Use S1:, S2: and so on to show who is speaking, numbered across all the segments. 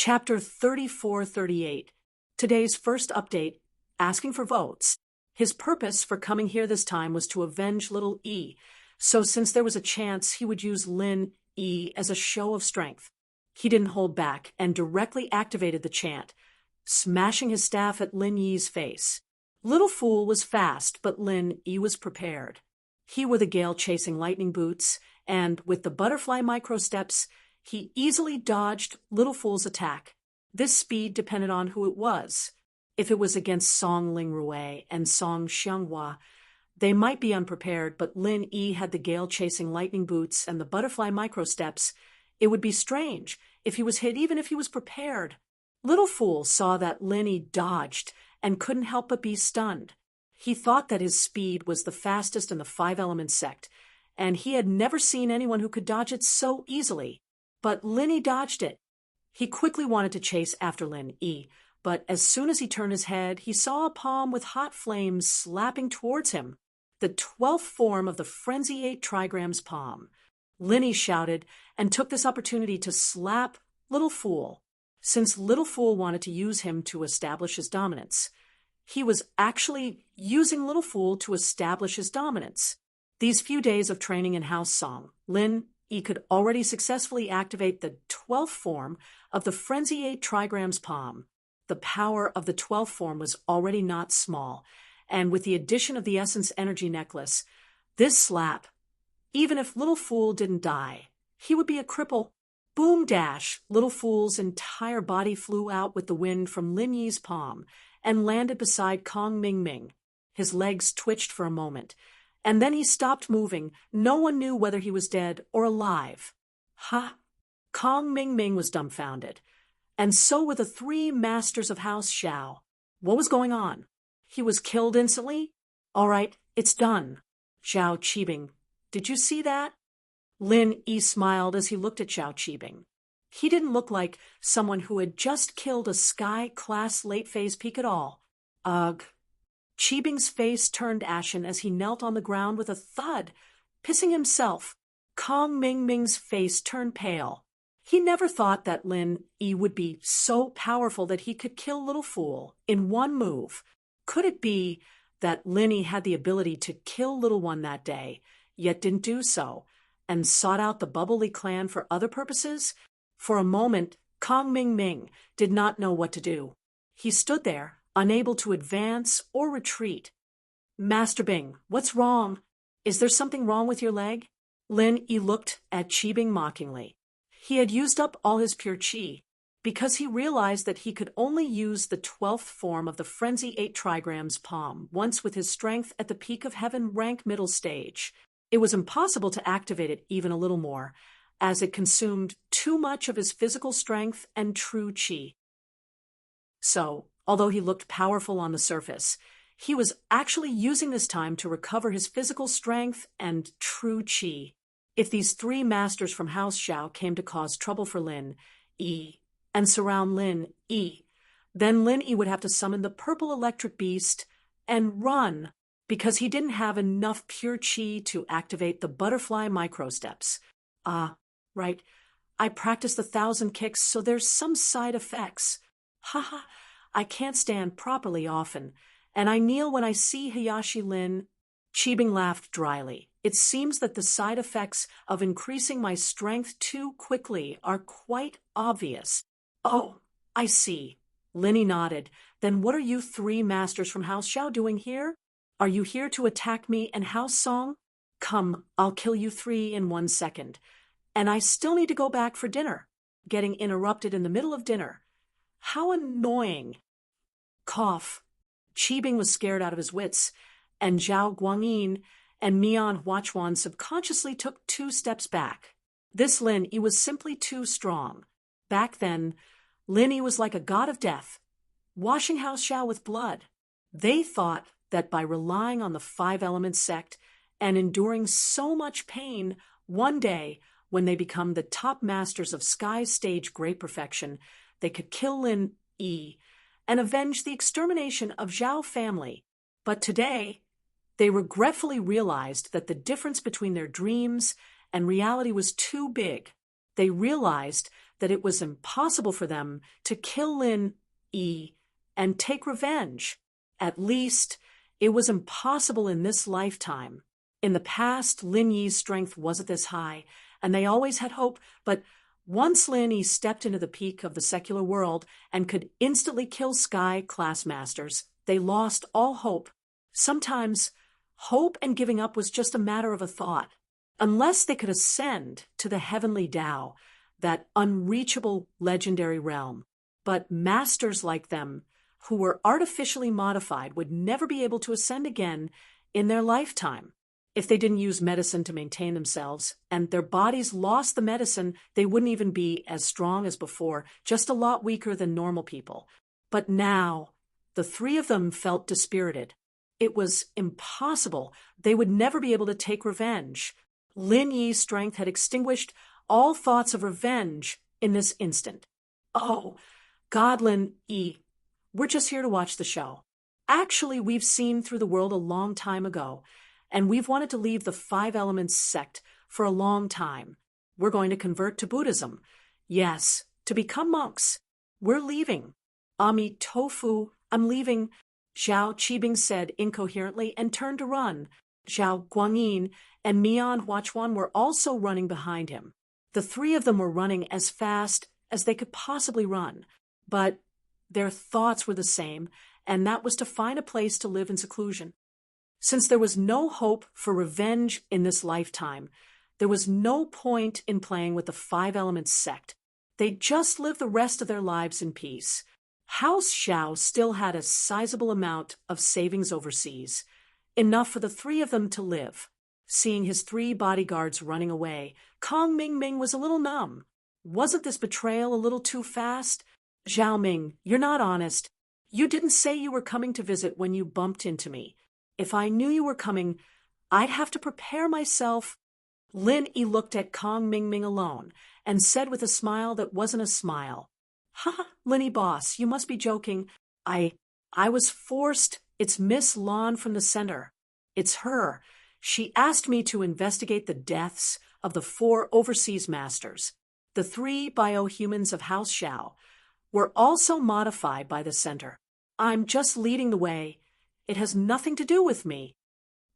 S1: Chapter 34-38. Today's first update, asking for votes. His purpose for coming here this time was to avenge little E, so since there was a chance he would use Lin E as a show of strength. He didn't hold back and directly activated the chant, smashing his staff at Lin Yi's face. Little Fool was fast, but Lin E was prepared. He wore the gale-chasing lightning boots, and with the butterfly micro-steps, he easily dodged Little Fool's attack. This speed depended on who it was. If it was against Song Lingrui and Song Xianghua, they might be unprepared, but Lin Yi had the gale-chasing lightning boots and the butterfly micro-steps. It would be strange if he was hit even if he was prepared. Little Fool saw that Lin Yi dodged and couldn't help but be stunned. He thought that his speed was the fastest in the five-element sect, and he had never seen anyone who could dodge it so easily. But Lin Yi dodged it. He quickly wanted to chase after Lin Yi, but as soon as he turned his head, he saw a palm with hot flames slapping towards him, the 12th form of the Frenzy 8 Trigram's palm. Lin Yi shouted and took this opportunity to slap Little Fool. Since Little Fool wanted to use him to establish his dominance, he was actually using Little Fool to establish his dominance. These few days of training in House Song, Lin Yi could already successfully activate the 12th form of the Frenzy 8 Trigram's palm. The power of the 12th form was already not small, and with the addition of the Essence Energy Necklace, this slap, even if Little Fool didn't die, he would be a cripple. Boom dash! Little Fool's entire body flew out with the wind from Lin Yi's palm and landed beside Kong Ming Ming. His legs twitched for a moment, and then he stopped moving. No one knew whether he was dead or alive. Ha! Kong Ming Ming was dumbfounded, and so were the three masters of House Xiao. What was going on? He was killed instantly? All right, it's done. Zhao Qibing, did you see that? Lin Yi smiled as he looked at Zhao Qibing. He didn't look like someone who had just killed a Sky-class late-phase peak at all. Ugh. Qibing's face turned ashen as he knelt on the ground with a thud, pissing himself. Kong Ming Ming's face turned pale. He never thought that Lin Yi would be so powerful that he could kill Little Fool in one move. Could it be that Lin Yi had the ability to kill Little One that day, yet didn't do so, and sought out the Bubbly clan for other purposes? For a moment, Kong Ming Ming did not know what to do. He stood there, unable to advance or retreat. Master Bing, what's wrong? Is there something wrong with your leg? Lin Yi looked at Qibing mockingly. He had used up all his pure qi, because he realized that he could only use the 12th form of the Frenzy 8 Trigram's palm once with his strength at the peak of heaven rank middle stage. It was impossible to activate it even a little more, as it consumed too much of his physical strength and true qi. So, although he looked powerful on the surface, he was actually using this time to recover his physical strength and true qi. If these three masters from House Xiao came to cause trouble for Lin Yi and surround Lin Yi, then Lin Yi would have to summon the purple electric beast and run, because he didn't have enough pure qi to activate the butterfly micro-steps. Right. I practiced 1,000 kicks, so there's some side effects. Haha, I can't stand properly often, and I kneel when I see Hayashi Lin. Qibing laughed dryly. It seems that the side effects of increasing my strength too quickly are quite obvious. Oh, I see. Lin Yi nodded. Then what are you three masters from House Xiao doing here? Are you here to attack me and House Song? Come, I'll kill you three in 1 second. And I still need to go back for dinner. Getting interrupted in the middle of dinner. How annoying. Cough. Qibing was scared out of his wits, and Zhao Guangyin and Mian Huachuan subconsciously took 2 steps back. This Lin Yi was simply too strong. Back then, Lin Yi was like a god of death, washing House Xiao with blood. They thought that by relying on the 5-element sect and enduring so much pain, one day, when they become the top masters of Sky's stage great perfection, they could kill Lin Yi and avenge the extermination of Zhao family. But today, they regretfully realized that the difference between their dreams and reality was too big. They realized that it was impossible for them to kill Lin Yi and take revenge. At least, it was impossible in this lifetime. In the past, Lin Yi's strength wasn't this high, and they always had hope, but once Lin Yi stepped into the peak of the secular world and could instantly kill Sky class masters, they lost all hope. Sometimes, hope and giving up was just a matter of a thought. Unless they could ascend to the heavenly Tao, that unreachable legendary realm. But masters like them, who were artificially modified, would never be able to ascend again in their lifetime. If they didn't use medicine to maintain themselves, and their bodies lost the medicine, they wouldn't even be as strong as before, just a lot weaker than normal people. But now, the three of them felt dispirited. It was impossible. They would never be able to take revenge. Lin Yi's strength had extinguished all thoughts of revenge in this instant. Oh, God, Lin Yi, we're just here to watch the show. Actually, we've seen through the world a long time ago, and we've wanted to leave the Five Elements sect for a long time. We're going to convert to Buddhism. Yes, to become monks. We're leaving. Ami Tofu, I'm leaving, Zhao Qibing said incoherently and turned to run. Zhao Guangyin and Mian Huachuan were also running behind him. The three of them were running as fast as they could possibly run, but their thoughts were the same, and that was to find a place to live in seclusion. Since there was no hope for revenge in this lifetime, there was no point in playing with the Five Elements sect. They'd just live the rest of their lives in peace. House Xiao still had a sizable amount of savings overseas, enough for the three of them to live. Seeing his three bodyguards running away, Kong Mingming was a little numb. Wasn't this betrayal a little too fast? Zhao Ming, you're not honest. You didn't say you were coming to visit when you bumped into me. If I knew you were coming, I'd have to prepare myself. Lin Yi looked at Kong Mingming alone and said with a smile that wasn't a smile, "Ha, Lin Yi boss, you must be joking. I was forced. It's Miss Lan from the center. It's her. She asked me to investigate the deaths of the 4 overseas masters. The 3 biohumans of House Xiao were also modified by the center. I'm just leading the way. It has nothing to do with me."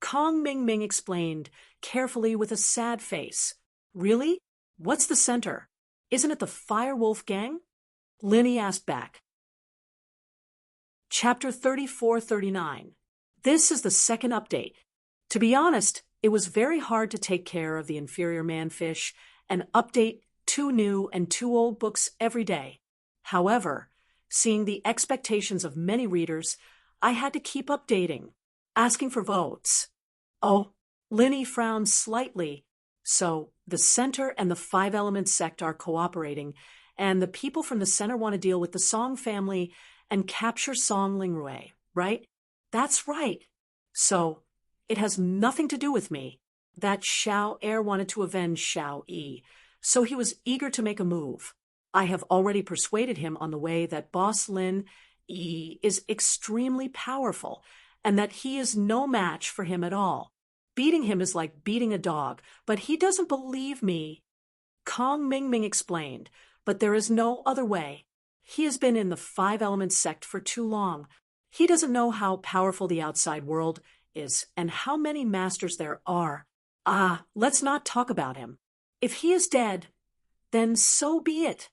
S1: Kong Mingming explained, carefully with a sad face. "Really? What's the center? Isn't it the Firewolf gang?" Lin Yi asked back. Chapter 34-39. This is the second update. To be honest, it was very hard to take care of the inferior manfish and update 2 new and 2 old books every day. However, seeing the expectations of many readers, I had to keep updating, asking for votes. Oh, Lin Yi frowned slightly. So, the center and the Five Elements sect are cooperating, and the people from the center want to deal with the Song family and capture Song Lingrui, right? That's right. So, it has nothing to do with me. That Xiao heir wanted to avenge Xiao Yi, so he was eager to make a move. I have already persuaded him on the way that Boss Lin Yi is extremely powerful, and that he is no match for him at all. Beating him is like beating a dog, but he doesn't believe me. Kong Mingming explained, but there is no other way. He has been in the Five Elements sect for too long. He doesn't know how powerful the outside world is and how many masters there are. Let's not talk about him. If he is dead, then so be it.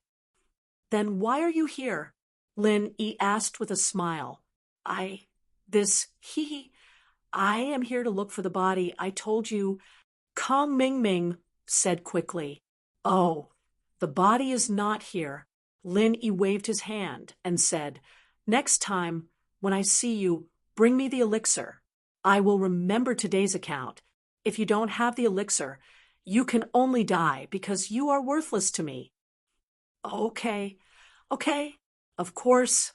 S1: Then why are you here? Lin Yi asked with a smile. I am here to look for the body I told you. Kong Mingming said quickly. Oh, the body is not here. Lin Yi waved his hand and said, "Next time, when I see you, bring me the elixir. I will remember today's account. If you don't have the elixir, you can only die because you are worthless to me." Okay. Of course.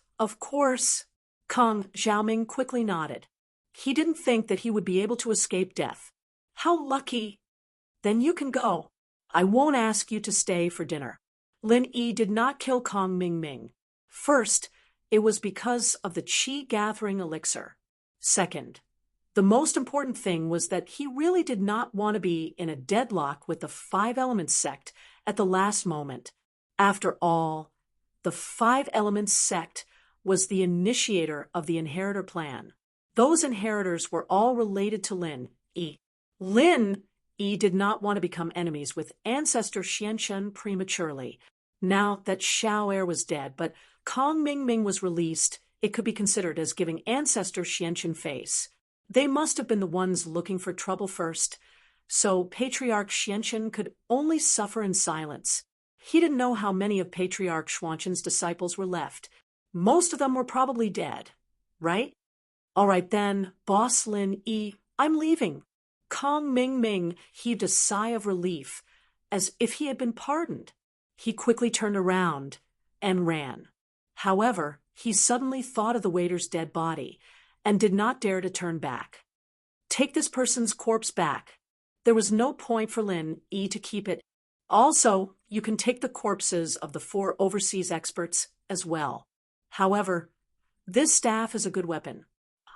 S1: Kong Xiaoming quickly nodded. He didn't think that he would be able to escape death. How lucky. Then you can go. I won't ask you to stay for dinner. Lin Yi did not kill Kong Mingming. First, it was because of the qi gathering elixir. Second, the most important thing was that he really did not want to be in a deadlock with the Five Elements sect at the last moment. After all, the Five Elements sect was the initiator of the inheritor plan. Those inheritors were all related to Lin Yi. Lin Yi did not want to become enemies with ancestor Xianchen prematurely. Now that Xiao Er was dead, but Kong Mingming was released, it could be considered as giving ancestor Xianchen face. They must have been the ones looking for trouble first, so Patriarch Xianchen could only suffer in silence. He didn't know how many of Patriarch Xuanchen's disciples were left. Most of them were probably dead, right? All right then, Boss Lin Yi, I'm leaving. Kong Mingming heaved a sigh of relief, as if he had been pardoned. He quickly turned around and ran. However, he suddenly thought of the waiter's dead body and did not dare to turn back. Take this person's corpse back. There was no point for Lin Yi to keep it. Also, you can take the corpses of the 4 overseas experts as well. However, this staff is a good weapon.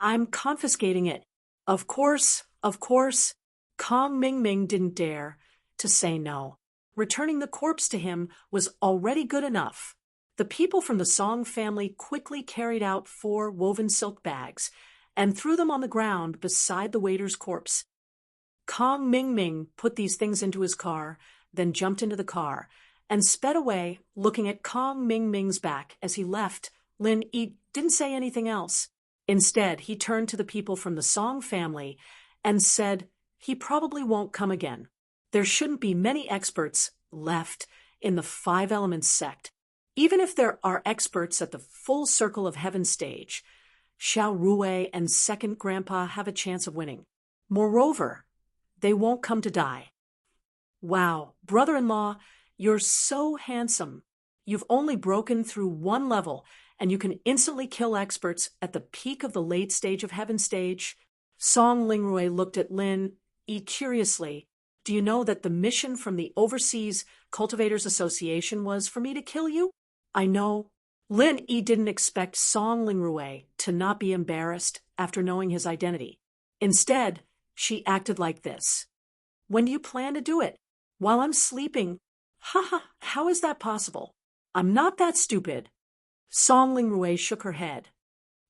S1: I'm confiscating it. Of course, Kong Mingming didn't dare to say no. Returning the corpse to him was already good enough. The people from the Song family quickly carried out 4 woven silk bags and threw them on the ground beside the waiter's corpse. Kong Mingming put these things into his car, then jumped into the car and sped away, looking at Kong Mingming's back as he left. Lin Yi didn't say anything else. Instead, he turned to the people from the Song family and said he probably won't come again. There shouldn't be many experts left in the Five Elements sect. Even if there are experts at the full circle of heaven stage, Xiao Rui and Second Grandpa have a chance of winning. Moreover, they won't come to die. Wow, brother-in-law, you're so handsome. You've only broken through 1 level, and you can instantly kill experts at the peak of the late stage of heaven stage. Song Lingrui looked at Lin Yi curiously. Do you know that the mission from the Overseas Cultivators Association was for me to kill you? I know. Lin Yi didn't expect Song Lingrui to not be embarrassed after knowing his identity. Instead, she acted like this. When do you plan to do it? While I'm sleeping. Haha, how is that possible? I'm not that stupid. Song Lingrui shook her head.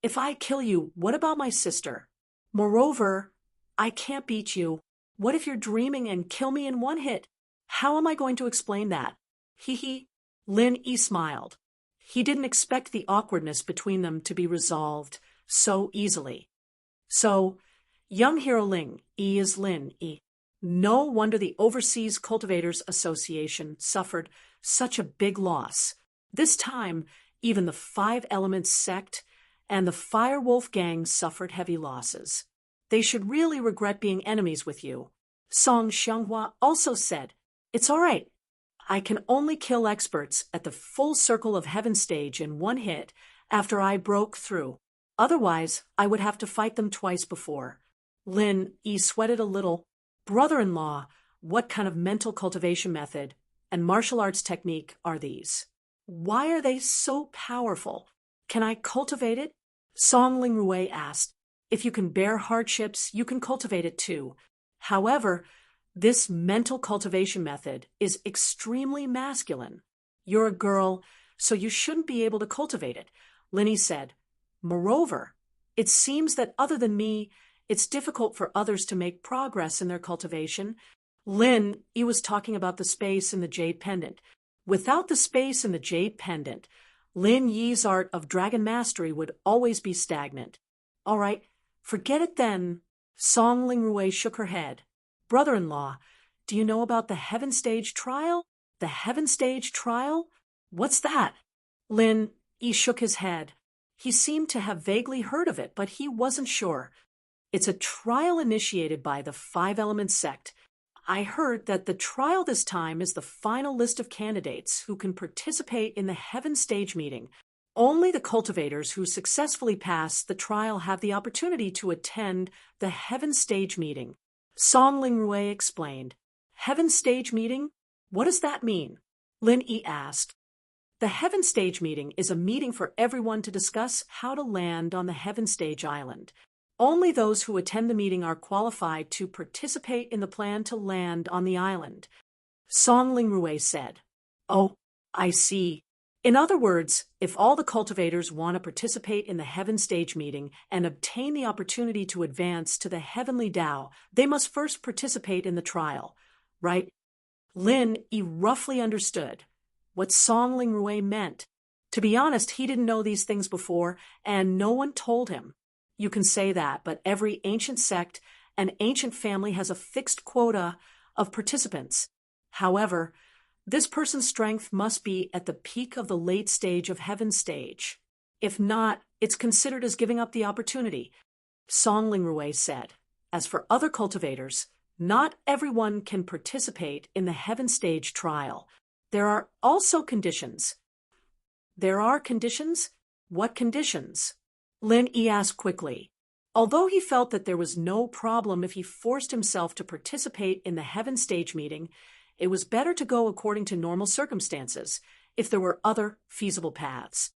S1: If I kill you, what about my sister? Moreover, I can't beat you. What if you're dreaming and kill me in 1 hit? How am I going to explain that? Hee. Lin Yi smiled. He didn't expect the awkwardness between them to be resolved so easily. So, young hero Ling Yi is Lin Yi. No wonder the Overseas Cultivators Association suffered such a big loss. This time, even the Five Elements sect and the Firewolf gang suffered heavy losses. They should really regret being enemies with you. Song Xianghua also said, It's all right. I can only kill experts at the full circle of heaven stage in 1 hit after I broke through. Otherwise, I would have to fight them twice before. Lin Yi sweated a little. Brother-in-law, what kind of mental cultivation method and martial arts technique are these? Why are they so powerful? Can I cultivate it? Song Lingrui asked. If you can bear hardships, you can cultivate it too. However, this mental cultivation method is extremely masculine. You're a girl, so you shouldn't be able to cultivate it, Linny said. Moreover, it seems that other than me, it's difficult for others to make progress in their cultivation. Lin Yi was talking about the space in the jade pendant. Without the space in the jade pendant, Lin Yi's art of dragon mastery would always be stagnant. All right, forget it then. Song Lingrui shook her head. Brother-in-law, do you know about the Heaven Stage trial? The Heaven Stage trial? What's that? Lin Yi shook his head. He seemed to have vaguely heard of it, but he wasn't sure. It's a trial initiated by the Five Elements sect. I heard that the trial this time is the final list of candidates who can participate in the Heaven Stage meeting. Only the cultivators who successfully pass the trial have the opportunity to attend the Heaven Stage meeting. Song Lingrui explained. Heaven Stage meeting? What does that mean? Lin Yi asked. The Heaven Stage meeting is a meeting for everyone to discuss how to land on the Heaven Stage island. Only those who attend the meeting are qualified to participate in the plan to land on the island. Song Lingrui said. Oh, I see. In other words, if all the cultivators want to participate in the heaven stage meeting and obtain the opportunity to advance to the heavenly Tao, they must first participate in the trial, right? Lin Yi roughly understood what Song Ling Rui meant. To be honest, he didn't know these things before, and no one told him. You can say that, but every ancient sect and ancient family has a fixed quota of participants. However, this person's strength must be at the peak of the late stage of heaven stage. If not, it's considered as giving up the opportunity. Song Ling Rui said, as for other cultivators, not everyone can participate in the heaven stage trial. There are also conditions. There are conditions? What conditions? Lin Yi asked quickly. Although he felt that there was no problem if he forced himself to participate in the heaven stage meeting, it was better to go according to normal circumstances, if there were other feasible paths.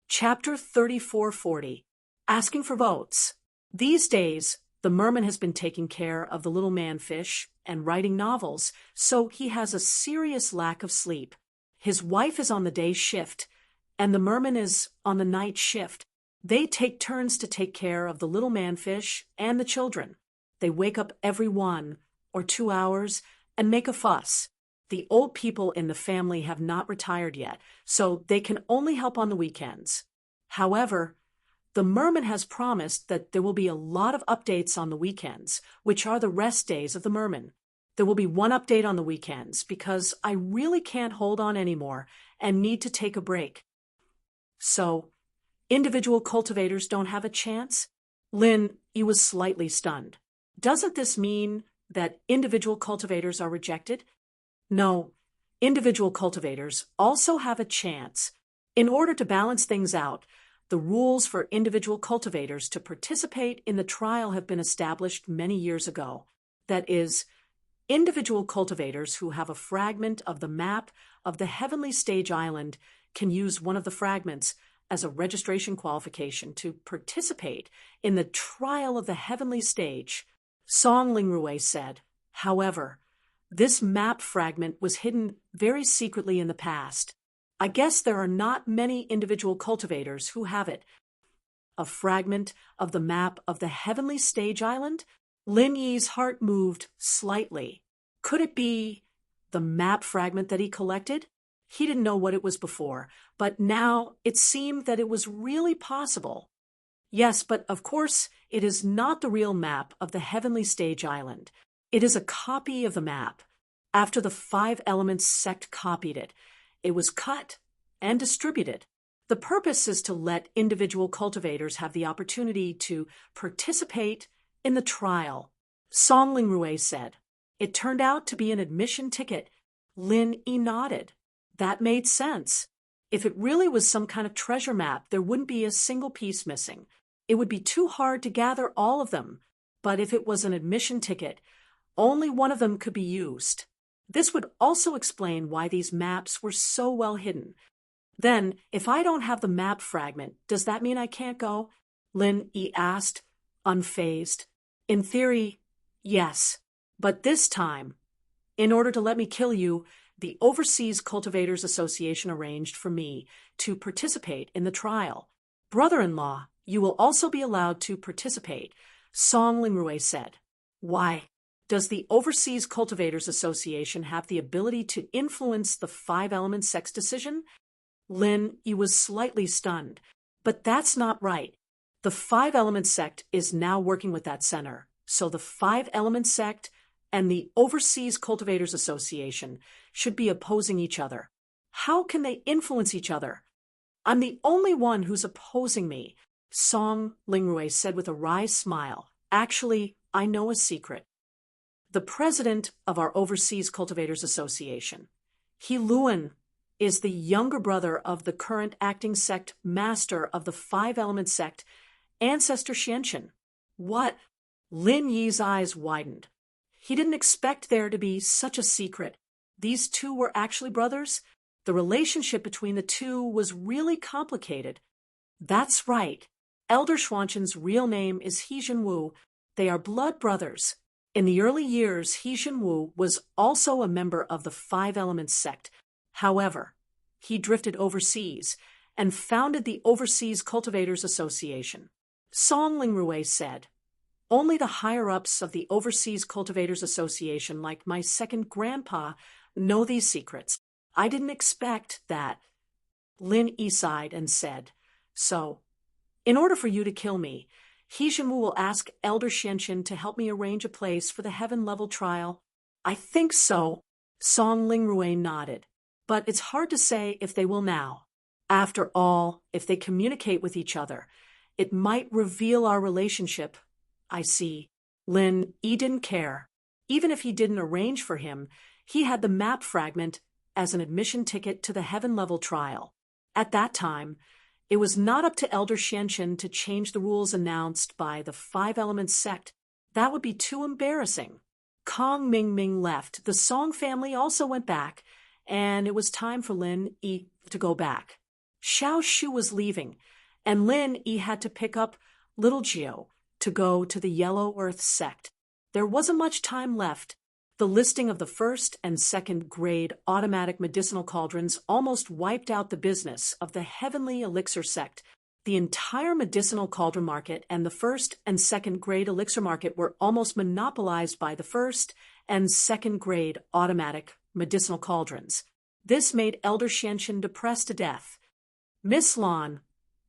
S1: Chapter 3440. Asking for votes. These days, the merman has been taking care of the little man-fish and writing novels, so he has a serious lack of sleep. His wife is on the day shift, and the merman is on the night shift. They take turns to take care of the little man-fish and the children. They wake up every 1 or 2 hours and make a fuss. The old people in the family have not retired yet, so they can only help on the weekends. However, the merman has promised that there will be a lot of updates on the weekends, which are the rest days of the merman. There will be one update on the weekends because I really can't hold on anymore and need to take a break. So, individual cultivators don't have a chance? Lin Yi was slightly stunned. Doesn't this mean that individual cultivators are rejected? No, individual cultivators also have a chance. In order to balance things out, the rules for individual cultivators to participate in the trial have been established many years ago. That is, individual cultivators who have a fragment of the map of the heavenly stage island can use one of the fragments as a registration qualification to participate in the trial of the heavenly stage. Song Ling Rui said, however, this map fragment was hidden very secretly in the past. I guess there are not many individual cultivators who have it. A fragment of the map of the heavenly stage island? Lin Yi's heart moved slightly. Could it be the map fragment that he collected? He didn't know what it was before, but now it seemed that it was really possible. Yes, but of course, it is not the real map of the heavenly stage island. It is a copy of the map. After the 5 Elements sect copied it, it was cut and distributed. The purpose is to let individual cultivators have the opportunity to participate in the trial. Song Ling Rui said. It turned out to be an admission ticket. Lin Yi nodded. That made sense. If it really was some kind of treasure map, there wouldn't be a single piece missing. It would be too hard to gather all of them. But if it was an admission ticket, only one of them could be used. This would also explain why these maps were so well hidden. Then, if I don't have the map fragment, does that mean I can't go? Lin Yi asked, unfazed. In theory, yes. But this time, in order to let me kill you, the Overseas Cultivators Association arranged for me to participate in the trial. Brother-in-law, you will also be allowed to participate, Song Ling Rui said. Why? Does the Overseas Cultivators Association have the ability to influence the 5 Elements sect's decision? Lin Yi was slightly stunned. But that's not right. The 5 Elements sect is now working with that center. So the 5 Elements sect and the Overseas Cultivators Association should be opposing each other. How can they influence each other? I'm the only one who's opposing me, Song Ling Rui said with a wry smile. Actually, I know a secret. The president of our Overseas Cultivators Association, He Luan, is the younger brother of the current acting sect master of the 5 Elements sect, Ancestor Xianqian. What? Lin Yi's eyes widened. He didn't expect there to be such a secret. These two were actually brothers? The relationship between the two was really complicated. That's right. Elder Xuanqian's real name is He Jinwu. They are blood brothers. In the early years, He Jinwu was also a member of the Five Elements sect. However, he drifted overseas and founded the Overseas Cultivators Association. Song Lingrui said, "Only the higher-ups of the Overseas Cultivators Association, like my second grandpa, know these secrets. I didn't expect that." Lin Yi sighed and said, "So, in order for you to kill me, He Jinwu will ask Elder Xianqin to help me arrange a place for the heaven-level trial." "I think so," Song Lingrui nodded. "But it's hard to say if they will now. After all, if they communicate with each other, it might reveal our relationship." "I see." Lin Yi didn't care. Even if he didn't arrange for him, he had the map fragment as an admission ticket to the heaven-level trial. At that time, it was not up to Elder Xianqin to change the rules announced by the Five Elements sect. That would be too embarrassing. Kong Mingming left. The Song family also went back, and it was time for Lin Yi to go back. Xiao Shu was leaving, and Lin Yi had to pick up Little Geo to go to the Yellow Earth sect. There wasn't much time left. The listing of the first and second grade automatic medicinal cauldrons almost wiped out the business of the Heavenly Elixir sect. The entire medicinal cauldron market and the first and second grade elixir market were almost monopolized by the first and second grade automatic medicinal cauldrons. This made Elder Xianqin depressed to death. "Miss Lon,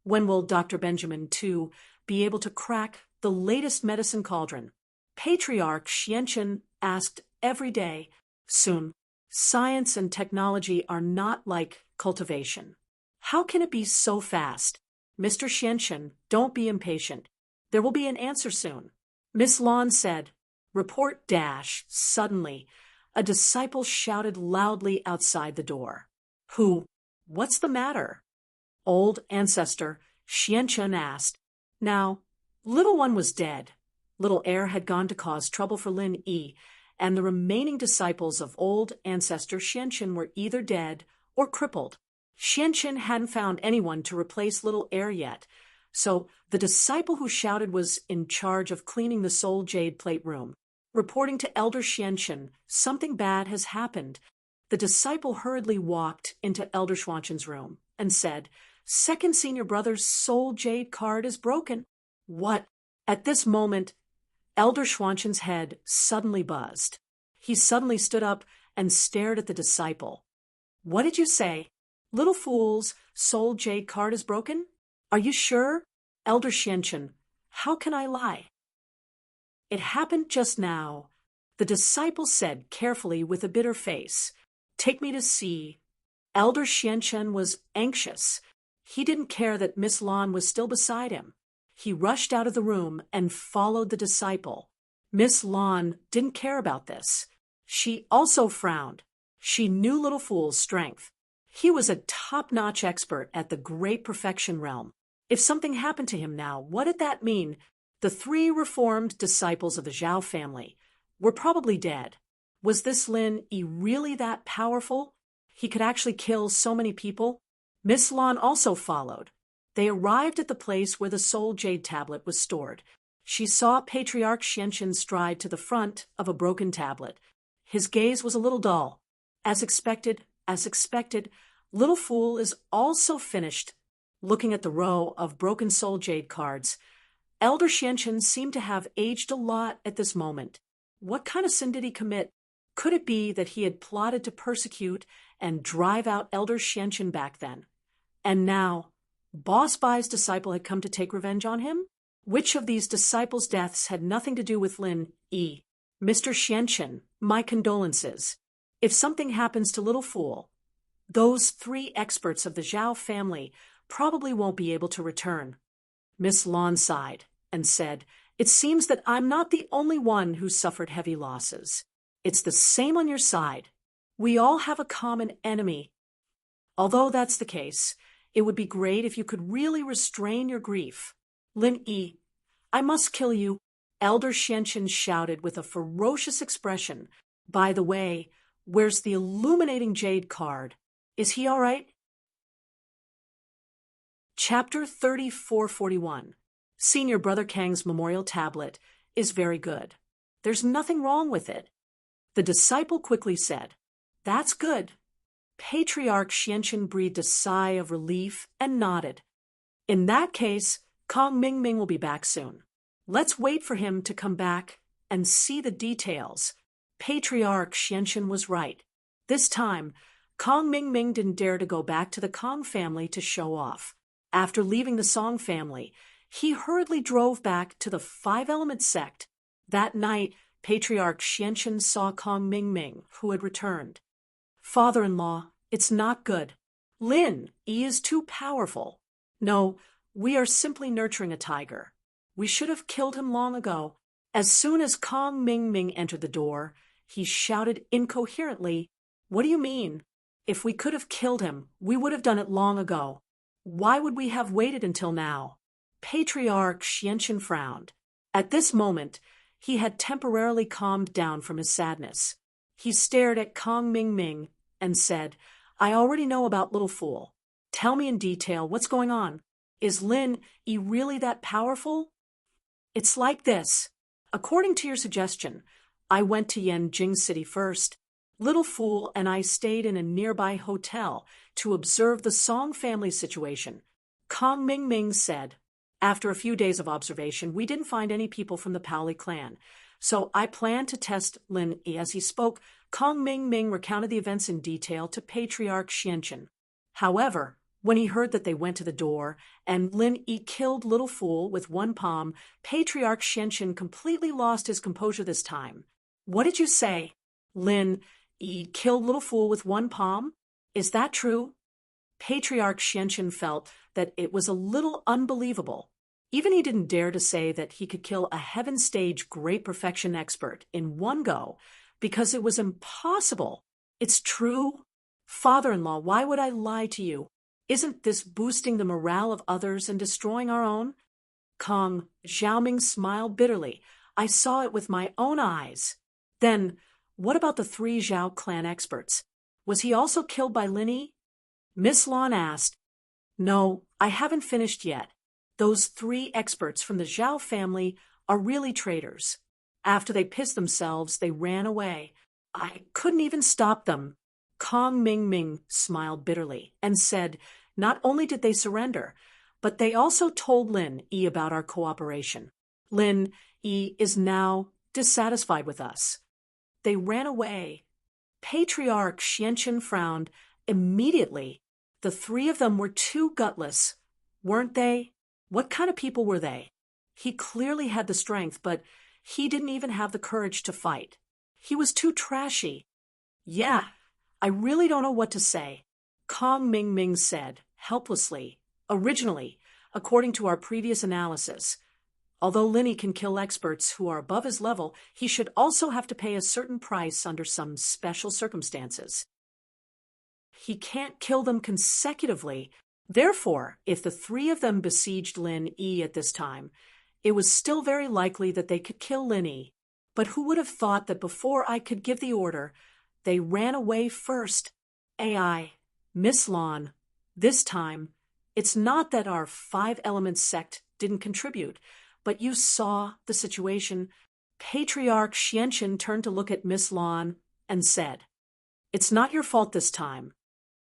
S1: when will Dr. Benjamin, too, be able to crack the latest medicine cauldron?" Patriarch Xianqin asked every day. "Soon. Science and technology are not like cultivation." "How can it be so fast?" "Mr. Xianqin, don't be impatient. There will be an answer soon." Miss Lon said, "Report dash." Suddenly, a disciple shouted loudly outside the door. "Who? What's the matter?" "Old ancestor," Xianqin asked. Now, little one was dead. Little heir had gone to cause trouble for Lin Yi, and the remaining disciples of old ancestor Xianqin were either dead or crippled. Xianqin hadn't found anyone to replace little heir yet, so the disciple who shouted was in charge of cleaning the soul jade plate room. Reporting to Elder Xianqin, "Something bad has happened." The disciple hurriedly walked into Elder Xianqin's room and said, "Second senior brother's soul jade card is broken." "What?" At this moment, Elder Xianqin's head suddenly buzzed. He suddenly stood up and stared at the disciple. "What did you say?" "Little fool's soul jade card is broken?" "Are you sure?" "Elder Xianqin, how can I lie?" "It happened just now," the disciple said carefully with a bitter face. "Take me to see." Elder Xianqin was anxious. He didn't care that Miss Lon was still beside him. He rushed out of the room and followed the disciple. Miss Lon didn't care about this. She also frowned. She knew Little Fool's strength. He was a top-notch expert at the Great Perfection realm. If something happened to him now, what did that mean? The three reformed disciples of the Zhao family were probably dead. Was this Lin Yi really that powerful? He could actually kill so many people? Miss Lon also followed. They arrived at the place where the soul jade tablet was stored. She saw Patriarch Xianqin stride to the front of a broken tablet. His gaze was a little dull. As expected, Little Fool is also finished looking at the row of broken soul jade cards. Elder Xianqin seemed to have aged a lot at this moment. What kind of sin did he commit? Could it be that he had plotted to persecute and drive out Elder Xianqin back then? And now, Boss Bai's disciple had come to take revenge on him? Which of these disciples' deaths had nothing to do with Lin Yi? "Mr. Xianqin, my condolences. If something happens to Little Fool, those three experts of the Zhao family probably won't be able to return." Miss Lon sighed and said, "It seems that I'm not the only one who suffered heavy losses. It's the same on your side. We all have a common enemy. Although that's the case, it would be great if you could really restrain your grief." "Lin Yi, I must kill you," Elder Xianqin shouted with a ferocious expression. "By the way, where's the illuminating jade card? Is he all right?" Chapter 3441. Senior Brother Kang's memorial tablet is very good. There's nothing wrong with it. The disciple quickly said, "That's good." Patriarch Xianqin breathed a sigh of relief and nodded. "In that case, Kong Mingming will be back soon. Let's wait for him to come back and see the details." Patriarch Xianqin was right. This time, Kong Mingming didn't dare to go back to the Kong family to show off. After leaving the Song family, he hurriedly drove back to the Five-Element sect. That night, Patriarch Xianqin saw Kong Mingming, who had returned. "Father-in-law, it's not good. Lin Yi is too powerful. No, we are simply nurturing a tiger. We should have killed him long ago." As soon as Kong Mingming entered the door, he shouted incoherently, "What do you mean? If we could have killed him, we would have done it long ago. Why would we have waited until now?" Patriarch Xianqin frowned. At this moment, he had temporarily calmed down from his sadness. He stared at Kong Mingming and said, "I already know about Little Fool. Tell me in detail what's going on. Is Lin Yi really that powerful?" "It's like this. According to your suggestion, I went to Yanjing City first. Little Fool and I stayed in a nearby hotel to observe the Song family situation." Kong Mingming said, "After a few days of observation, we didn't find any people from the Paoli clan, so I planned to test Lin Yi." As he spoke, Kong Mingming recounted the events in detail to Patriarch Xianqin. However, when he heard that they went to the door and Lin Yi killed Little Fool with one palm, Patriarch Xianqin completely lost his composure this time. "What did you say? Lin Yi killed Little Fool with one palm? Is that true?" Patriarch Xianqin felt that it was a little unbelievable. Even he didn't dare to say that he could kill a heaven stage great perfection expert in one go, because it was impossible. "It's true? Father-in-law, why would I lie to you? Isn't this boosting the morale of others and destroying our own?" Kong Xiaoming smiled bitterly. "I saw it with my own eyes." "Then, what about the 3 Zhao clan experts? Was he also killed by Lin Yi?" Miss Lon asked. "No, I haven't finished yet. Those 3 experts from the Zhao family are really traitors. After they pissed themselves, they ran away. I couldn't even stop them." Kong Mingming smiled bitterly and said, "Not only did they surrender, but they also told Lin Yi about our cooperation. Lin Yi is now dissatisfied with us. They ran away." Patriarch Xianqin frowned. Immediately, the 3 of them were too gutless, weren't they? What kind of people were they? He clearly had the strength, but he didn't even have the courage to fight. He was too trashy. "Yeah, I really don't know what to say," Kong Mingming said, helplessly. "Originally, according to our previous analysis, although Lin Yi can kill experts who are above his level, he should also have to pay a certain price under some special circumstances. He can't kill them consecutively. Therefore, if the 3 of them besieged Lin Yi at this time, it was still very likely that they could kill Lin Yi. But who would have thought that before I could give the order, they ran away first? AI, Miss Lon, this time, it's not that our 5-element sect didn't contribute, but you saw the situation." Patriarch Xianqin turned to look at Miss Lon and said, "It's not your fault this time."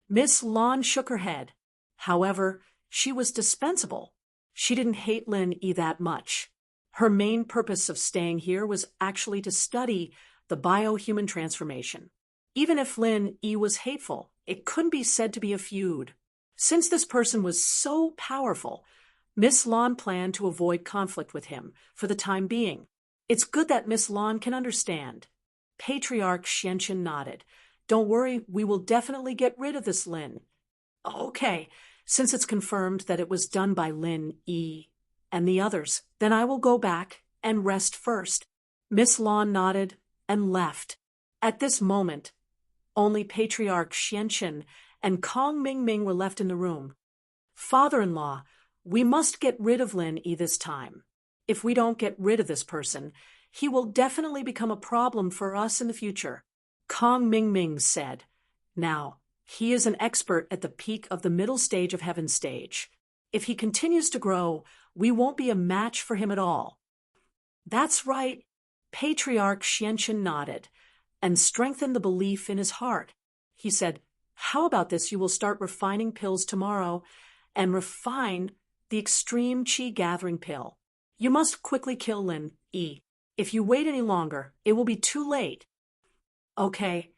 S1: Miss Lon shook her head. However, she was dispensable. She didn't hate Lin Yi that much. Her main purpose of staying here was actually to study the bio-human transformation. Even if Lin Yi was hateful, it couldn't be said to be a feud. Since this person was so powerful, Miss Lon planned to avoid conflict with him for the time being. It's good that Miss Lon can understand. Patriarch Xianqin nodded. "Don't worry, we will definitely get rid of this Lin." "Okay, since it's confirmed that it was done by Lin Yi and the others, then I will go back and rest first." Miss Lon nodded and left. At this moment, only Patriarch Xianqin and Kong Mingming were left in the room. "Father-in-law, we must get rid of Lin Yi this time. If we don't get rid of this person, he will definitely become a problem for us in the future," Kong Mingming said. "Now, he is an expert at the peak of the middle stage of Heaven stage. If he continues to grow, we won't be a match for him at all." "That's right." Patriarch Xianqian nodded and strengthened the belief in his heart. He said, "How about this? You will start refining pills tomorrow and refine the extreme qi gathering pill. You must quickly kill Lin Yi. If you wait any longer, it will be too late." "Okay,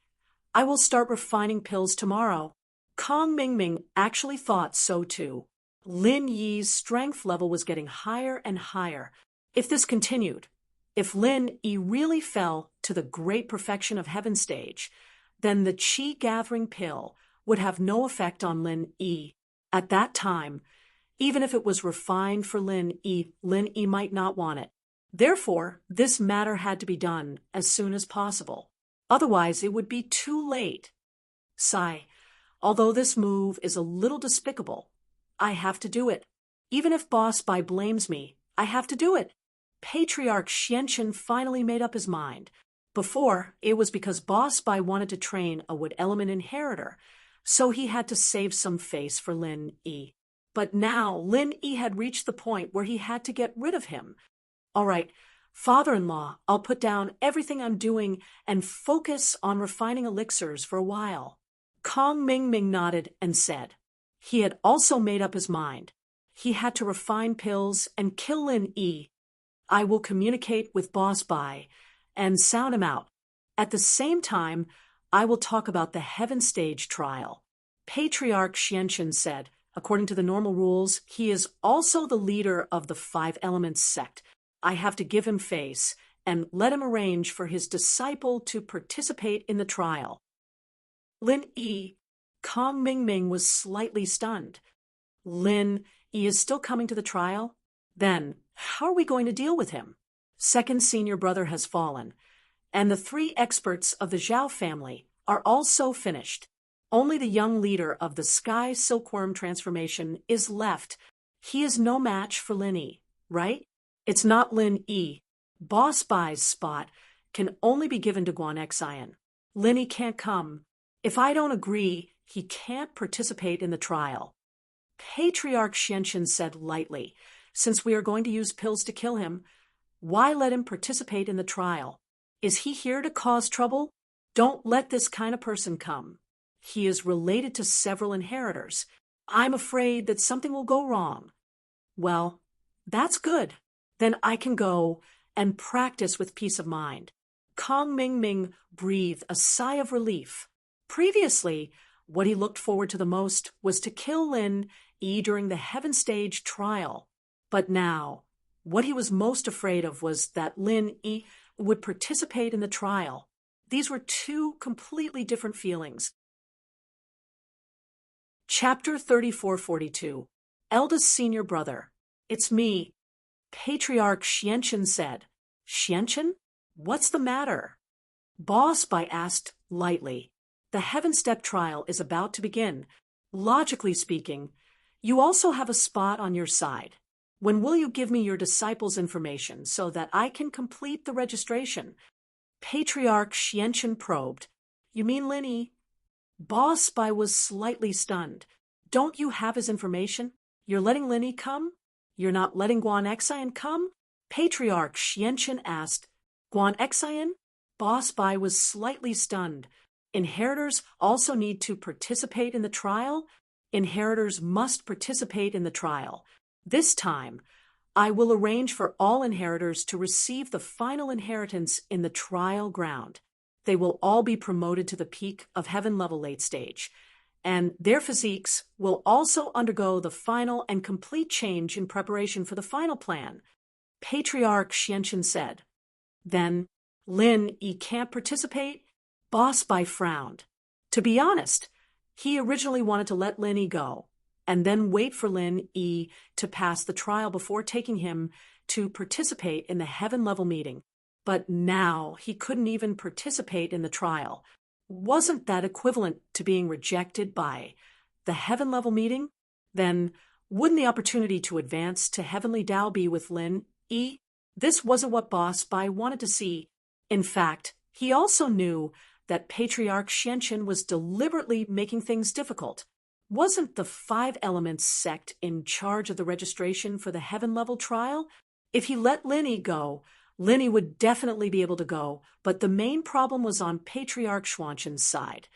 S1: I will start refining pills tomorrow." Kong Mingming actually thought so too. Lin Yi's strength level was getting higher and higher. If this continued, if Lin Yi really fell to the great perfection of Heaven Stage, then the qi gathering pill would have no effect on Lin Yi. At that time, even if it was refined for Lin Yi might not want it. Therefore, this matter had to be done as soon as possible. Otherwise, it would be too late. Sigh, although this move is a little despicable, I have to do it. Even if Boss Bai blames me, I have to do it. Patriarch Xianqian finally made up his mind. Before, it was because Boss Bai wanted to train a wood element inheritor, so he had to save some face for Lin Yi. But now Lin Yi had reached the point where he had to get rid of him. "All right, father-in-law, I'll put down everything I'm doing and focus on refining elixirs for a while." Kong Mingming nodded and said he had also made up his mind. He had to refine pills and kill Lin Yi. "I will communicate with Boss Bai and sound him out. At the same time, I will talk about the Heaven Stage trial." Patriarch Xianqian said, according to the normal rules, he is also the leader of the Five Elements sect. I have to give him face and let him arrange for his disciple to participate in the trial. Lin Yi, Kong Mingming was slightly stunned. Lin Yi is still coming to the trial? Then, how are we going to deal with him? Second senior brother has fallen, and the 3 experts of the Zhao family are also finished. Only the young leader of the Sky Silkworm transformation is left. He is no match for Lin Yi, right? It's not Lin Yi. Boss Bai's spot can only be given to Guan Xian. Lin Yi can't come. If I don't agree, he can't participate in the trial. Patriarch Xianqian said lightly, "Since we are going to use pills to kill him, why let him participate in the trial? Is he here to cause trouble? Don't let this kind of person come. He is related to several inheritors. I'm afraid that something will go wrong." "Well, that's good. Then I can go and practice with peace of mind." Kong Mingming breathed a sigh of relief. Previously, what he looked forward to the most was to kill Lin Yi during the Heaven Stage trial. But now, what he was most afraid of was that Lin Yi would participate in the trial. These were 2 completely different feelings. Chapter 3442. Eldest Senior Brother. "It's me," Patriarch Xianqian said. "Xianqian? What's the matter?" Boss Bai asked lightly. "The Heaven Step trial is about to begin. Logically speaking, you also have a spot on your side. When will you give me your disciples' information so that I can complete the registration?" Patriarch Xianqian probed. "You mean Lin Yi?" Boss Bai was slightly stunned. "Don't you have his information? You're letting Lin Yi come? You're not letting Guan Xian come?" Patriarch Xianqian asked. "Guan Xian?" Boss Bai was slightly stunned. Inheritors also need to participate in the trial? Inheritors must participate in the trial. This time, I will arrange for all inheritors to receive the final inheritance in the trial ground. They will all be promoted to the peak of Heaven level late stage, and their physiques will also undergo the final and complete change in preparation for the final plan, Patriarch Xianqian said. "Then, Lin Yi can't participate?" Boss Bai frowned. To be honest, he originally wanted to let Lin Yi go, and then wait for Lin Yi to pass the trial before taking him to participate in the Heaven level meeting. But now he couldn't even participate in the trial. Wasn't that equivalent to being rejected by the Heaven level meeting? Then wouldn't the opportunity to advance to Heavenly Tao be with Lin Yi? This wasn't what Boss Bai wanted to see. In fact, he also knew that Patriarch Xianqian was deliberately making things difficult. Wasn't the Five Elements sect in charge of the registration for the Heaven level trial? If he let Lin Yi go, Lin Yi would definitely be able to go, but the main problem was on Patriarch Xuanqin's side.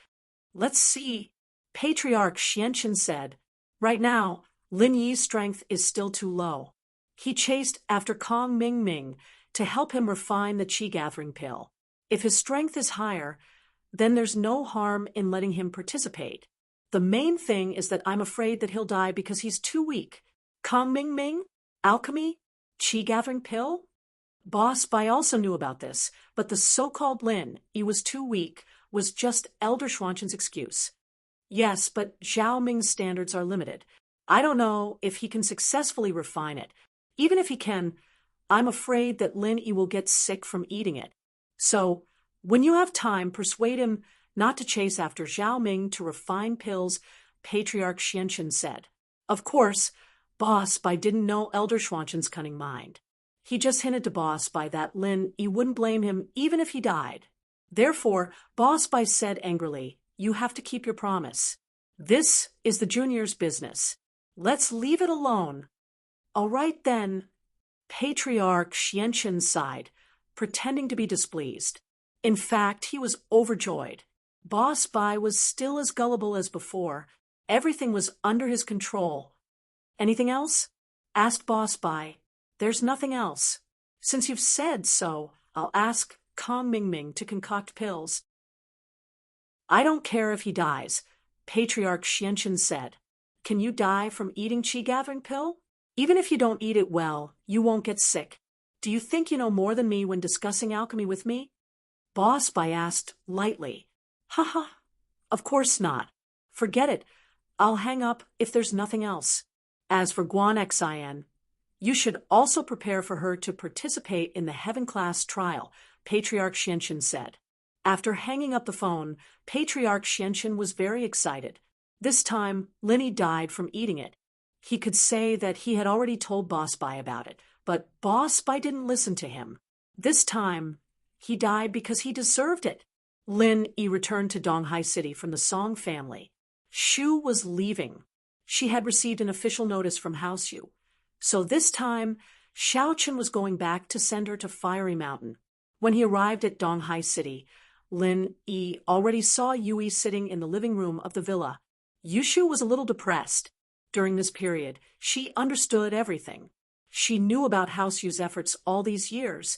S1: Let's see, Patriarch Xianqin said. Right now, Lin Yi's strength is still too low. He chased after Kong Ming to help him refine the qi-gathering pill. If his strength is higher, then there's no harm in letting him participate. The main thing is that I'm afraid that he'll die because he's too weak. Kong Ming? Alchemy? Qi-gathering pill? Boss Bai also knew about this, but the so-called Lin Yi was too weak was just Elder Xuanqin's excuse. Yes, but Zhao Ming's standards are limited. I don't know if he can successfully refine it. Even if he can, I'm afraid that Lin Yi will get sick from eating it. So, when you have time, persuade him not to chase after Zhao Ming to refine pills, Patriarch Xianqin said. Of course, Boss Bai didn't know Elder Xuanqin's cunning mind. He just hinted to Boss Bai that Lin Yi wouldn't blame him even if he died. Therefore, Boss Bai said angrily, "You have to keep your promise. This is the junior's business. Let's leave it alone." All right then, Patriarch Xianqin sighed, pretending to be displeased. In fact, he was overjoyed. Boss Bai was still as gullible as before. Everything was under his control. "Anything else?" asked Boss Bai. "There's nothing else. Since you've said so, I'll ask Kong Ming to concoct pills." "I don't care if he dies," Patriarch Xianqin said. "Can you die from eating qi-gathering pill? Even if you don't eat it well, you won't get sick. Do you think you know more than me when discussing alchemy with me?" Boss Bai asked lightly. "Haha, of course not. Forget it. I'll hang up if there's nothing else. As for Guan Xin, you should also prepare for her to participate in the Heaven class trial," Patriarch Xianqin said. After hanging up the phone, Patriarch Xianqin was very excited. This time, Lin Yi died from eating it. He could say that he had already told Boss Bai about it, but Boss Bai didn't listen to him. This time, he died because he deserved it. Lin Yi returned to Donghai City from the Song family. Shu was leaving. She had received an official notice from House Yu. So this time, Xiao Chen was going back to send her to Fiery Mountain. When he arrived at Donghai City, Lin Yi already saw Yui sitting in the living room of the villa. Yushu was a little depressed. During this period, she understood everything. She knew about House Yu's efforts all these years,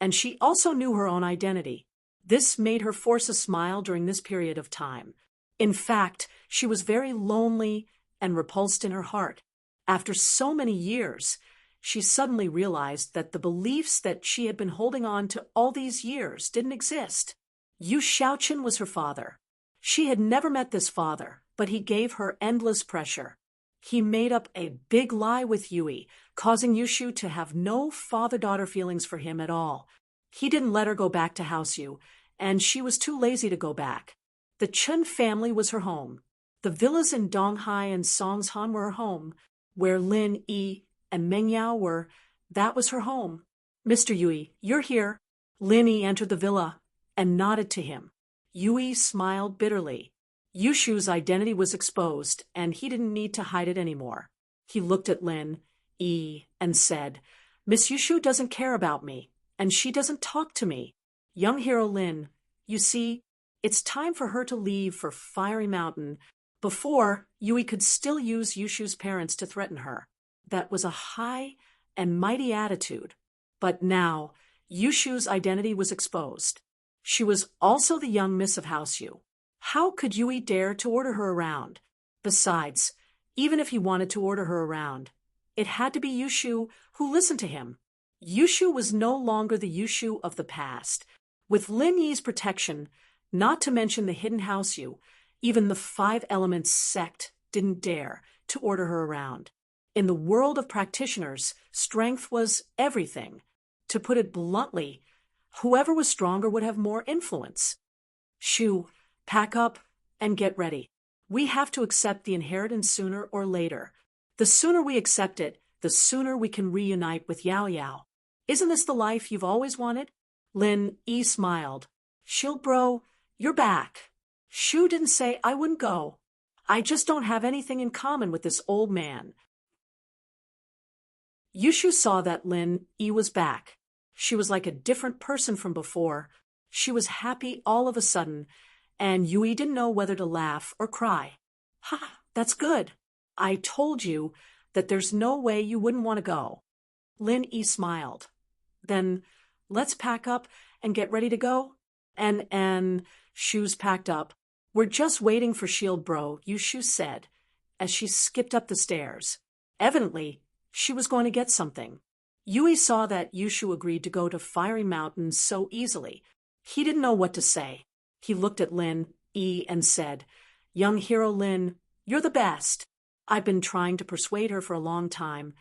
S1: and she also knew her own identity. This made her force a smile during this period of time. In fact, she was very lonely and repulsed in her heart. After so many years, she suddenly realized that the beliefs that she had been holding on to all these years didn't exist. Yu Xiaoqin was her father. She had never met this father, but he gave her endless pressure. He made up a big lie with Yui, causing Yushu to have no father-daughter feelings for him at all. He didn't let her go back to House Yu, and she was too lazy to go back. The Chen family was her home. The villas in Donghai and Songshan were her home. Where Lin Yi and Meng Yao were, that was her home. "Mr. Yui, you're here." Lin Yi entered the villa and nodded to him. Yui smiled bitterly. Yushu's identity was exposed, and he didn't need to hide it anymore. He looked at Lin Yi and said, "Miss Yushu doesn't care about me, and she doesn't talk to me. Young hero Lin, you see, it's time for her to leave for Fiery Mountain." Before, Yui could still use Yushu's parents to threaten her. That was a high and mighty attitude. But now, Yushu's identity was exposed. She was also the young miss of House Yu. How could Yui dare to order her around? Besides, even if he wanted to order her around, it had to be Yushu who listened to him. Yushu was no longer the Yushu of the past. With Lin Yi's protection, not to mention the hidden House Yu, even the Five Elements sect didn't dare to order her around. In the world of practitioners, strength was everything. To put it bluntly, whoever was stronger would have more influence. "Shu, pack up and get ready. We have to accept the inheritance sooner or later. The sooner we accept it, the sooner we can reunite with Yao Yao. Isn't this the life you've always wanted?" Lin Yi smiled. "Shield bro, you're back." Shu didn't say I wouldn't go. I just don't have anything in common with this old man. Yushu saw that Lin Yi was back. She was like a different person from before. She was happy all of a sudden, and Yui didn't know whether to laugh or cry. Ha, that's good. I told you that there's no way you wouldn't want to go. Lin Yi smiled. Then let's pack up and get ready to go. And Shu's packed up. We're just waiting for Shield Bro, Yushu said, as she skipped up the stairs. Evidently, she was going to get something. Yui saw that Yushu agreed to go to Fiery Mountain so easily. He didn't know what to say. He looked at Lin Yi and said, "Young hero Lin, you're the best. I've been trying to persuade her for a long time,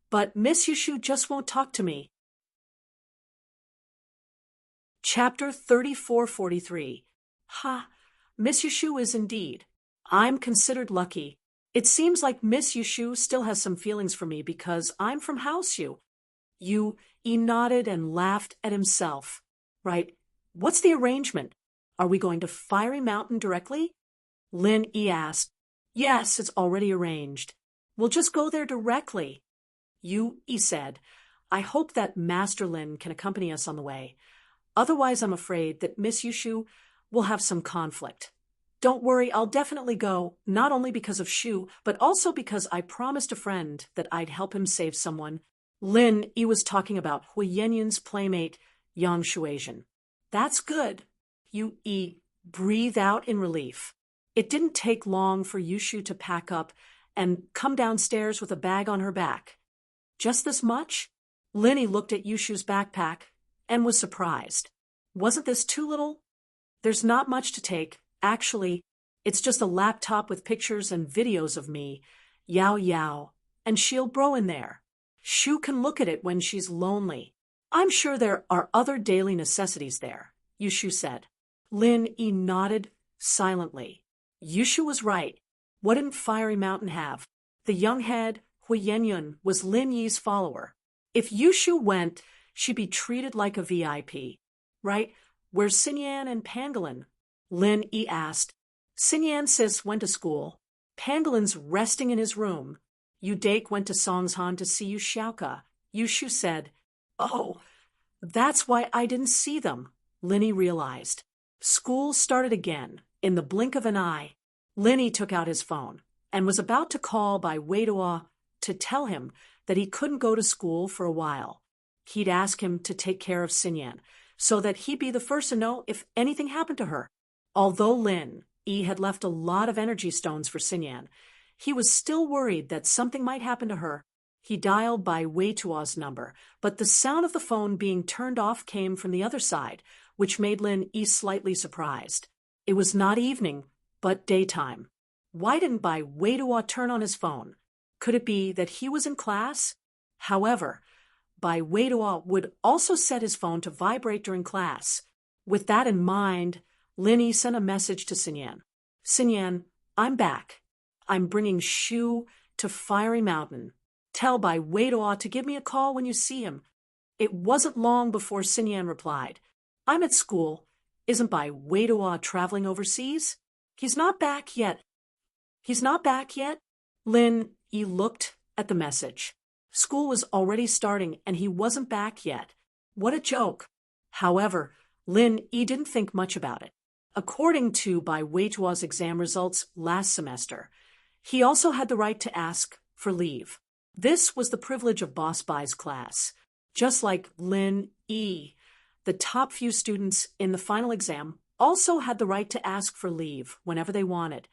S1: but Miss Yushu just won't talk to me." Chapter 3443. Ha, Miss Yushu is indeed. I'm considered lucky. It seems like Miss Yushu still has some feelings for me because I'm from House Yu. He nodded and laughed at himself. Right. What's the arrangement? Are we going to Fiery Mountain directly? Lin Yi asked. Yes, it's already arranged. We'll just go there directly. Yui said, I hope that Master Lin can accompany us on the way. Otherwise, I'm afraid that Miss Yushu will have some conflict. Don't worry, I'll definitely go, not only because of Shu, but also because I promised a friend that I'd help him save someone. Lin Yi was talking about Hui Yanyan's playmate, Yang Shuaisian. That's good. Yui breathed out in relief. It didn't take long for Yushu to pack up and come downstairs with a bag on her back. Just this much? Lin Yi looked at Yushu's backpack and was surprised. Wasn't this too little? There's not much to take. Actually, it's just a laptop with pictures and videos of me, Yao Yao, and Shield Bro in there. Shu can look at it when she's lonely. I'm sure there are other daily necessities there, Yushu said. Lin Yi nodded silently. Yushu was right. What didn't Fiery Mountain have? The young head, Hui Yanyan, was Lin Yi's follower. If Yushu went, she'd be treated like a VIP. Right? Where's Xinyan and Pangolin? Lin Yi asked. Xinyan sis went to school. Pangolin's resting in his room. Udake went to Songshan to see Xiaoka. Yushu said, Oh, that's why I didn't see them, Lin Yi realized. School started again, in the blink of an eye. Lin Yi took out his phone and was about to call by Weidua to tell him that he couldn't go to school for a while. He'd ask him to take care of Xinyan, so that he'd be the first to know if anything happened to her. Although Lin Yi had left a lot of energy stones for Xinyan, he was still worried that something might happen to her. He dialed by Weitua's number, but the sound of the phone being turned off came from the other side, which made Lin Yi slightly surprised. It was not evening, but daytime. Why didn't Bai Weidua turn on his phone? Could it be that he was in class? However, Bai Weidua would also set his phone to vibrate during class. With that in mind, Lin Yi sent a message to Xinyan. Xinyan, I'm back. I'm bringing Shu to Fiery Mountain. Tell Bai Weidua to give me a call when you see him. It wasn't long before Xinyan replied, I'm at school. Isn't Bai Weidua traveling overseas? He's not back yet. He's not back yet? Lin Yi looked at the message. School was already starting and he wasn't back yet. What a joke. However, Lin Yi didn't think much about it. According to Bai Weitua's exam results last semester, he also had the right to ask for leave. This was the privilege of Boss Bai's class. Just like Lin Yi, the top few students in the final exam also had the right to ask for leave whenever they wanted.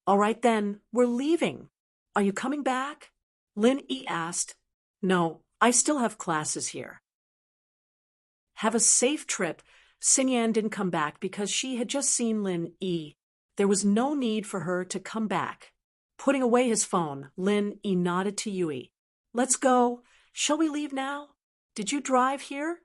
S1: All right then, we're leaving. Are you coming back? Lin Yi asked. No, I still have classes here. Have a safe trip. Xinyan didn't come back because she had just seen Lin Yi. There was no need for her to come back. Putting away his phone, Lin Yi nodded to Yui. Let's go. Shall we leave now? Did you drive here?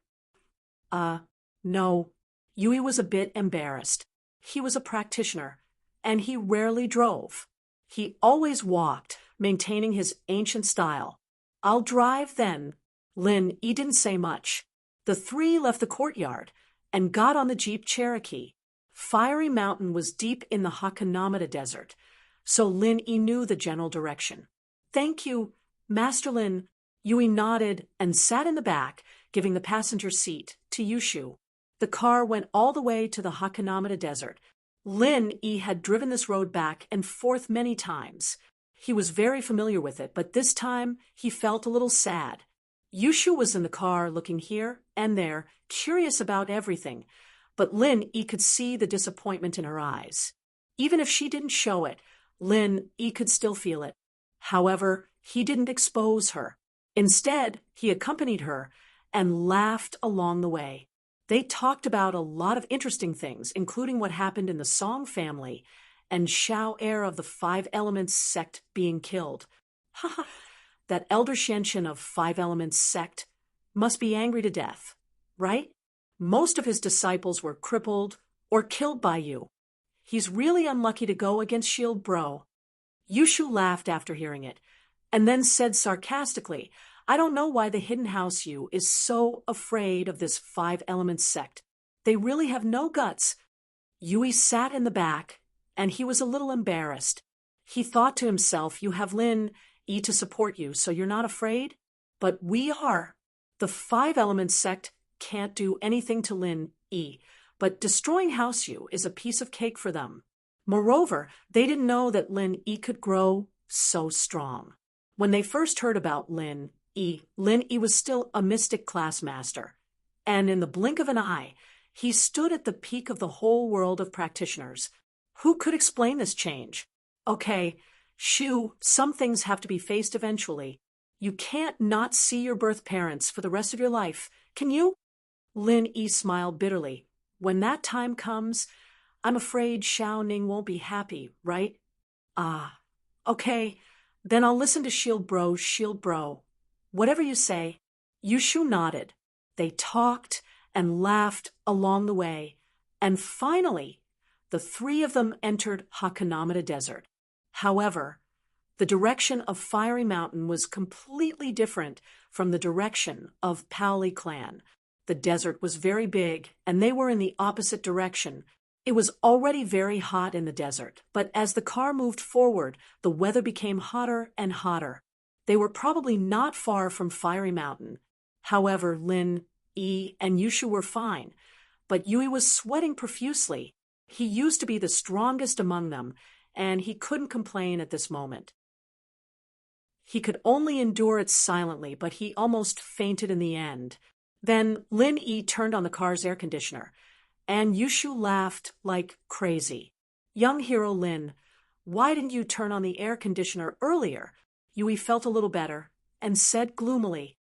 S1: No. Yui was a bit embarrassed. He was a practitioner, and he rarely drove. He always walked, maintaining his ancient style. I'll drive then. Lin Yi didn't say much. The three left the courtyard and got on the Jeep Cherokee. Fiery Mountain was deep in the Hakanamata Desert, so Lin Yi knew the general direction. Thank you, Master Lin. Yui nodded and sat in the back, giving the passenger seat to Yushu. The car went all the way to the Hakanamata Desert. Lin Yi had driven this road back and forth many times. He was very familiar with it, but this time he felt a little sad. Yushu was in the car looking here and there, curious about everything, but Lin Yi could see the disappointment in her eyes. Even if she didn't show it, Lin Yi could still feel it. However, he didn't expose her. Instead, he accompanied her and laughed along the way. They talked about a lot of interesting things, including what happened in the Song family and Xiao heir of the Five Elements sect being killed. Haha, that Elder Shenshin of Five Elements sect must be angry to death, right? Most of his disciples were crippled or killed by you. He's really unlucky to go against Shield Bro. Yushu laughed after hearing it, and then said sarcastically, I don't know why the Hidden House U is so afraid of this Five Elements sect. They really have no guts. Yui sat in the back, and he was a little embarrassed. He thought to himself, you have Lin Yi to support you, so you're not afraid? But we are. The Five Elements sect can't do anything to Lin Yi, but destroying House U is a piece of cake for them. Moreover, they didn't know that Lin Yi could grow so strong. When they first heard about Lin Yi was still a mystic class master, and in the blink of an eye, he stood at the peak of the whole world of practitioners. Who could explain this change? Okay, Shu, some things have to be faced eventually. You can't not see your birth parents for the rest of your life, can you? Lin Yi smiled bitterly. When that time comes, I'm afraid Xiao Ning won't be happy, right? Ah, okay, then I'll listen to Shield Bro. Whatever you say. Yushu nodded. They talked and laughed along the way, and finally, the three of them entered Hakanamata Desert. However, the direction of Fiery Mountain was completely different from the direction of Paoli Clan. The desert was very big, and they were in the opposite direction. It was already very hot in the desert, but as the car moved forward, the weather became hotter and hotter. They were probably not far from Fiery Mountain. However, Lin Yi and Yushu were fine, but Yui was sweating profusely. He used to be the strongest among them, and he couldn't complain at this moment. He could only endure it silently, but he almost fainted in the end. Then Lin Yi turned on the car's air conditioner, and Yushu laughed like crazy. Young hero Lin, why didn't you turn on the air conditioner earlier? Yui felt a little better and said gloomily.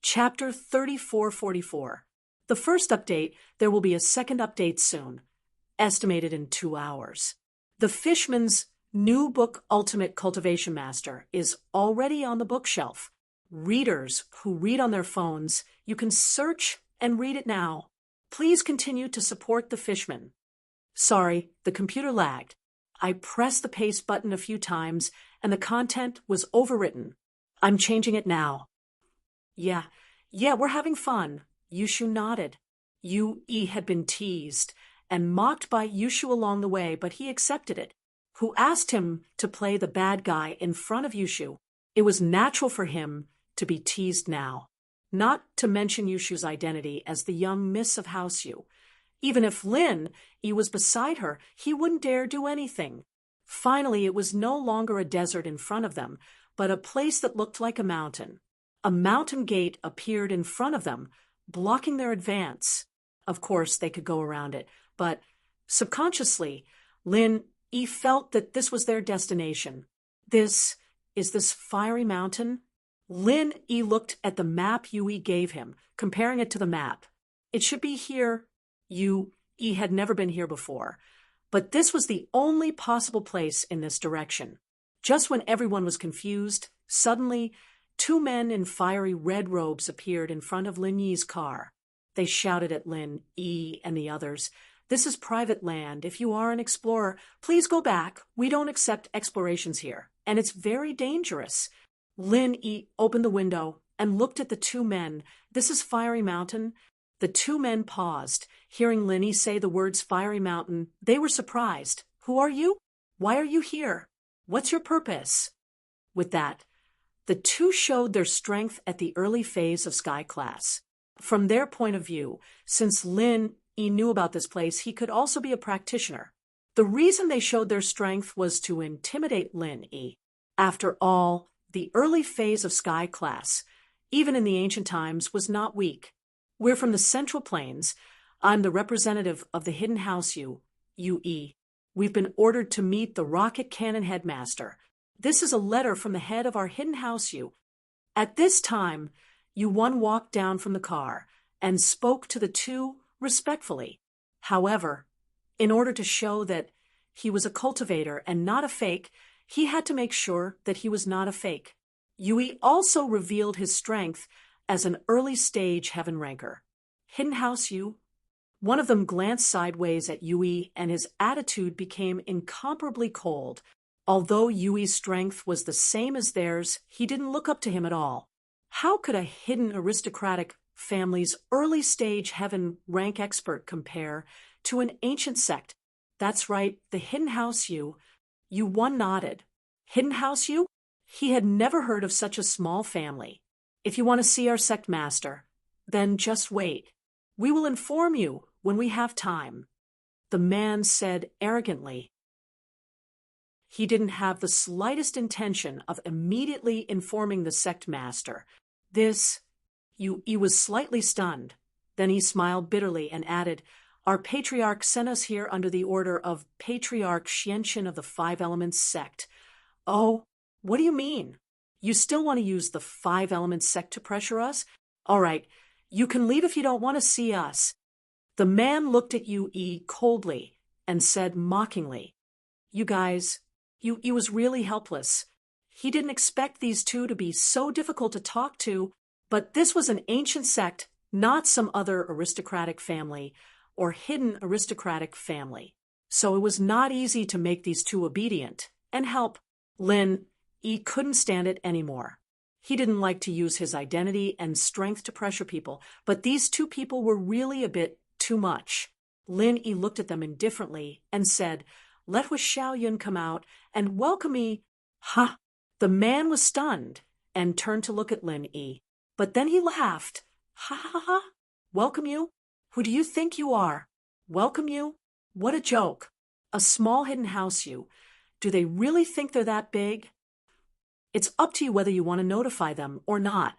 S1: Chapter 3444. The first update, there will be a second update soon, estimated in 2 hours. The Fishman's new book Ultimate Cultivation Master is already on the bookshelf. Readers who read on their phones, you can search and read it now. Please continue to support the Fishman. Sorry, the computer lagged. I pressed the paste button a few times and the content was overwritten. I'm changing it now. Yeah, we're having fun. Yushu nodded. Yui had been teased and mocked by Yushu along the way, but he accepted it. Who asked him to play the bad guy in front of Yushu? It was natural for him to be teased now. Not to mention Yushu's identity as the young miss of House U. Even if Lin Yi was beside her, he wouldn't dare do anything. Finally, it was no longer a desert in front of them, but a place that looked like a mountain. A mountain gate appeared in front of them, blocking their advance. Of course, they could go around it, but subconsciously, Lin Yi felt that this was their destination. Is this Fiery Mountain? Lin Yi looked at the map Yui gave him, comparing it to the map. It should be here. Yui had never been here before, but this was the only possible place in this direction. Just when everyone was confused, suddenly, 2 men in fiery red robes appeared in front of Lin Yi's car. They shouted at Lin Yi and the others, "This is private land. If you are an explorer, please go back. We don't accept explorations here, and it's very dangerous." Lin Yi opened the window and looked at the 2 men. "This is Fiery Mountain." The 2 men paused. Hearing Lin Yi say the words Fiery Mountain, they were surprised. "Who are you? Why are you here? What's your purpose?" With that, The two showed their strength at the early phase of Sky class. From their point of view, since Lin Yi knew about this place, he could also be a practitioner. The reason they showed their strength was to intimidate Lin Yi. After all, the early phase of Sky class, even in the ancient times, was not weak. We're from the Central Plains. I'm the representative of the Hidden House Yue. We've been ordered to meet the rocket cannon headmaster. This is a letter from the head of our Hidden House Yue. At this time, Yuan walked down from the car and spoke to the two respectfully. However, in order to show that he was a cultivator and not a fake, he had to make sure that he was not a fake. Yue also revealed his strength as an early-stage heaven ranker. Hidden House Yue. One of them glanced sideways at Yue, and his attitude became incomparably cold. Although Yue's strength was the same as theirs, he didn't look up to him at all. How could a hidden aristocratic family's early-stage heaven rank expert compare to an ancient sect? That's right, the Hidden House Yue. Yuan nodded. Hidden House Yue? He had never heard of such a small family. If you want to see our sect master, then just wait. We will inform you when we have time, the man said arrogantly. He didn't have the slightest intention of immediately informing the sect master. He was slightly stunned. Then he smiled bitterly and added, Our patriarch sent us here under the order of Patriarch Xianqin of the Five Elements sect. Oh, what do you mean? You still want to use the Five Elements sect to pressure us? All right, you can leave if you don't want to see us. The man looked at Yue coldly and said mockingly, You guys, Yue was really helpless. He didn't expect these two to be so difficult to talk to, but this was an ancient sect, not some other aristocratic family or hidden aristocratic family. So it was not easy to make these two obedient and help. Lin Yi couldn't stand it anymore. He didn't like to use his identity and strength to pressure people, but these two people were really a bit too much. Lin Yi looked at them indifferently and said, Let Xiaoyun come out and welcome me. Ha! The man was stunned and turned to look at Lin Yi. But then he laughed. Ha ha ha! Welcome you? Who do you think you are? Welcome you? What a joke. A small hidden house Yue. Do they really think they're that big? It's up to you whether you want to notify them or not.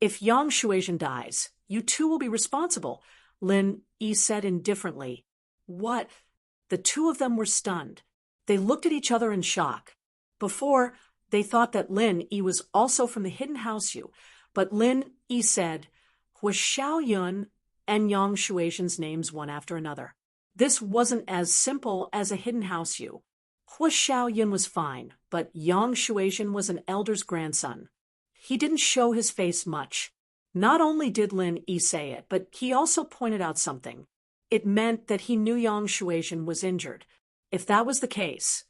S1: If Yang Shuizhen dies, you too will be responsible, Lin Yi said indifferently. What? The two of them were stunned. They looked at each other in shock. Before, they thought that Lin Yi was also from the Hidden House Yue, but Lin Yi said, was Xiaoyun and Yang Shuizhen's names one after another. This wasn't as simple as a Hidden House Yue. Hua Xiaoyun was fine, but Yang Shuizhen was an elder's grandson. He didn't show his face much. Not only did Lin Yi say it, but he also pointed out something. It meant that he knew Yang Shuizhen was injured. If that was the case,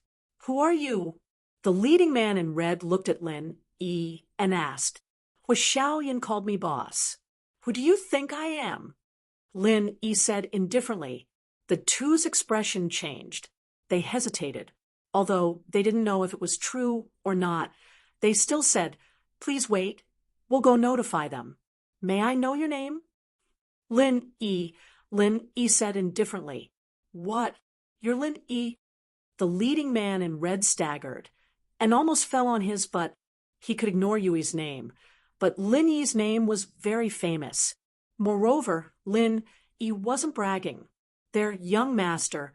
S1: who are you? The leading man in red looked at Lin Yi and asked, Hua Xiaoyun called me boss. Who do you think I am? Lin Yi said indifferently. The two's expression changed. They hesitated. Although they didn't know if it was true or not, they still said, Please wait. We'll go notify them. May I know your name? Lin Yi said indifferently. What? You're Lin Yi? The leading man in red staggered and almost fell on his butt. He could ignore Yue's name, but Lin Yi's name was very famous. Moreover, Lin Yi wasn't bragging. Their young master,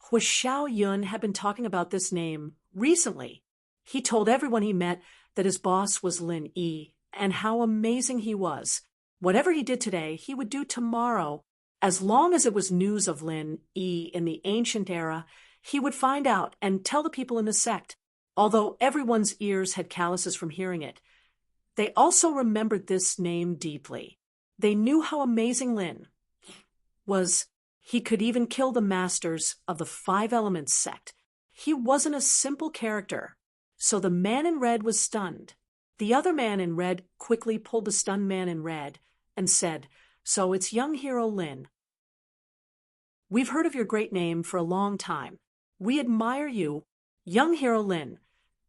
S1: Hua Xiaoyun, had been talking about this name recently. He told everyone he met that his boss was Lin Yi and how amazing he was. Whatever he did today, he would do tomorrow. As long as it was news of Lin Yi in the ancient era, he would find out and tell the people in the sect. Although everyone's ears had calluses from hearing it, they also remembered this name deeply. They knew how amazing Lin was. He could even kill the masters of the Five Elements sect. He wasn't a simple character. So the man in red was stunned. The other man in red quickly pulled the stunned man in red and said, So it's young hero Lin. We've heard of your great name for a long time. We admire you. Young hero Lin,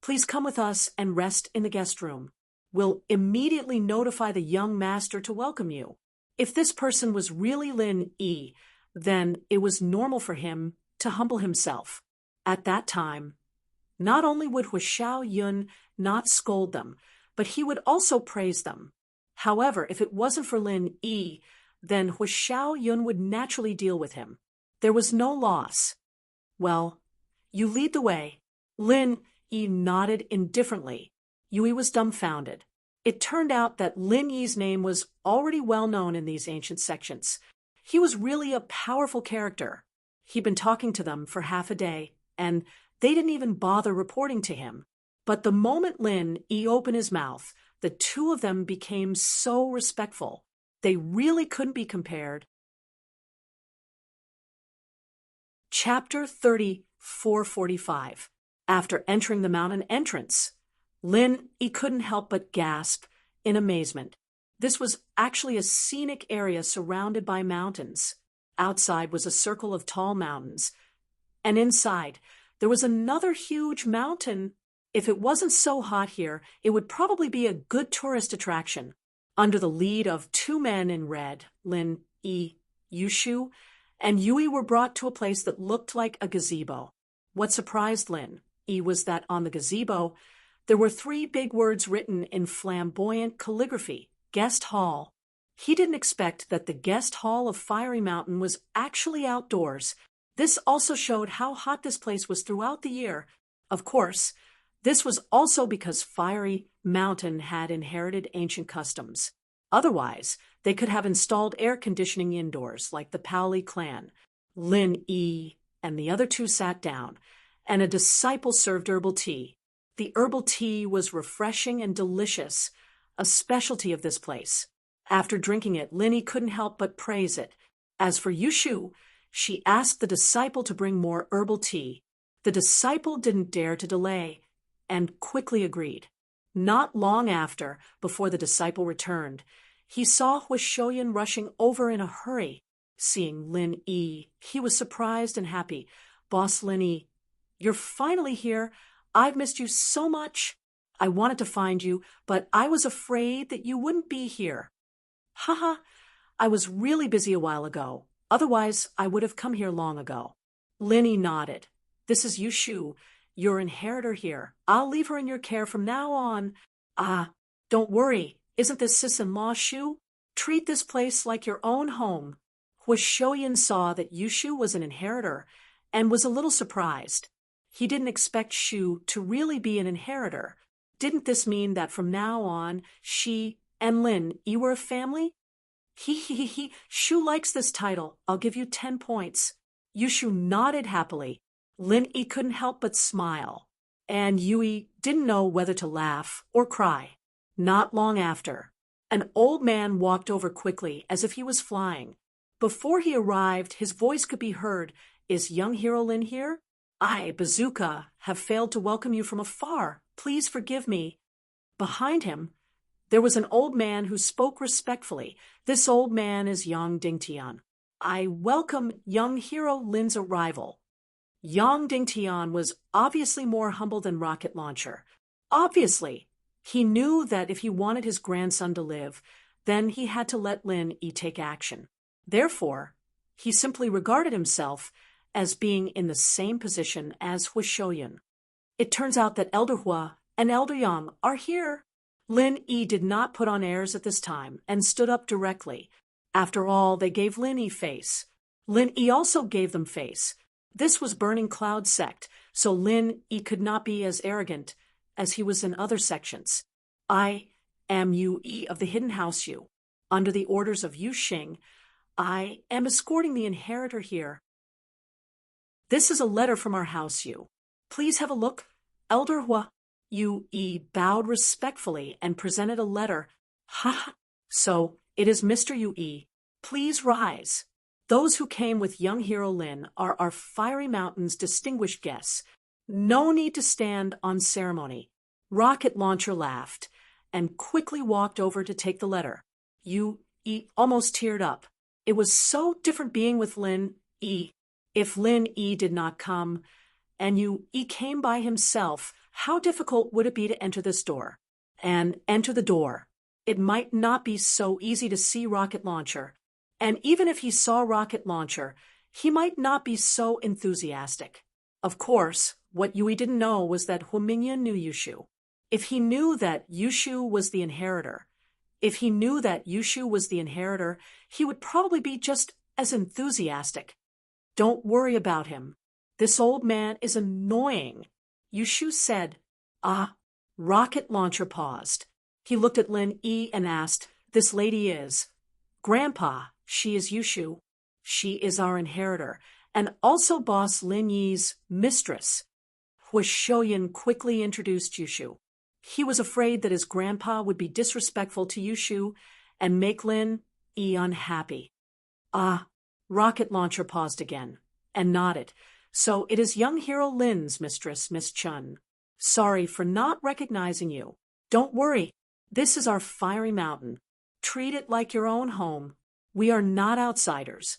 S1: please come with us and rest in the guest room. will immediately notify the young master to welcome you. If this person was really Lin Yi, then it was normal for him to humble himself. At that time, not only would Huishao Yun not scold them, but he would also praise them. However, if it wasn't for Lin Yi, then Huishao Yun would naturally deal with him. There was no loss. Well, you lead the way. Lin Yi nodded indifferently. Yui was dumbfounded. It turned out that Lin Yi's name was already well known in these ancient sections. He was really a powerful character. He'd been talking to them for half a day, and they didn't even bother reporting to him. But the moment Lin Yi opened his mouth, the two of them became so respectful. They really couldn't be compared. Chapter 34:45. After entering the mountain entrance, Lin Yi couldn't help but gasp in amazement. This was actually a scenic area surrounded by mountains. Outside was a circle of tall mountains, and inside there was another huge mountain. If it wasn't so hot here, it would probably be a good tourist attraction. Under the lead of two men in red, Lin Yi, Yushu, and Yui were brought to a place that looked like a gazebo. What surprised Lin Yi was that on the gazebo, there were 3 big words written in flamboyant calligraphy: Guest Hall. He didn't expect that the guest hall of Fiery Mountain was actually outdoors. This also showed how hot this place was throughout the year. Of course, this was also because Fiery Mountain had inherited ancient customs. Otherwise, they could have installed air conditioning indoors like the Paoli clan. Lin Yi and the other 2 sat down, and a disciple served herbal tea. The herbal tea was refreshing and delicious, a specialty of this place. After drinking it, Lin Yi couldn't help but praise it. As for Yushu, she asked the disciple to bring more herbal tea. The disciple didn't dare to delay, and quickly agreed. Not long after, before the disciple returned, he saw Huishoyan rushing over in a hurry. Seeing Lin Yi, he was surprised and happy. "Boss Lin Yi, you're finally here. I've missed you so much. I wanted to find you, but I was afraid that you wouldn't be here." "Haha, I was really busy a while ago. Otherwise, I would have come here long ago." Lin Yi nodded. "This is Yushu, your inheritor here. I'll leave her in your care from now on." "Ah, don't worry. Isn't this sis-in-law Shu? Treat this place like your own home." Huishoyan saw that Yushu was an inheritor and was a little surprised. He didn't expect Shu to really be an inheritor. Didn't this mean that from now on, she and Lin Yi were a family? He, Shu likes this title. I'll give you 10 points. Yushu nodded happily. Lin Yi couldn't help but smile, and Yui didn't know whether to laugh or cry. Not long after, an old man walked over quickly as if he was flying. Before he arrived, his voice could be heard. "Is young hero Lin here? I, Bazooka, have failed to welcome you from afar. Please forgive me." Behind him, there was an old man who spoke respectfully. This old man is Yang Dingtian. "I welcome young hero Lin's arrival." Yang Dingtian was obviously more humble than Rocket Launcher. Obviously, he knew that if he wanted his grandson to live, then he had to let Lin Yi take action. Therefore, he simply regarded himself as being in the same position as Huishoyan. It turns out that Elder Hua and Elder Yang are here. Lin Yi did not put on airs at this time and stood up directly. After all, they gave Lin Yi face. Lin Yi also gave them face. This was Burning Cloud sect, so Lin Yi could not be as arrogant as he was in other sections. "I am Yu Yi of the Hidden House Yu. Under the orders of Yu Xing, I am escorting the inheritor here. This is a letter from our house Yu. Please have a look." Elder Hua Yu Yi bowed respectfully and presented a letter. "Ha! So it is Mr. Yu Yi. Please rise. Those who came with young hero Lin are our Fiery Mountain's distinguished guests. No need to stand on ceremony." Rocket Launcher laughed and quickly walked over to take the letter. Yu Yi almost teared up. It was so different being with Lin Yi. If Lin Yi did not come, and Yu Yi came by himself, how difficult would it be to enter this door? and enter the door. It might not be so easy to see Rocket Launcher, and even if he saw Rocket Launcher, he might not be so enthusiastic. Of course, what Yui didn't know was that Humingyun knew Yushu. If he knew that Yushu was the inheritor, he would probably be just as enthusiastic. Don't worry about him. This old man is annoying, Yushu said. Rocket Launcher paused. He looked at Lin Yi and asked, "This lady is?" "Grandpa, she is Yushu. She is our inheritor, and also Boss Lin Yi's mistress." Huishoyan quickly introduced Yushu. He was afraid that his grandpa would be disrespectful to Yushu and make Lin Yi unhappy. Rocket Launcher paused again and nodded. "So it is young hero Lin's mistress, Miss Chun. Sorry for not recognizing you. Don't worry. This is our fiery mountain. Treat it like your own home. We are not outsiders.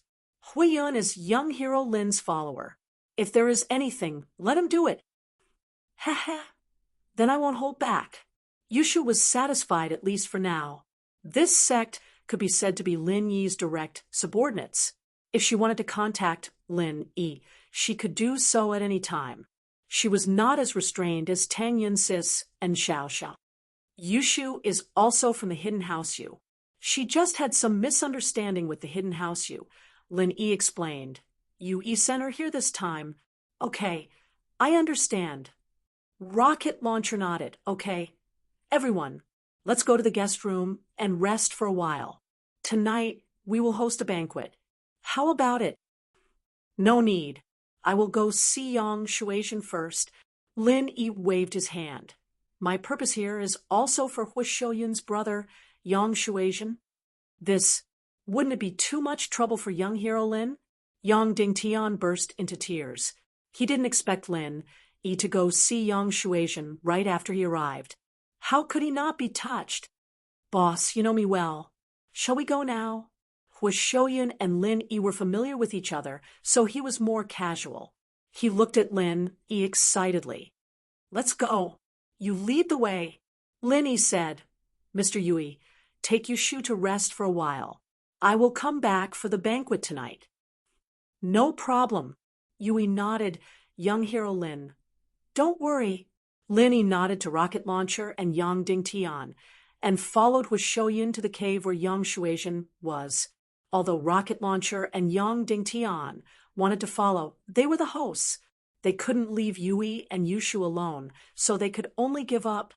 S1: Huiyun is young hero Lin's follower. If there is anything, let him do it." Then I won't hold back. Yushu was satisfied, at least for now. This sect could be said to be Lin Yi's direct subordinates. If she wanted to contact Lin Yi, she could do so at any time. She was not as restrained as Tang Yun Sis and Xiao Xiao. Yushu is also from the Hidden House Yu. She just had some misunderstanding with the Hidden House Yu, Lin Yi explained. Yui sent her here this time. Okay, I understand. Rocket Launcher nodded. Okay. Everyone, let's go to the guest room and rest for a while. Tonight, we will host a banquet. How about it? No need. I will go see Yang Shuaishan first. Lin Yi waved his hand. My purpose here is also for Huishoyun's brother, Yang Shuaishan. Wouldn't it be too much trouble for young hero Lin? Yang Dingtian burst into tears. He didn't expect Lin Yi to go see Yang Shuaishan right after he arrived. How could he not be touched? Boss, you know me well. Shall we go now? Huishoyun and Lin Yi were familiar with each other, so he was more casual. He looked at Lin Yi excitedly. Let's go. You lead the way. Lin Yi said, Mr. Yui, take Yushu to rest for a while. I will come back for the banquet tonight. No problem. Yui nodded, young hero Lin. Don't worry. Lin Yi nodded to Rocket Launcher and Yang Dingtian, and followed Huishoyun to the cave where Yang Shuaishan was. Although Rocket Launcher and Yang Dingtian wanted to follow, they were the hosts. They couldn't leave Yui and Yushu alone, so they could only give up.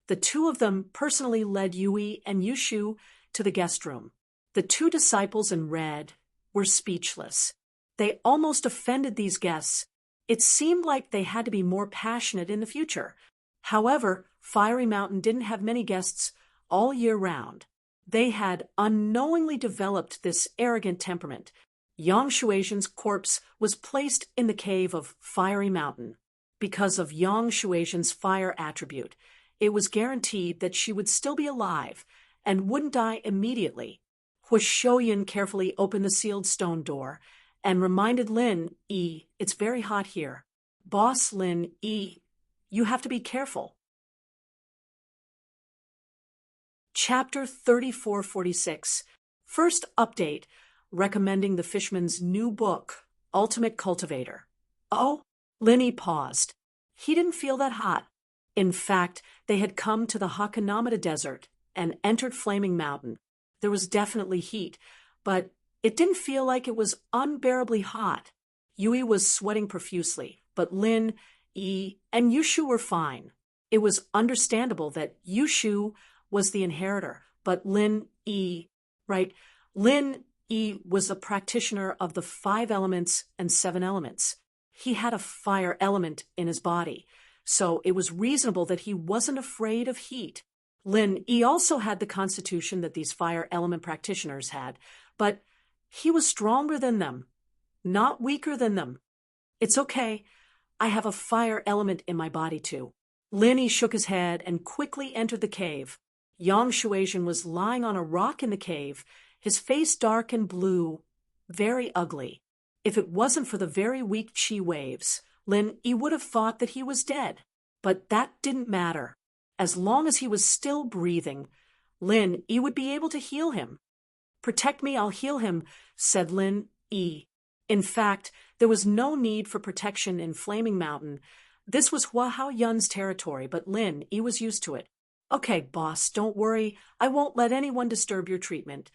S1: The two of them personally led Yui and Yushu to the guest room. The two disciples in red were speechless. They almost offended these guests. It seemed like they had to be more passionate in the future. However, Fiery Mountain didn't have many guests all year round. They had unknowingly developed this arrogant temperament. Yang Shuaishan's corpse was placed in the cave of Fiery Mountain. Because of Yang Shuaishan's fire attribute, it was guaranteed that she would still be alive and wouldn't die immediately. Huishoyun carefully opened the sealed stone door and reminded Lin Yi, it's very hot here. Boss Lin Yi, you have to be careful. Chapter 3446. First update, recommending the Fishman's new book, Ultimate Cultivator. Oh, Lin Yi paused. He didn't feel that hot. In fact, they had come to the Hakanamada Desert and entered Flaming Mountain. There was definitely heat, but it didn't feel like it was unbearably hot. Yui was sweating profusely, but Lin Yi and Yushu were fine. It was understandable that Yushu was the inheritor, but Lin Yi was a practitioner of the 5 elements and 7 elements. He had a fire element in his body, so it was reasonable that he wasn't afraid of heat. Lin Yi also had the constitution that these fire element practitioners had, but he was stronger than them, not weaker than them. It's okay. I have a fire element in my body too. Lin Yi shook his head and quickly entered the cave. Yang Shuaishan was lying on a rock in the cave, his face dark and blue, very ugly. If it wasn't for the very weak chi waves, Lin Yi would have thought that he was dead. But that didn't matter. As long as he was still breathing, Lin Yi would be able to heal him. "Protect me, I'll heal him," said Lin Yi. In fact, there was no need for protection in Flaming Mountain. This was Hua Haoyun's territory, but Lin Yi was used to it. "Okay, boss, don't worry. I won't let anyone disturb your treatment,"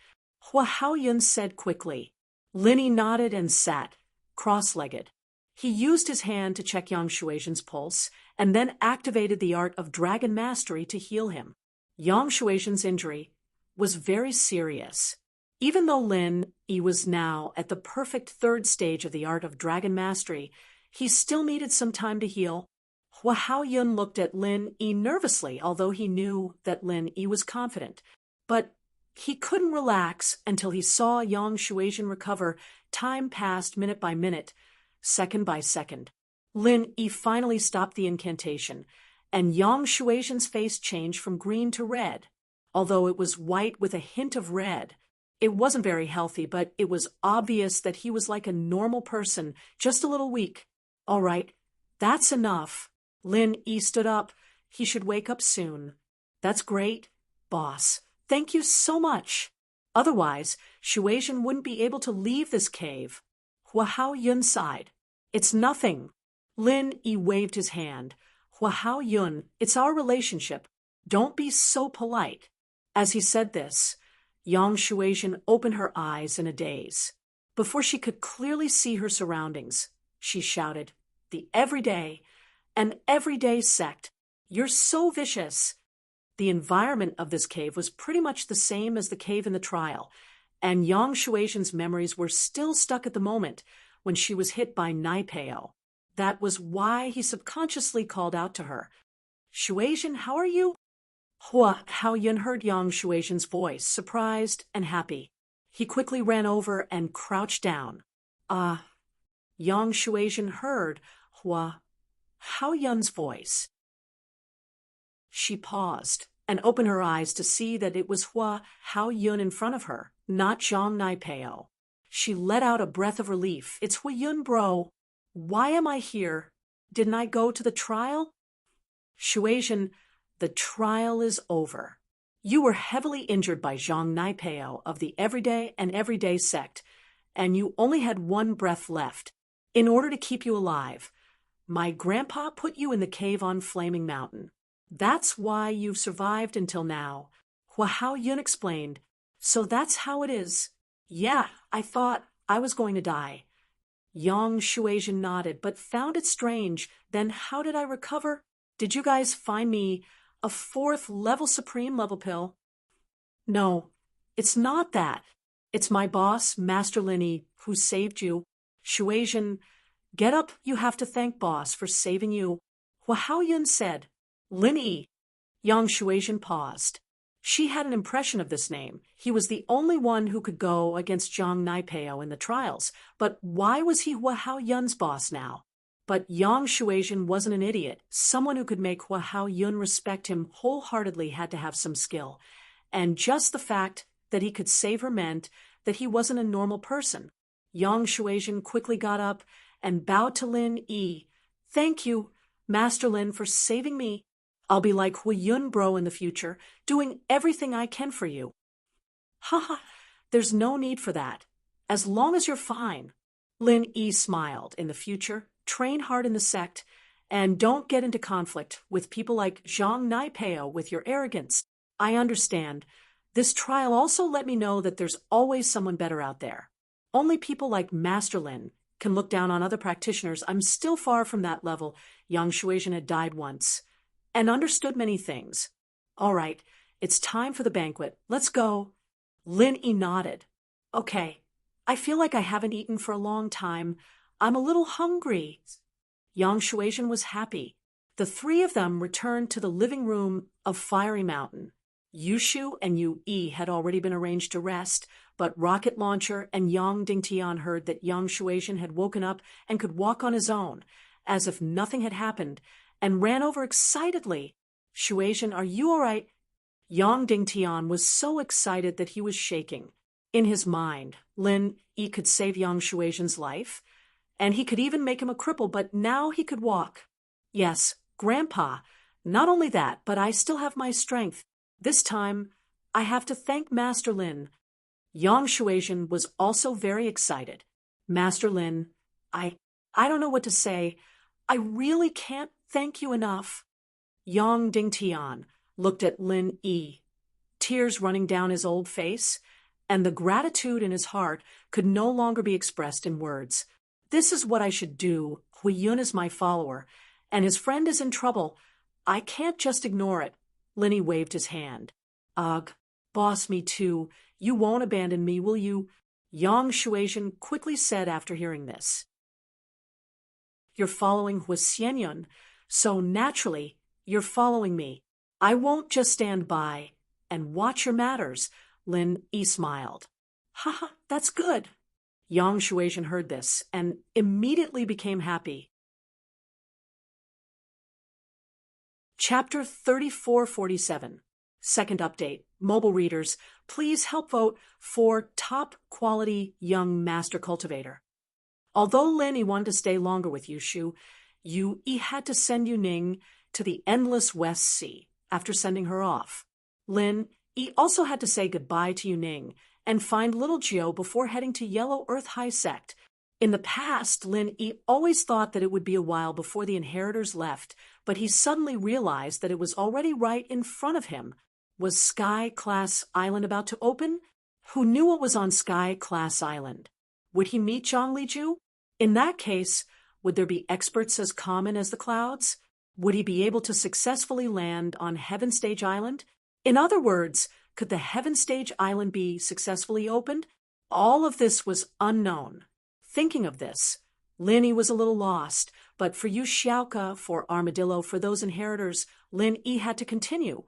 S1: Hua Haoyun said quickly. Lin Yi nodded and sat, cross-legged. He used his hand to check Yang Shuaizhen's pulse, and then activated the art of Dragon Mastery to heal him. Yang Shuaizhen's injury was very serious. Even though Lin Yi was now at the perfect third stage of the art of Dragon Mastery, he still needed some time to heal. Hua Haoyun looked at Lin Yi nervously, although he knew that Lin Yi was confident. But he couldn't relax until he saw Yang Shuaizhen recover. Time passed minute by minute, second by second. Lin Yi finally stopped the incantation, and Yang Shuaizhen's face changed from green to red, although it was white with a hint of red. It wasn't very healthy, but it was obvious that he was like a normal person, just a little weak. "All right, that's enough." Lin Yi stood up. He should wake up soon. "That's great, boss. Thank you so much. Otherwise, Shuaizhen wouldn't be able to leave this cave." Hua Haoyun sighed. "It's nothing." Lin Yi waved his hand. "Hua Haoyun, it's our relationship. Don't be so polite." As he said this, Yang Shuaizhen opened her eyes in a daze. Before she could clearly see her surroundings, she shouted, An everyday sect. You're so vicious." The environment of this cave was pretty much the same as the cave in the trial, and Yang Shuaizhen's memories were still stuck at the moment when she was hit by Naipeo. That was why he subconsciously called out to her, "Shuaizhen, how are you?" Hua Haoyun heard Yang Shuaizhen's voice, surprised and happy. He quickly ran over and crouched down. Yang Shuaizhen heard Hua Haoyun's voice. She paused and opened her eyes to see that it was Hua Haoyun in front of her, not Zhang Naipeo. She let out a breath of relief. "It's Huayun, bro. Why am I here? Didn't I go to the trial?" "Shuaizhen, the trial is over. You were heavily injured by Zhang Naipeo of the Everyday sect, and you only had one breath left. In order to keep you alive, my grandpa put you in the cave on Flaming Mountain. That's why you've survived until now," Hua Haoyun explained. "So that's how it is." "Yeah, I thought I was going to die." Yang Shuaizhen nodded, but found it strange. "Then how did I recover? Did you guys find me a 4th level supreme level pill?" "No, it's not that. It's my boss, Master Lin Yi, who saved you." "Shuaizhen, get up. You have to thank boss for saving you," Hua Haoyun said. "Lin Yi." Yang Shuaizhen paused. She had an impression of this name. He was the only one who could go against Zhang Naipeo in the trials. But why was he Hua Haoyun's boss now? But Yang Shuaizhen wasn't an idiot. Someone who could make Hua Haoyun respect him wholeheartedly had to have some skill. And just the fact that he could save her meant that he wasn't a normal person. Yang Shuaizhen quickly got up and bowed to Lin Yi. "Thank you, Master Lin, for saving me. I'll be like Huayun bro in the future, doing everything I can for you." "Haha, there's no need for that. As long as you're fine." Lin Yi smiled. "In the future, train hard in the sect, and don't get into conflict with people like Zhang Naipeo with your arrogance. I understand. This trial also let me know that there's always someone better out there. Only people like Master Lin can look down on other practitioners. I'm still far from that level." Yang Shuaizhen had died once and understood many things. "All right, it's time for the banquet. Let's go." Lin Yi nodded. "Okay, I feel like I haven't eaten for a long time. I'm a little hungry." Yang Shuaizhen was happy. The three of them returned to the living room of Fiery Mountain. Yushu and Yu Yi had already been arranged to rest, but Rocket Launcher and Yang Dingtian heard that Yang Shuaizhen had woken up and could walk on his own, as if nothing had happened, and ran over excitedly. "Shuaizhen, are you all right?" Yang Dingtian was so excited that he was shaking. In his mind, Lin Yi could save Yang Shuaizhen's life, and he could even make him a cripple, but now he could walk. "Yes, Grandpa, Not only that, but I still have my strength. This time, I have to thank Master Lin. Yang Shuaisian was also very excited. Master Lin, I don't know what to say. I really can't thank you enough. Yang Dingtian looked at Lin Yi, tears running down his old face, and the gratitude in his heart could no longer be expressed in words. This is what I should do. Hui Yun is my follower, and his friend is in trouble. I can't just ignore it. Linny waved his hand. Ugh, boss, me too. You won't abandon me, will you? Yang Shuaisian quickly said after hearing this. You're following Hui Xianyun, so naturally, you're following me. I won't just stand by and watch your matters. Lin Yi smiled. Haha, that's good. Yang Shuaisian heard this and immediately became happy. Chapter 3447. Second update. Mobile readers, please help vote for top quality young master cultivator. Although Lin Yi wanted to stay longer with Yushu, Yu Yi had to send Yu Ning to the endless West Sea after sending her off. Lin Yi also had to say goodbye to Yu Ning and find little Jiu before heading to Yellow Earth High Sect. In the past, Lin Yi always thought that it would be a while before the inheritors left, but he suddenly realized that it was already right in front of him. Was Sky Class Island about to open? Who knew what was on Sky Class Island? Would he meet Zhang Liju? In that case, would there be experts as common as the clouds? Would he be able to successfully land on Heaven Stage Island? In other words, could the Heaven Stage Island be successfully opened? All of this was unknown. Thinking of this, Lin Yi was a little lost, but for Yu Xiaoke, for Armadillo, for those inheritors, Lin Yi had to continue.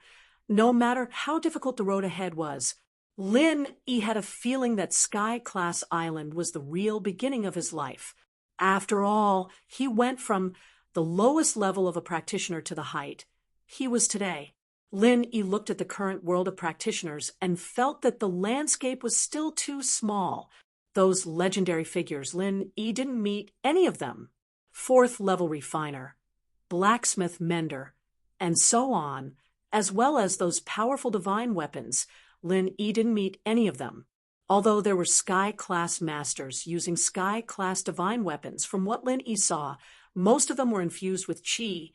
S1: No matter how difficult the road ahead was, Lin Yi had a feeling that Sky Class Island was the real beginning of his life. After all, he went from the lowest level of a practitioner to the height he was today. Lin Yi looked at the current world of practitioners and felt that the landscape was still too small. Those legendary figures, Lin Yi didn't meet any of them. Fourth level refiner, blacksmith mender, and so on, as well as those powerful divine weapons, Lin Yi didn't meet any of them. Although there were Sky-class masters using Sky-class divine weapons, from what Lin Yi saw, most of them were infused with qi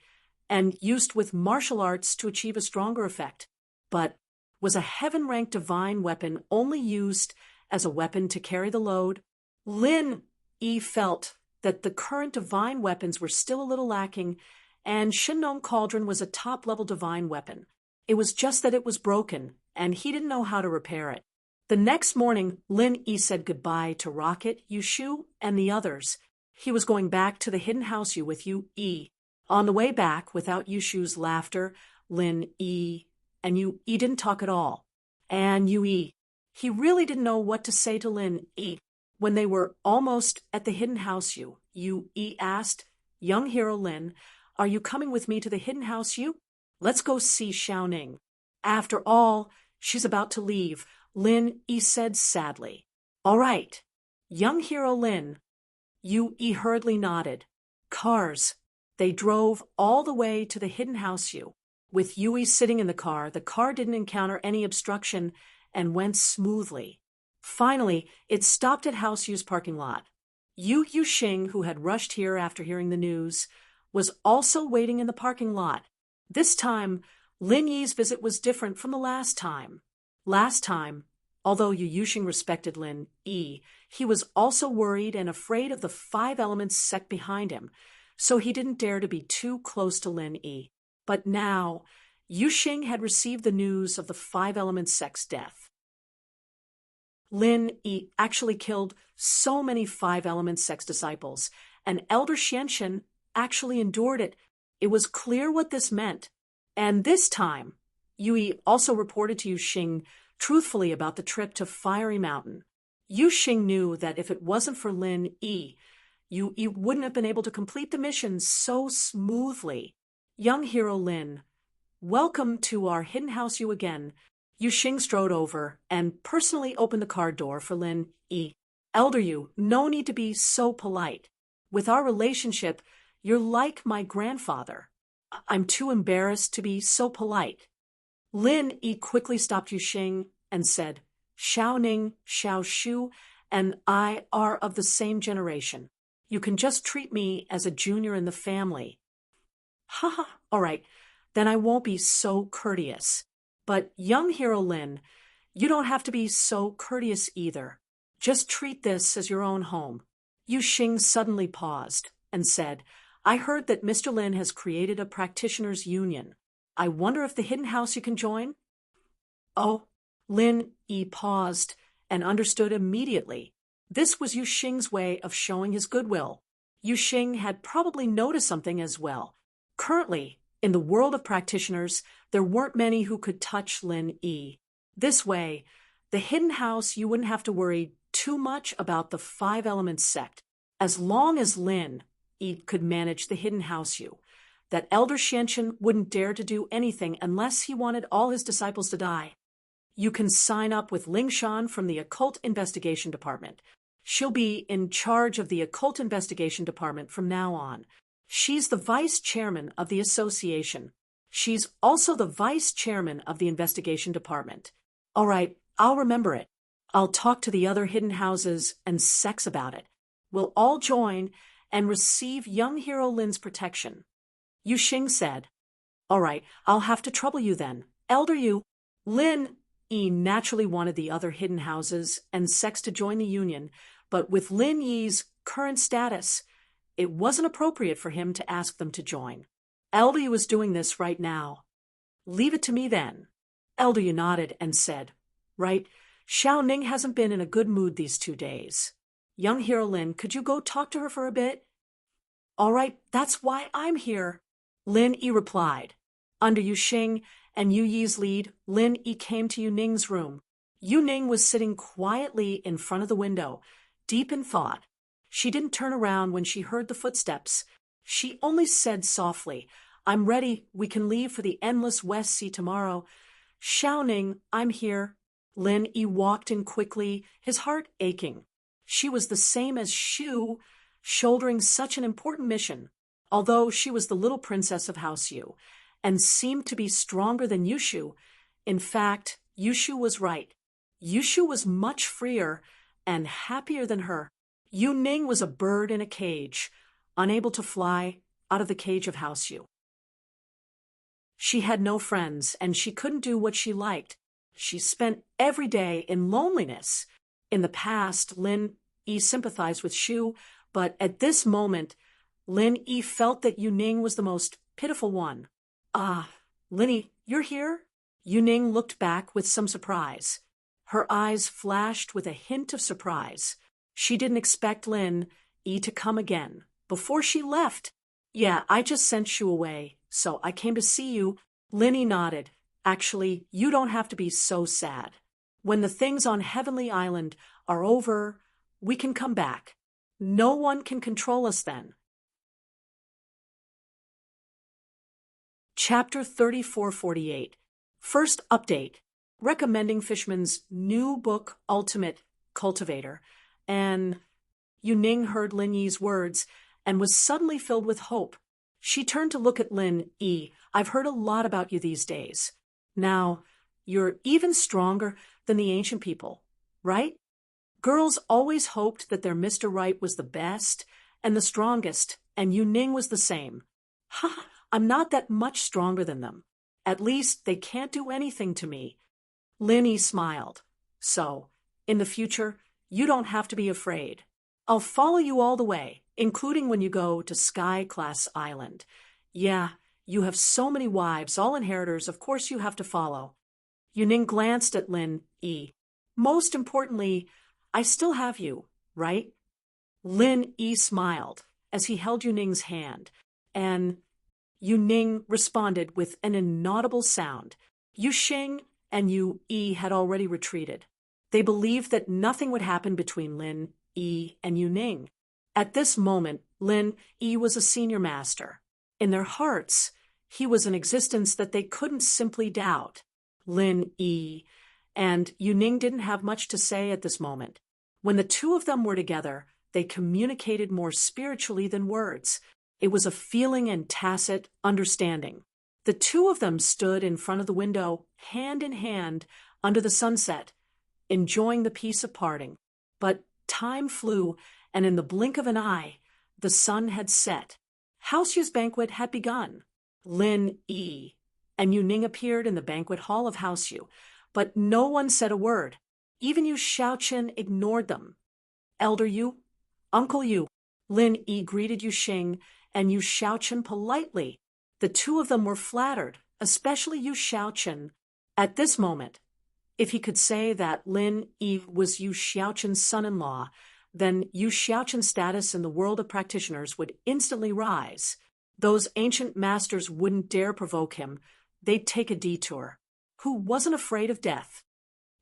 S1: and used with martial arts to achieve a stronger effect. But was a heaven-ranked divine weapon only used as a weapon to carry the load? Lin Yi felt that the current divine weapons were still a little lacking, and Shinnom Cauldron was a top-level divine weapon. It was just that it was broken, and he didn't know how to repair it. The next morning, Lin Yi said goodbye to Rocket, Yushu, and the others. He was going back to the hidden house with Yu Yi. On the way back, without Yushu's laughter, Lin Yi and Yu Yi didn't talk at all. And Yu Yi, he really didn't know what to say to Lin Yi. When they were almost at the hidden house, Yu Yi asked, "Young hero Lin, are you coming with me to the hidden house, Yu? Let's go see Xiaoning." After all, she's about to leave, Lin Yi said sadly. "All right, young hero Lin." Yu Yi hurriedly nodded. Cars. They drove all the way to the hidden house. With Yui sitting in the car didn't encounter any obstruction and went smoothly. Finally, it stopped at House Yu's parking lot. Yu Yuxing, who had rushed here after hearing the news, was also waiting in the parking lot. This time, Lin Yi's visit was different from the last time. Last time, although Yu Yuxing respected Lin Yi, he was also worried and afraid of the Five Elements sect behind him, so he didn't dare to be too close to Lin Yi. But now, Yuxing had received the news of the Five Elements sect's death. Lin Yi actually killed so many Five Elements sect's disciples, and Elder Xianshen actually endured it. It was clear what this meant. And this time, Yui also reported to Yuxing truthfully about the trip to Fiery Mountain. Yuxing knew that if it wasn't for Lin Yi, Yui wouldn't have been able to complete the mission so smoothly. Young hero Lin, welcome to our hidden house again. Yuxing strode over and personally opened the car door for Lin Yi. Elder Yu, no need to be so polite. With our relationship, you're like my grandfather. I'm too embarrassed to be so polite. Lin Yi quickly stopped Yuxing and said, Xiao Ning, Xiao Shu, and I are of the same generation. You can just treat me as a junior in the family. Ha ha, all right, then I won't be so courteous. But young hero Lin, you don't have to be so courteous either. Just treat this as your own home. Yuxing suddenly paused and said, I heard that Mr. Lin has created a practitioners' union. I wonder if the hidden house you can join? Oh, Lin Yi paused and understood immediately. This was Yuxing's way of showing his goodwill. Yuxing had probably noticed something as well. Currently, in the world of practitioners, there weren't many who could touch Lin Yi. This way, the hidden house, you wouldn't have to worry too much about the Five Elements sect. As long as Lin Yi could manage the hidden house that Elder Xianchen wouldn't dare to do anything unless he wanted all his disciples to die. You can sign up with Ling Shan from the Occult Investigation Department. She'll be in charge of the Occult Investigation Department from now on. She's the vice chairman of the association. She's also the vice chairman of the investigation department. All right, I'll remember it. I'll talk to the other hidden houses and sects about it. We'll all join and receive young hero Lin's protection. Yuxing said, All right, I'll have to trouble you then. Elder Yu. Lin Yi naturally wanted the other hidden houses and sects to join the union, but with Lin Yi's current status, it wasn't appropriate for him to ask them to join. Elder Yu was doing this right now. Leave it to me then. Elder Yu nodded and said, Right, Xiao Ning hasn't been in a good mood these 2 days. Young hero Lin, could you go talk to her for a bit? All right, that's why I'm here. Lin Yi replied. Under Yuxing and Yu Yi's lead, Lin Yi came to Yu Ning's room. Yu Ning was sitting quietly in front of the window, deep in thought. She didn't turn around when she heard the footsteps. She only said softly, I'm ready. We can leave for the endless West Sea tomorrow. Xiao Ning, I'm here. Lin Yi walked in quickly, his heart aching. She was the same as Shu, shouldering such an important mission. Although she was the little princess of House Yu, and seemed to be stronger than Yushu, in fact, Yushu was right. Yushu was much freer and happier than her. Yu Ning was a bird in a cage, unable to fly out of the cage of House Yu. She had no friends, and she couldn't do what she liked. She spent every day in loneliness. In the past, Lin Yi sympathized with Shu, but at this moment, Lin Yi felt that Yu Ning was the most pitiful one. Ah, Linny, you're here? Yu Ning looked back with some surprise. Her eyes flashed with a hint of surprise. She didn't expect Lin Yi to come again. Before she left, Yeah, I just sent Shu away, so I came to see you. Lin Yi nodded. Actually, you don't have to be so sad. When the things on Heavenly Island are over, we can come back. No one can control us then. Chapter 3448. First update. Recommending Fishman's new book, Ultimate Cultivator. And Yu Ning heard Lin Yi's words and was suddenly filled with hope. She turned to look at Lin Yi. I've heard a lot about you these days. Now, you're even stronger than the ancient people, right? Girls always hoped that their Mr. Right was the best and the strongest, and Yu Ning was the same. Ha! I'm not that much stronger than them. At least they can't do anything to me. Lin Yi smiled. So, in the future, you don't have to be afraid. I'll follow you all the way, including when you go to Sky Class Island. Yeah, you have so many wives, all inheritors, of course you have to follow. Yu Ning glanced at Lin Yi. Most importantly, I still have you, right? Lin Yi smiled as he held Yu Ning's hand, and Yu Ning responded with an inaudible sound. Yuxing and Yu Yi had already retreated. They believed that nothing would happen between Lin Yi and Yu Ning. At this moment, Lin Yi was a senior master. In their hearts, he was an existence that they couldn't simply doubt. Lin Yi and Yu Ning didn't have much to say at this moment. When the two of them were together, they communicated more spiritually than words. It was a feeling and tacit understanding. The two of them stood in front of the window, hand in hand, under the sunset, enjoying the peace of parting. But time flew, and in the blink of an eye, the sun had set. Hausu's banquet had begun. Lin Yi and Yu Ning appeared in the banquet hall of Hausu, but no one said a word. Even Yu Xiaoqin ignored them. Elder Yu, Uncle Yu, Lin Yi greeted Yu Xing and Yu Xiaoqin politely. The two of them were flattered, especially Yu Xiaoqin. At this moment, if he could say that Lin Yi was Yu Xiaoqin's son-in-law, then Yu Xiaoqin's status in the world of practitioners would instantly rise. Those ancient masters wouldn't dare provoke him. They'd take a detour. Who wasn't afraid of death?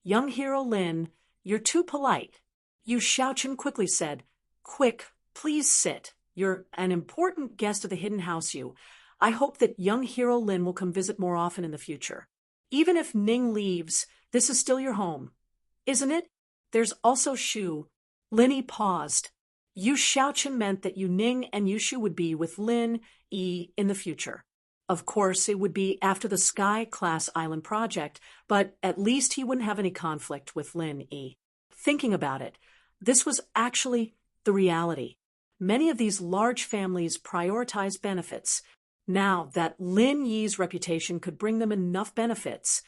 S1: Young hero Lin, you're too polite. Yu Xiaoqin quickly said, Quick, please sit. You're an important guest of the Hidden House, Yu. I hope that young hero Lin will come visit more often in the future. Even if Ning leaves, this is still your home, isn't it? There's also Shu. Lin Yi paused. Yu Xiaoqin meant that Yu Ning and Yu Shu would be with Lin Yi in the future. Of course, it would be after the Sky-class island project, but at least he wouldn't have any conflict with Lin Yi. Thinking about it, this was actually the reality. Many of these large families prioritize benefits. Now that Lin Yi's reputation could bring them enough benefits,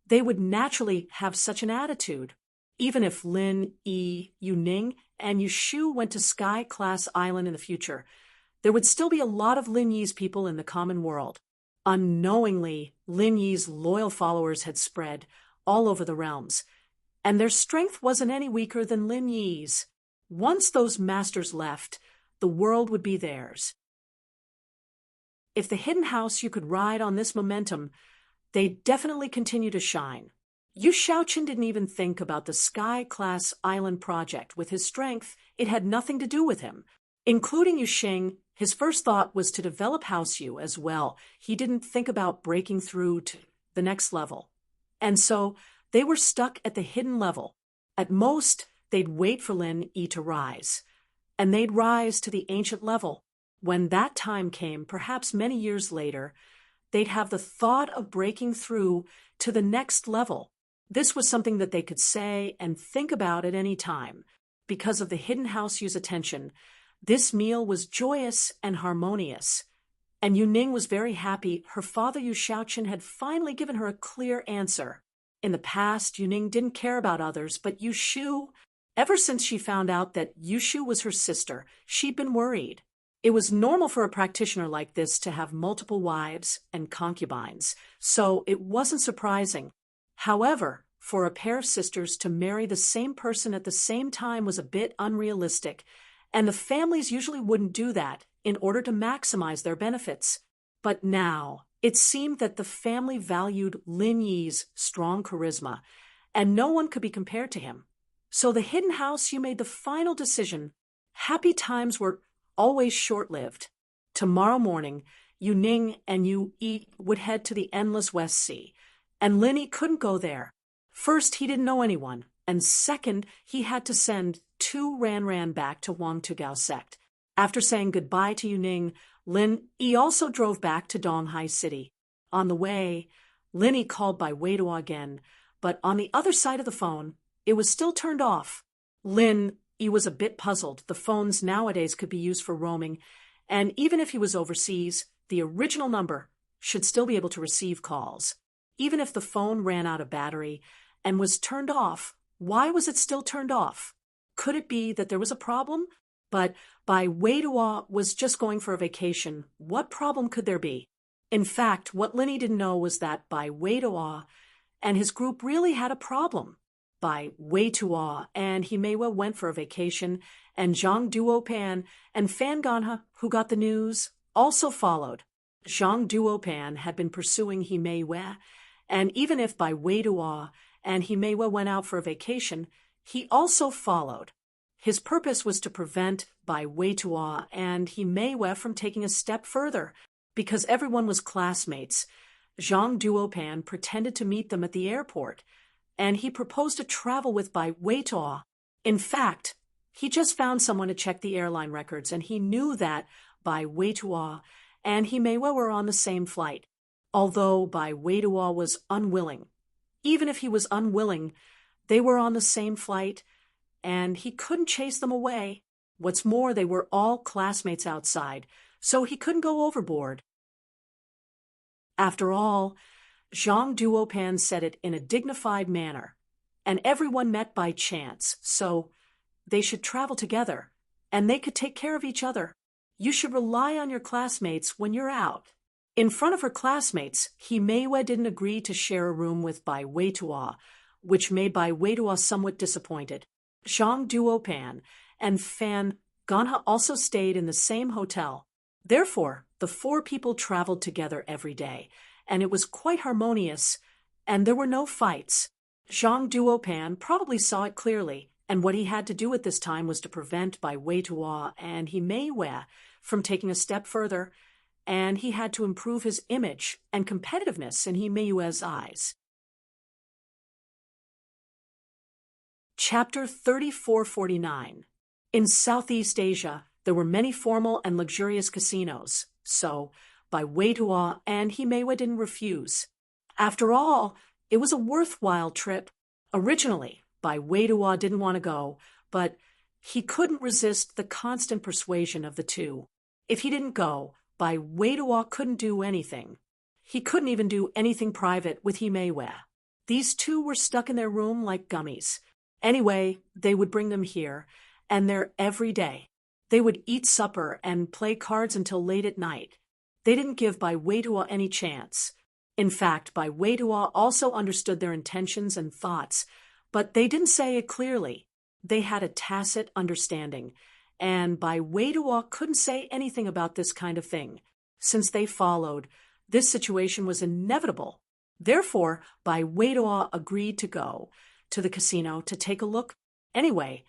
S1: they would naturally have such an attitude. Even if Lin Yi, Yu Ning, and Yu Shu went to Sky-class island in the future, there would still be a lot of Lin Yi's people in the common world. Unknowingly, Lin Yi's loyal followers had spread all over the realms, and their strength wasn't any weaker than Lin Yi's. Once those masters left, the world would be theirs. If the Hidden House you could ride on this momentum, they'd definitely continue to shine. Yu Xiaoqin didn't even think about the Sky-class island project. With his strength, it had nothing to do with him. Including Yu Xing, his first thought was to develop Hausu as well. He didn't think about breaking through to the next level. And so, they were stuck at the hidden level. At most, they'd wait for Lin Yi to rise. And they'd rise to the ancient level. When that time came, perhaps many years later, they'd have the thought of breaking through to the next level. This was something that they could say and think about at any time. Because of the Hidden Hausu's attention, this meal was joyous and harmonious. And Yu Ning was very happy her father Yu Xiaoqin had finally given her a clear answer. In the past, Yu Ning didn't care about others, but Yu Shu, ever since she found out that Yu Shu was her sister, she'd been worried. It was normal for a practitioner like this to have multiple wives and concubines, so it wasn't surprising. However, for a pair of sisters to marry the same person at the same time was a bit unrealistic, and the families usually wouldn't do that in order to maximize their benefits. But now, it seemed that the family valued Lin Yi's strong charisma, and no one could be compared to him. So the Hidden House, you made the final decision. Happy times were always short-lived. Tomorrow morning, Yu Ning and Yu Yi would head to the Endless West Sea, and Lin Yi couldn't go there. First, he didn't know anyone, and second, he had to send 2 Ran back to Wangtugao sect. After saying goodbye to Yu Ning, Lin Yi also drove back to Donghai City. On the way, Lin Yi called by Weidua again, but on the other side of the phone, it was still turned off. Lin Yi was a bit puzzled. The phones nowadays could be used for roaming, and even if he was overseas, the original number should still be able to receive calls. Even if the phone ran out of battery and was turned off, why was it still turned off? Could it be that there was a problem? But Bai Weidua was just going for a vacation. What problem could there be? In fact, what Lin Yi didn't know was that Bai Weidua and his group really had a problem. Bai Weidua and Himewa went for a vacation, and Zhang Duopan and Fan Ganha, who got the news, also followed. Zhang Duopan had been pursuing Himewa, and even if Bai Weidua and Himewa went out for a vacation, he also followed. His purpose was to prevent Bai Weidua and Himewa from taking a step further. Because everyone was classmates, Zhang Duopan pretended to meet them at the airport, and he proposed to travel with Bai Weidua. In fact, he just found someone to check the airline records, and he knew that Bai Weitua and Himewa were on the same flight, although Bai Weitua was unwilling. Even if he was unwilling, they were on the same flight, and he couldn't chase them away. What's more, they were all classmates outside, so he couldn't go overboard. After all, Zhang Duopan said it in a dignified manner, and everyone met by chance, so they should travel together, and they could take care of each other. You should rely on your classmates when you're out. In front of her classmates, Himewa didn't agree to share a room with Bai Weitua, which made Bai Weitua somewhat disappointed. Zhang Duopan and Fan Ganha also stayed in the same hotel. Therefore, the four people traveled together every day, and it was quite harmonious, and there were no fights. Zhang Duopan probably saw it clearly, and what he had to do at this time was to prevent Bai Weitua and Himewa from taking a step further, and he had to improve his image and competitiveness in Himewa's eyes. Chapter 3449. In Southeast Asia, there were many formal and luxurious casinos, so Bai Weitua and Himewa didn't refuse. After all, it was a worthwhile trip. Originally, Bai Weitua didn't want to go, but he couldn't resist the constant persuasion of the two. If he didn't go, Bai Weitua couldn't do anything. He couldn't even do anything private with Himewa. These two were stuck in their room like gummies. Anyway, they would bring them here, and there every day. They would eat supper and play cards until late at night. They didn't give Bai Weitua any chance. In fact, Bai Weitua also understood their intentions and thoughts, but they didn't say it clearly. They had a tacit understanding, and Bai Weitua couldn't say anything about this kind of thing. Since they followed, this situation was inevitable. Therefore, Bai Weitua agreed to go to the casino to take a look. Anyway,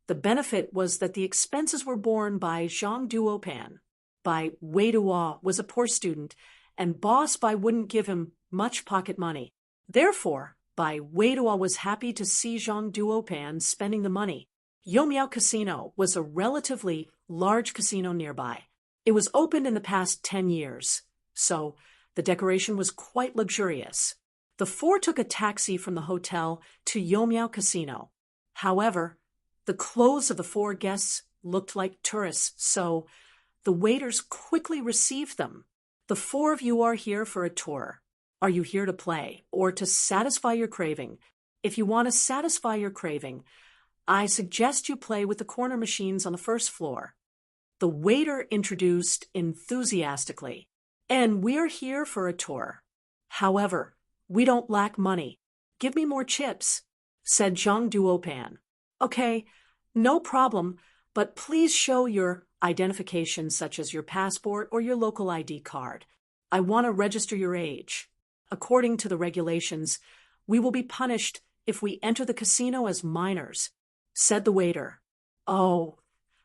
S1: the benefit was that the expenses were borne by Zhang Duopan. Bai Weitua was a poor student, and Boss Bai wouldn't give him much pocket money. Therefore, Bai Weitua was happy to see Zhang Duopan spending the money. Yomiao Casino was a relatively large casino nearby. It was opened in the past 10 years, so the decoration was quite luxurious. The four took a taxi from the hotel to Yomiao Casino. However, the clothes of the four guests looked like tourists, so the waiters quickly received them. The four of you are here for a tour. Are you here to play or to satisfy your craving? If you want to satisfy your craving, I suggest you play with the corner machines on the first floor. The waiter introduced enthusiastically, and we're here for a tour. However, we don't lack money. Give me more chips, said Zhang Duopan. Okay, no problem, but please show your identification such as your passport or your local ID card. I want to register your age. According to the regulations, we will be punished if we enter the casino as minors, said the waiter. Oh,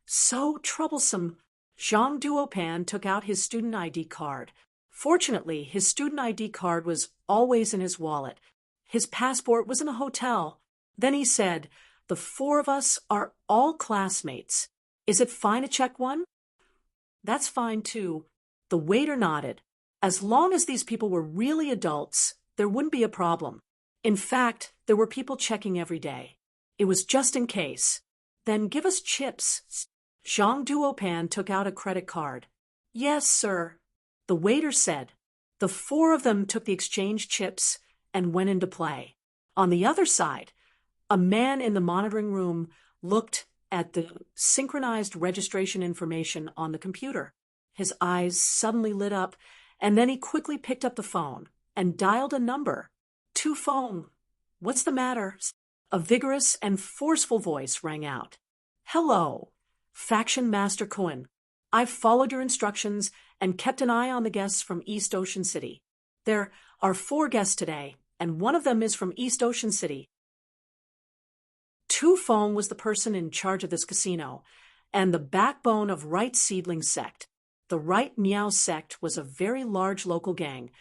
S1: so troublesome. Zhang Duopan took out his student ID card. Fortunately, his student ID card was always in his wallet. His passport was in a hotel. Then he said, "The four of us are all classmates. Is it fine to check one?" "That's fine, too." The waiter nodded. As long as these people were really adults, there wouldn't be a problem. In fact, there were people checking every day. It was just in case. Then give us chips. Zhang Duopan took out a credit card. Yes, sir, the waiter said. The four of them took the exchange chips and went into play. On the other side, a man in the monitoring room looked at the synchronized registration information on the computer. His eyes suddenly lit up, and then he quickly picked up the phone and dialed a number. "To phone. What's the matter?" A vigorous and forceful voice rang out. "Hello, Faction Master Cohen. I've followed your instructions and kept an eye on the guests from East Ocean City. There are 4 guests today, and one of them is from East Ocean City." Tu Feng was the person in charge of this casino, and the backbone of Right Seedling Sect. The Right Miao Sect was a very large local gang,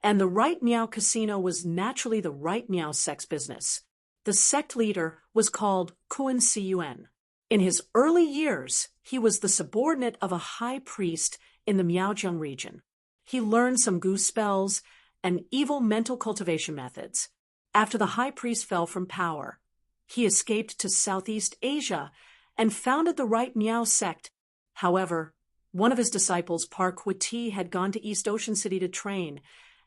S1: and the Right Miao Casino was naturally the Right Miao Sect's business. The sect leader was called Kun Cun. In his early years, he was the subordinate of a high priest in the Miaojiang region. He learned some goose spells and evil mental cultivation methods. After the high priest fell from power, he escaped to Southeast Asia and founded the Right Miao sect. However, one of his disciples, Park Huiti, had gone to East Ocean City to train,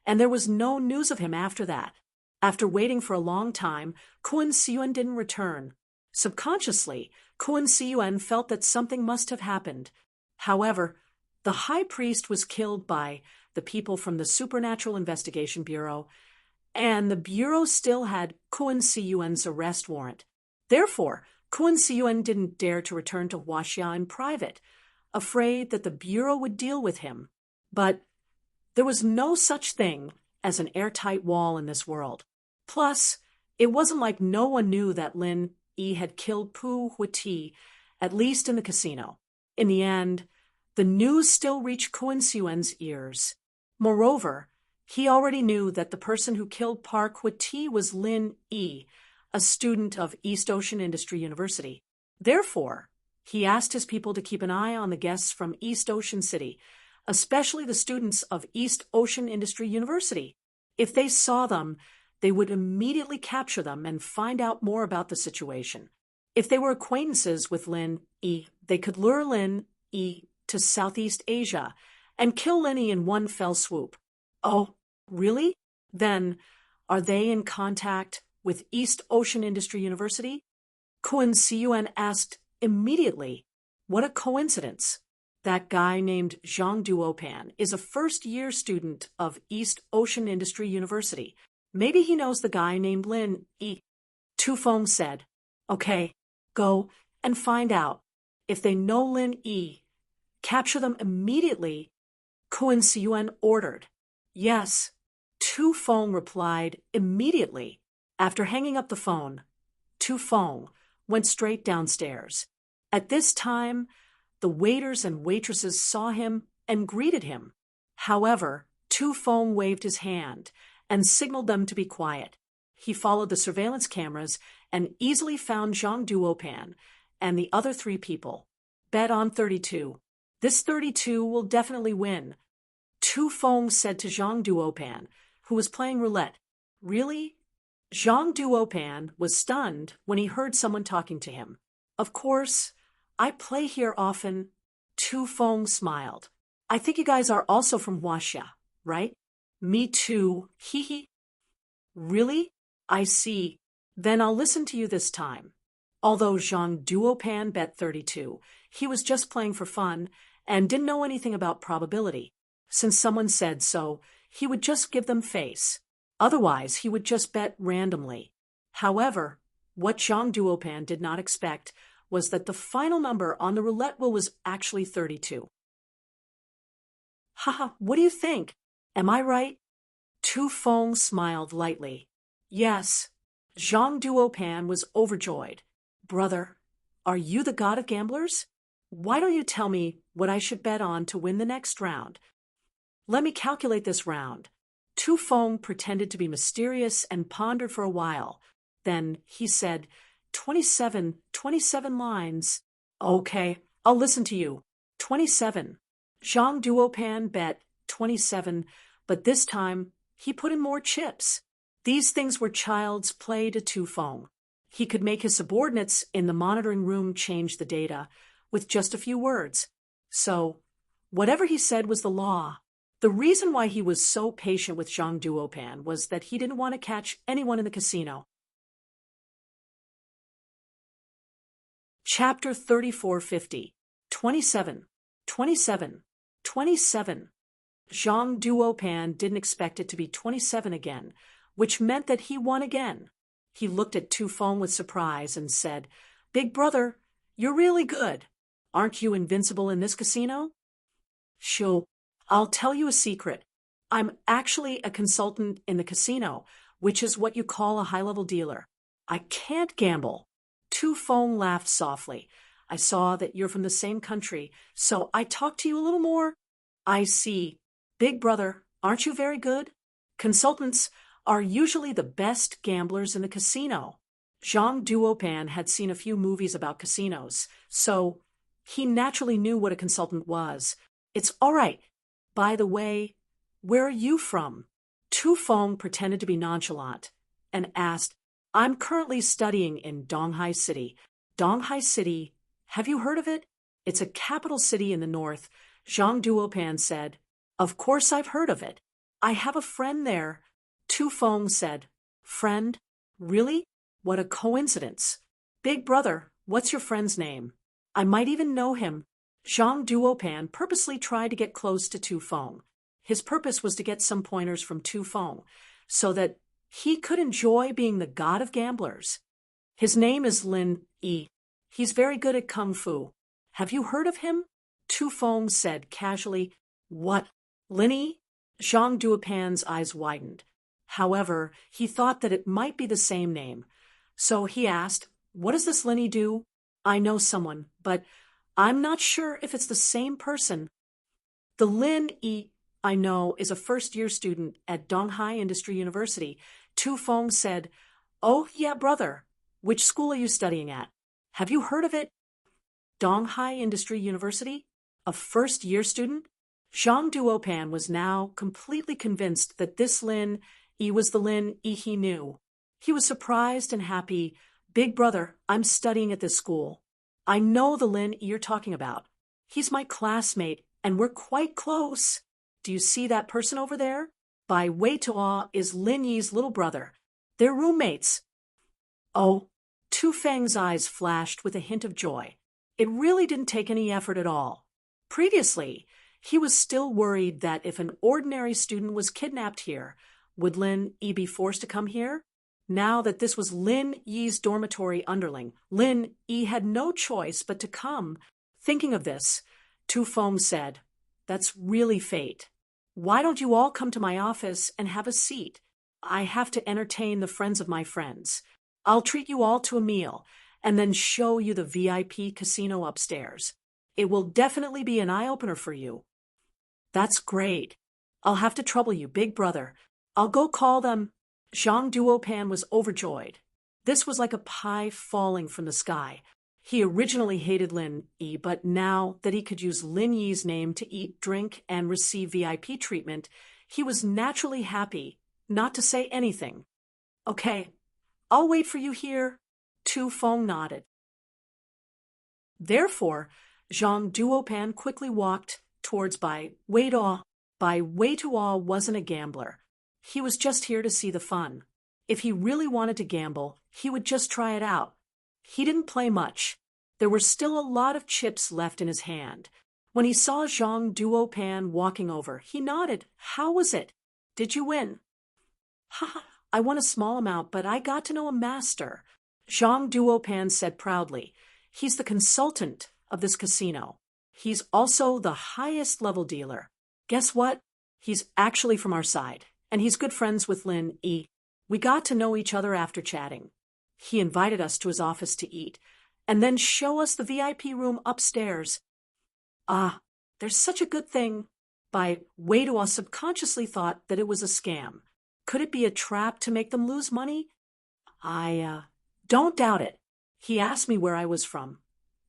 S1: and there was no news of him after that. After waiting for a long time, Kun Siyuan didn't return. Subconsciously, Kun Siyuan felt that something must have happened. However, the high priest was killed by the people from the Supernatural Investigation Bureau, and the Bureau still had Kun Siyuan's arrest warrant. Therefore, Kun Siyuan didn't dare to return to Huaxia in private, afraid that the Bureau would deal with him. But there was no such thing as an airtight wall in this world. Plus, it wasn't like no one knew that Lin Yi had killed Pu Huiti, at least in the casino. In the end, the news still reached Kun Siyuan's ears. Moreover, he already knew that the person who killed Park Huiti was Lin Yi, a student of East Ocean Industry University. Therefore, he asked his people to keep an eye on the guests from East Ocean City, especially the students of East Ocean Industry University. If they saw them, they would immediately capture them and find out more about the situation. If they were acquaintances with Lin Yi, they could lure Lin Yi to Southeast Asia and kill Lin Yi in one fell swoop. Oh, really? Then, are they in contact with East Ocean Industry University? Kun Siyuan asked immediately. What a coincidence. That guy named Zhang Duopan is a first-year student of East Ocean Industry University. Maybe he knows the guy named Lin Yi. Tu Feng said, "Okay, go and find out. If they know Lin Yi, capture them immediately," Kun Siyuan ordered. Yes, Tu Feng replied immediately. After hanging up the phone, Tu Feng went straight downstairs. At this time, the waiters and waitresses saw him and greeted him. However, Tu Feng waved his hand and signaled them to be quiet. He followed the surveillance cameras and easily found Zhang Duopan and the other 3 people. Bet on 32. This 32 will definitely win. Tu Feng said to Zhang Duopan, who was playing roulette. Really? Zhang Duopan was stunned when he heard someone talking to him. Of course, I play here often. Tu Feng smiled. I think you guys are also from Huaxia, right? Me too, hee hee. Really? I see. Then I'll listen to you this time. Although Zhang Duopan bet 32, he was just playing for fun and didn't know anything about probability. Since someone said so, he would just give them face. Otherwise, he would just bet randomly. However, what Zhang Duopan did not expect was that the final number on the roulette wheel was actually 32. Haha, what do you think? Am I right? Tu Feng smiled lightly. Yes. Zhang Duopan was overjoyed. Brother, are you the god of gamblers? Why don't you tell me what I should bet on to win the next round? Let me calculate this round. Tu Feng pretended to be mysterious and pondered for a while. Then he said, 27 lines. Okay, I'll listen to you. 27. Zhang Duopan bet 27, but this time he put in more chips. These things were child's play to Tu Feng. He could make his subordinates in the monitoring room change the data with just a few words. So, whatever he said was the law. The reason why he was so patient with Zhang Duopan was that he didn't want to catch anyone in the casino. Chapter 3450. 27. 27. 27. Zhang Duopan didn't expect it to be 27 again, which meant that he won again. He looked at Tu Feng with surprise and said, "Big brother, you're really good. Aren't you invincible in this casino?" "Sure, I'll tell you a secret. I'm actually a consultant in the casino, which is what you call a high-level dealer. I can't gamble." Tu Feng laughed softly. "I saw that you're from the same country, so I talked to you a little more." "I see. Big brother, aren't you very good? Consultants are usually the best gamblers in the casino." Zhang Duopan had seen a few movies about casinos, so he naturally knew what a consultant was. It's all right. By the way, where are you from? Tu Feng pretended to be nonchalant and asked, I'm currently studying in Donghai City. Donghai City, have you heard of it? It's a capital city in the north. Zhang Duopan said, Of course I've heard of it. I have a friend there. Tu Feng said, Friend? Really? What a coincidence. Big brother, what's your friend's name? I might even know him. Zhang Duopan purposely tried to get close to Tu Feng. His purpose was to get some pointers from Tu Feng, so that he could enjoy being the god of gamblers. His name is Lin Yi. He's very good at kung fu. Have you heard of him? Tu Feng said casually. What? Lin Yi? Zhang Duopan's eyes widened. However, he thought that it might be the same name. So he asked, What does this Lin Yi do? I know someone, but I'm not sure if it's the same person. The Lin Yi I know is a first-year student at Donghai Industry University. Tu Feng said, Oh, yeah, brother. Which school are you studying at? Have you heard of it? Donghai Industry University? A first-year student? Zhang Duopan was now completely convinced that this Lin Yi was the Lin Yi he knew. He was surprised and happy. Big brother, I'm studying at this school. I know the Lin you're talking about. He's my classmate, and we're quite close. Do you see that person over there? Bai Weituo is Lin Yi's little brother. They're roommates. Oh, Tu Feng's eyes flashed with a hint of joy. It really didn't take any effort at all. Previously, he was still worried that if an ordinary student was kidnapped here, would Lin Yi be forced to come here? Now that this was Lin Yi's dormitory underling, Lin Yi had no choice but to come. Thinking of this, Tu Feng said, That's really fate. Why don't you all come to my office and have a seat? I have to entertain the friends of my friends. I'll treat you all to a meal and then show you the VIP casino upstairs. It will definitely be an eye-opener for you. That's great. I'll have to trouble you, big brother. I'll go call them. Zhang Duopan was overjoyed. This was like a pie falling from the sky. He originally hated Lin Yi, but now that he could use Lin Yi's name to eat, drink, and receive VIP treatment, he was naturally happy, not to say anything. Okay, I'll wait for you here. Tu Feng nodded. Therefore, Zhang Duopan quickly walked towards Bai Weituo. Bai Weituo wasn't a gambler. He was just here to see the fun. If he really wanted to gamble, he would just try it out. He didn't play much. There were still a lot of chips left in his hand. When he saw Zhang Duopan walking over, he nodded. How was it? Did you win? Ha, I won a small amount, but I got to know a master. Zhang Duopan said proudly. He's the consultant of this casino. He's also the highest level dealer. Guess what? He's actually from our side, and he's good friends with Lin Yi. We got to know each other after chatting. He invited us to his office to eat, and then show us the VIP room upstairs. Ah, there's such a good thing. Bai Weituo subconsciously thought that it was a scam. Could it be a trap to make them lose money? I don't doubt it. He asked me where I was from,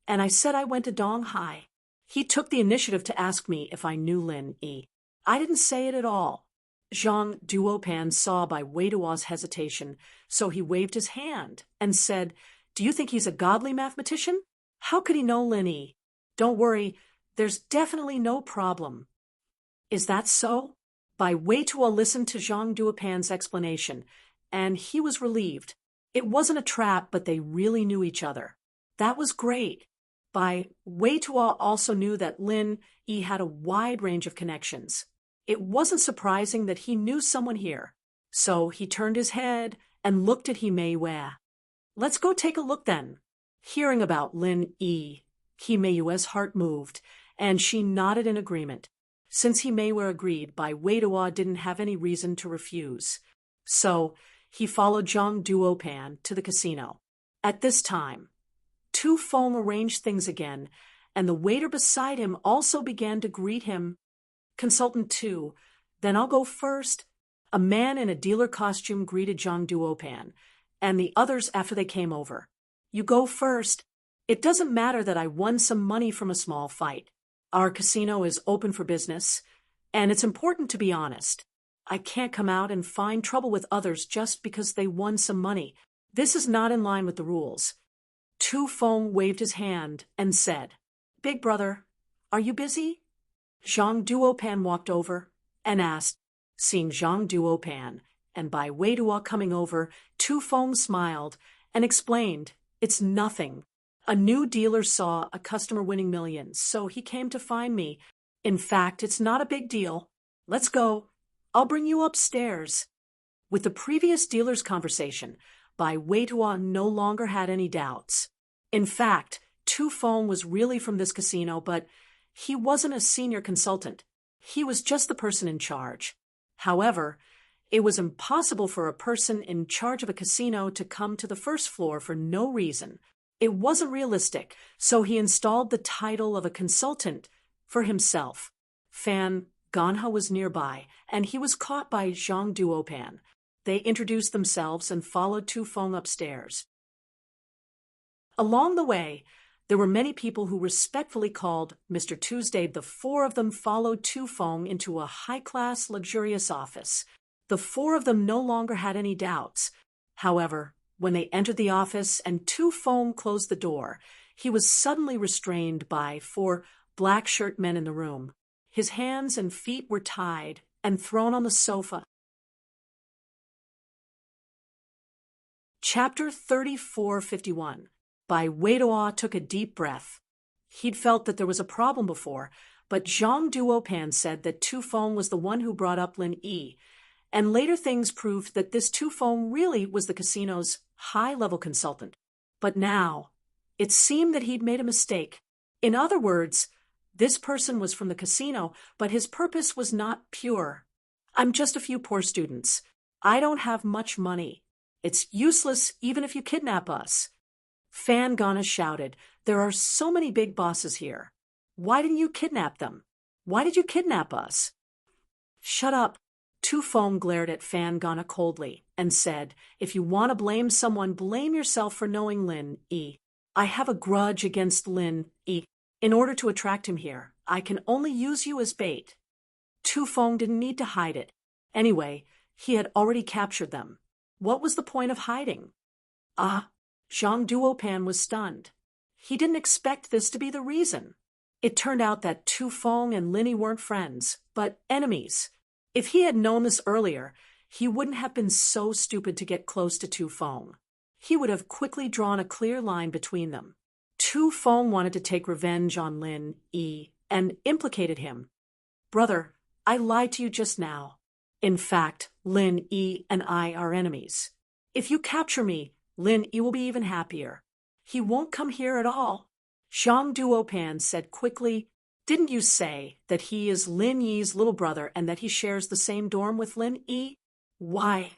S1: and I said I went to Donghai. He took the initiative to ask me if I knew Lin Yi. I didn't say it at all. Zhang Duopan saw Bai Weituo's hesitation, so he waved his hand and said, Do you think he's a godly mathematician? How could he know Lin Yi? Don't worry, there's definitely no problem. Is that so? Bai Weituo listened to Zhang Duopan's explanation, and he was relieved. It wasn't a trap, but they really knew each other. That was great. Bai Weituo also knew that Lin Yi had a wide range of connections. It wasn't surprising that he knew someone here, so he turned his head and looked at Himei Wei. Let's go take a look then. Hearing about Lin Yi, Himei Wei's heart moved, and she nodded in agreement. Since Himei Wei agreed, Bai Weituo didn't have any reason to refuse. So he followed Zhang Duopan to the casino. At this time, Tu Feng arranged things again, and the waiter beside him also began to greet him. Consultant 2, then I'll go first. A man in a dealer costume greeted Zhang Duopan, and the others after they came over. You go first. It doesn't matter that I won some money from a small fight. Our casino is open for business, and it's important to be honest. I can't come out and find trouble with others just because they won some money. This is not in line with the rules. Tu Feng waved his hand and said, Big brother, are you busy? Zhang Duopan walked over and asked, seeing Zhang Duopan, and by Wei Duo coming over, Tu Feng smiled and explained, It's nothing. A new dealer saw a customer winning millions, so he came to find me. In fact, it's not a big deal. Let's go. I'll bring you upstairs. With the previous dealer's conversation, Bai Weiduo no longer had any doubts. In fact, Tu Feng was really from this casino, but he wasn't a senior consultant. He was just the person in charge. However, it was impossible for a person in charge of a casino to come to the first floor for no reason. It wasn't realistic, so he installed the title of a consultant for himself. Fan Ganha was nearby, and he was caught by Zhang Duopan. They introduced themselves and followed Tu Feng upstairs. Along the way, there were many people who respectfully called Mr. Tuesday. The four of them followed Tu Feng into a high-class, luxurious office. The four of them no longer had any doubts. However, when they entered the office and Tu Feng closed the door, he was suddenly restrained by four black-shirt men in the room. His hands and feet were tied and thrown on the sofa. Chapter 3451. Bai Weiduo took a deep breath. He'd felt that there was a problem before, but Zhang Duopan said that Tu Feng was the one who brought up Lin Yi, and later things proved that this Tu Feng really was the casino's high-level consultant. But now, it seemed that he'd made a mistake. In other words, this person was from the casino, but his purpose was not pure. I'm just a few poor students. I don't have much money. It's useless even if you kidnap us. Fan Ganha shouted, There are so many big bosses here. Why didn't you kidnap them? Why did you kidnap us? Shut up. Tu Feng glared at Fan Ganha coldly and said, If you want to blame someone, blame yourself for knowing Lin Yi. I have a grudge against Lin Yi. In order to attract him here, I can only use you as bait. Tu Feng didn't need to hide it. Anyway, he had already captured them. What was the point of hiding? Zhang Duopan was stunned. He didn't expect this to be the reason. It turned out that Tu Feng and Lin Yi weren't friends, but enemies. If he had known this earlier, he wouldn't have been so stupid to get close to Tu Feng. He would have quickly drawn a clear line between them. Tu Feng wanted to take revenge on Lin Yi and implicated him. Brother, I lied to you just now. In fact, Lin Yi and I are enemies. If you capture me, Lin Yi will be even happier. He won't come here at all. Zhang Duopan said quickly, Didn't you say that he is Lin Yi's little brother and that he shares the same dorm with Lin Yi? Why,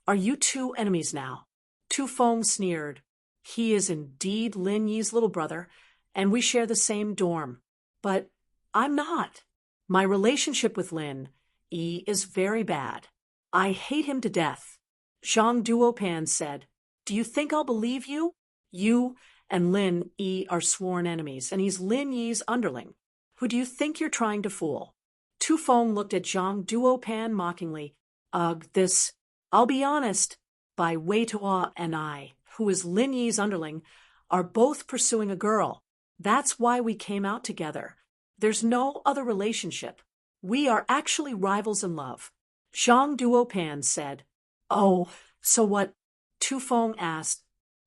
S1: are you two enemies now? Tu Feng sneered. He is indeed Lin Yi's little brother, and we share the same dorm. But I'm not. My relationship with Lin Yi is very bad. I hate him to death. Zhang Duopan said, Do you think I'll believe you? You and Lin Yi are sworn enemies, and he's Lin Yi's underling. Who do you think you're trying to fool? Tu Feng looked at Zhang Duopan mockingly. I'll be honest. Bai Weiduo and I, who is Lin Yi's underling, are both pursuing a girl. That's why we came out together. There's no other relationship. We are actually rivals in love. Zhang Duopan said. Oh, so what? Tu Feng asked.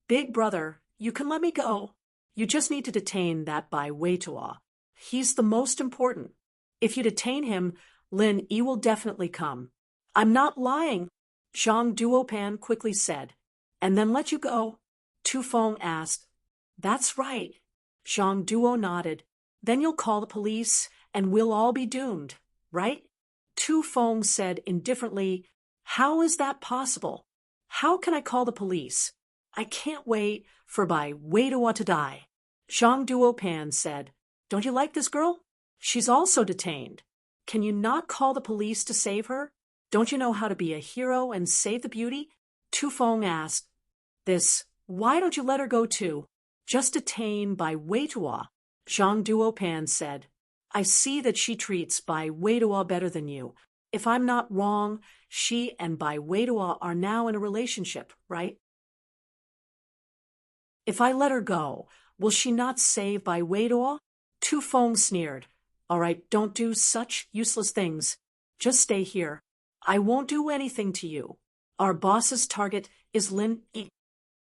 S1: Big brother, you can let me go. You just need to detain that Bai Weiduo. He's the most important. If you detain him, Lin Yi will definitely come. I'm not lying, Zhang Duopan quickly said. And then let you go. Tu Feng asked. That's right. Zhang Duo nodded. Then you'll call the police, and we'll all be doomed, right? Tu Feng said indifferently, How is that possible? How can I call the police? I can't wait for Bai Weiduo to die. Zhang Duopan said, Don't you like this girl? She's also detained. Can you not call the police to save her? Don't you know how to be a hero and save the beauty? Tu Feng asked. This, why don't you let her go too? Just detained by Wei-Tuo, Zhang Duopan said. I see that she treats Bai Wei-Tuo better than you. If I'm not wrong, she and Bai Wei-Tuo are now in a relationship, right? If I let her go, will she not save Bai Wei-Tuo? Tu Feng sneered. All right, don't do such useless things. Just stay here. I won't do anything to you. Our boss's target is Lin Yi.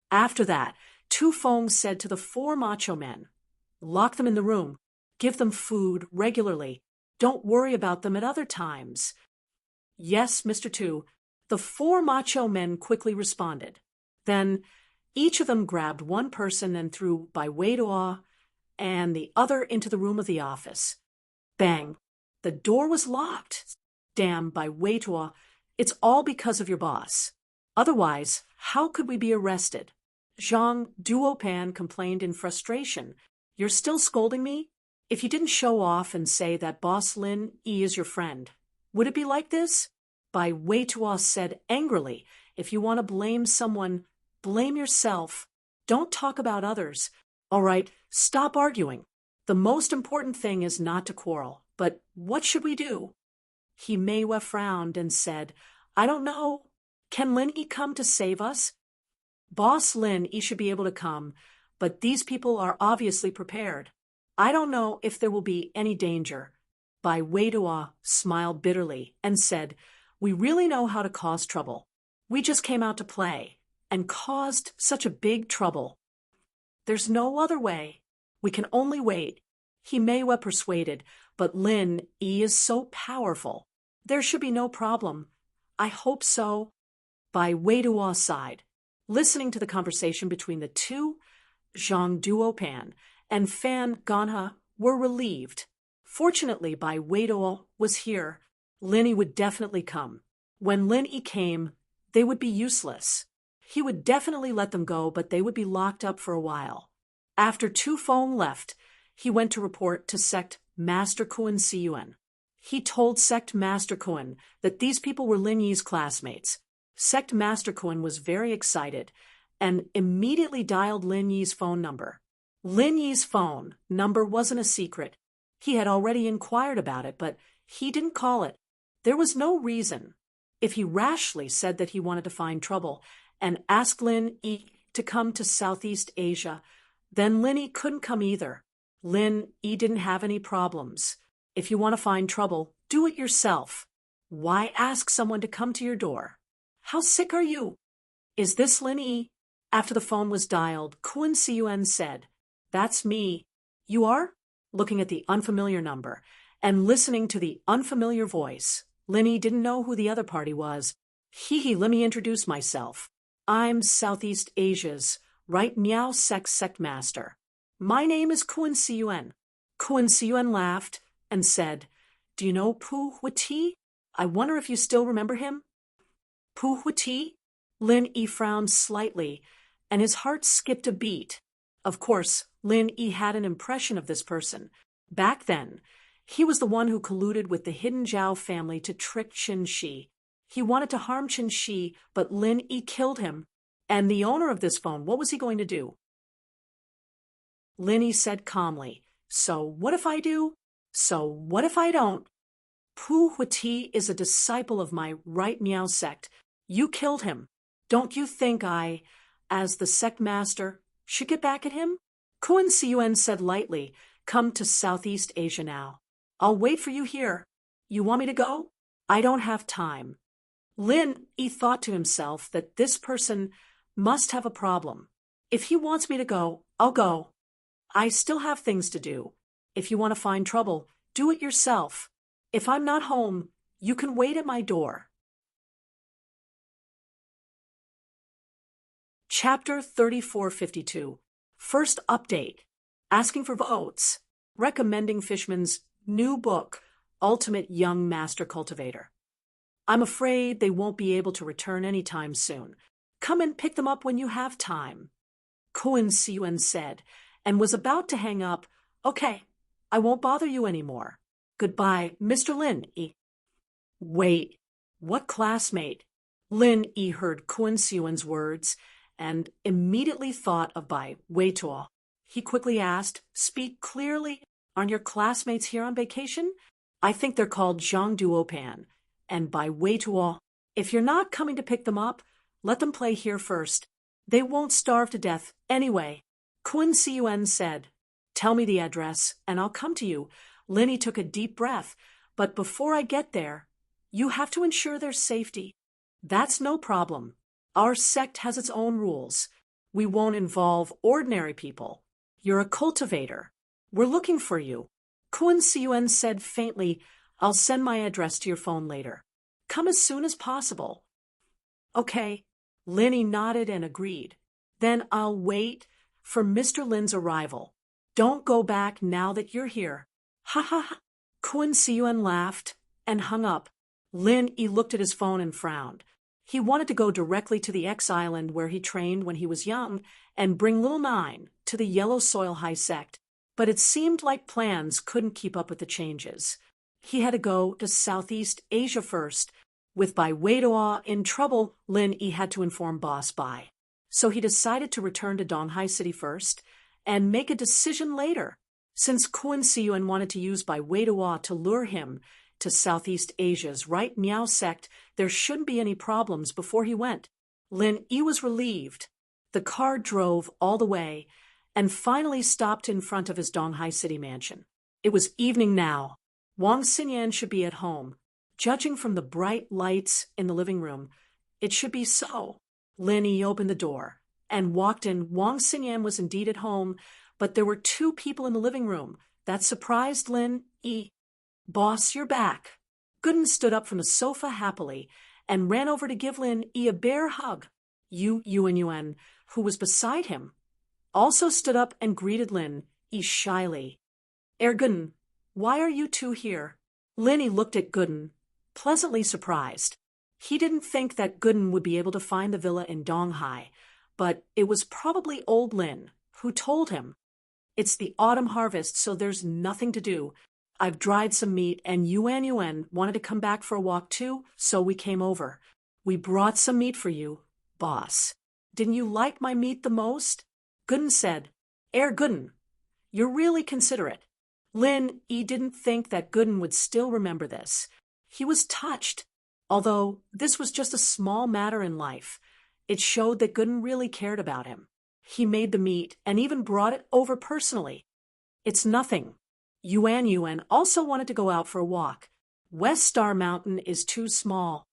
S1: After that, Tu Feng said to the 4 macho men, lock them in the room. Give them food regularly. Don't worry about them at other times. Yes, Mr. Tu. The 4 macho men quickly responded. Then each of them grabbed one person and threw Bai Wei-Tuo and the other into the room of the office. Bang! The door was locked. Damn, Bai Wei-Tuo, it's all because of your boss. Otherwise, how could we be arrested? Zhang Duopan complained in frustration. You're still scolding me? If you didn't show off and say that Boss Lin Yi is your friend, would it be like this? Bai Wei-Tuo said angrily, if you want to blame someone, blame yourself. Don't talk about others. All right, stop arguing. The most important thing is not to quarrel. But what should we do? He Meiwa frowned and said, I don't know. Can Lin Yi come to save us? Boss Lin Yi should be able to come, but these people are obviously prepared. I don't know if there will be any danger. Bai Wei-Tuo smiled bitterly and said, we really know how to cause trouble. We just came out to play and caused such a big trouble. There's no other way. We can only wait. He Meiwa persuaded, but Lin Yi is so powerful. There should be no problem. I hope so. Bai Wei-Tuo sighed. Listening to the conversation between the two, Zhang Duopan and Fan Ganha were relieved. Fortunately, Bai Wei-Tuo was here. Lin Yi would definitely come. When Lin Yi came, they would be useless. He would definitely let them go, but they would be locked up for a while. After Tu Feng left, he went to report to Sect Master Kun Siyuan. He told Sect Master Kun that these people were Lin Yi's classmates. Sect Master Kun was very excited and immediately dialed Lin Yi's phone number. Lin Yi's phone number wasn't a secret. He had already inquired about it, but he didn't call it. There was no reason. If he rashly said that he wanted to find trouble and asked Lin Yi to come to Southeast Asia, then Lin Yi couldn't come either. Lin Yi didn't have any problems. If you want to find trouble, do it yourself. Why ask someone to come to your door? How sick are you? Is this Lin Yi? After the phone was dialed, Kun Siyuan said, That's me. You are? Looking at the unfamiliar number and listening to the unfamiliar voice, Lin Yi didn't know who the other party was. Let me introduce myself. I'm Southeast Asia's Right Miao Sect Master. My name is Kun Siyuan. Kun Siyuan laughed and said, Do you know Pu Huati? I wonder if you still remember him? Pu Huati? Lin Yi frowned slightly, and his heart skipped a beat. Of course, Lin Yi had an impression of this person. Back then, he was the one who colluded with the hidden Zhao family to trick Qin Shi. He wanted to harm Qin Shi, but Lin Yi killed him. And the owner of this phone, what was he going to do? Lin Yi said calmly, So what if I do? So what if I don't? Pu Huati is a disciple of my Right Miao sect. You killed him. Don't you think I, as the sect master, should get back at him? Kun Siyuan said lightly, Come to Southeast Asia now. I'll wait for you here. You want me to go? I don't have time. Lin Yi thought to himself that this person must have a problem. If he wants me to go, I'll go. I still have things to do. If you want to find trouble, do it yourself. If I'm not home, you can wait at my door. Chapter 3452. First update. Asking for votes. Recommending Fishman's new book, Ultimate Young Master Cultivator. I'm afraid they won't be able to return anytime soon. Come and pick them up when you have time. Kun Siyuan said, and was about to hang up. Okay, I won't bother you anymore. Goodbye, Mr. Lin Yi. Wait, what classmate? Lin Yi heard Kun Siyuan's words and immediately thought of Bai Weitua. He quickly asked, "Speak clearly. Aren't your classmates here on vacation? I think they're called Zhang Duopan. And Bai Weitua, if you're not coming to pick them up, let them play here first. They won't starve to death anyway." Kun Siuen said, "Tell me the address, and I'll come to you." Linny took a deep breath. "But before I get there, you have to ensure their safety." "That's no problem. Our sect has its own rules. We won't involve ordinary people. You're a cultivator. We're looking for you." Kun Siuen said faintly, "I'll send my address to your phone later. Come as soon as possible." "Okay." Linny nodded and agreed. "Then I'll wait for Mr. Lin's arrival. Don't go back now that you're here." "Ha ha ha." Kun Siuen laughed and hung up. Lin Yi looked at his phone and frowned. He wanted to go directly to the X-Island where he trained when he was young and bring little Nine to the Yellow Soil High Sect, but it seemed like plans couldn't keep up with the changes. He had to go to Southeast Asia first. With Bai Weitua in trouble, Lin Yi had to inform Boss Bai. So he decided to return to Donghai City first and make a decision later. Since Kun Siuen wanted to use Bai Weitua to lure him to Southeast Asia's right Miao sect, there shouldn't be any problems before he went. Lin Yi was relieved. The car drove all the way and finally stopped in front of his Donghai City mansion. It was evening now. Wang Xinyan should be at home. Judging from the bright lights in the living room, it should be so. Lin Yi opened the door and walked in. Wang Xinyan was indeed at home, but there were two people in the living room. That surprised Lin Yi. "Boss, you're back." Gooden stood up from the sofa happily and ran over to give Lin Yi a bear hug. Yuan, who was beside him, also stood up and greeted Lin Yi shyly. Gooden, why are you two here?" Lin Yi looked at Gooden, pleasantly surprised. He didn't think that Gooden would be able to find the villa in Donghai, but it was probably old Lin who told him. "It's the autumn harvest, so there's nothing to do. I've dried some meat, and Yuan wanted to come back for a walk too, so we came over. We brought some meat for you, boss. Didn't you like my meat the most?" Gooden said, Gooden, you're really considerate." Lin Yi didn't think that Gooden would still remember this. He was touched. Although this was just a small matter in life, it showed that Gooden really cared about him. He made the meat and even brought it over personally. "It's nothing." Yuan also wanted to go out for a walk. West Star Mountain is too small.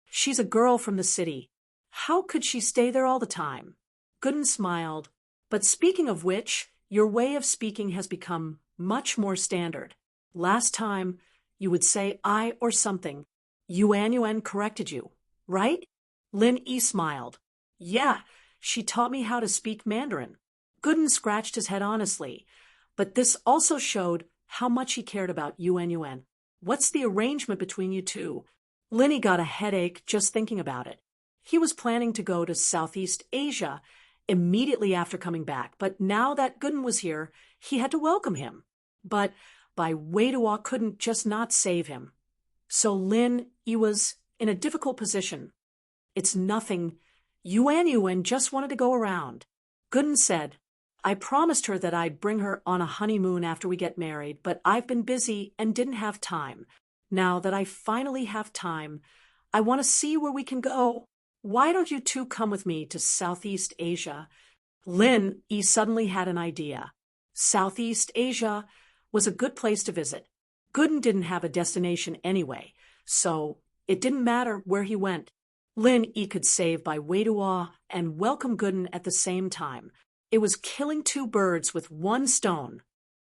S1: She's a girl from the city. How could she stay there all the time? Gooden smiled. "But speaking of which, your way of speaking has become much more standard. Last time, you would say I or something. Yuan corrected you, right?" Lin Yi smiled. "Yeah, she taught me how to speak Mandarin." Gooden scratched his head honestly, but this also showed how much he cared about Yuan. "What's the arrangement between you two?" Lin Yi got a headache just thinking about it. He was planning to go to Southeast Asia immediately after coming back, but now that Gooden was here, he had to welcome him. But Bai Weitua couldn't just not save him. So Lin Yi was in a difficult position. "It's nothing. Yuan just wanted to go around." Gooden said, "I promised her that I'd bring her on a honeymoon after we get married, but I've been busy and didn't have time. Now that I finally have time, I want to see where we can go. Why don't you two come with me to Southeast Asia?" Lin Yi suddenly had an idea. Southeast Asia was a good place to visit. Gooden didn't have a destination anyway, so it didn't matter where he went. Lin Yi could save Bai Weitua and welcome Gooden at the same time. It was killing two birds with one stone.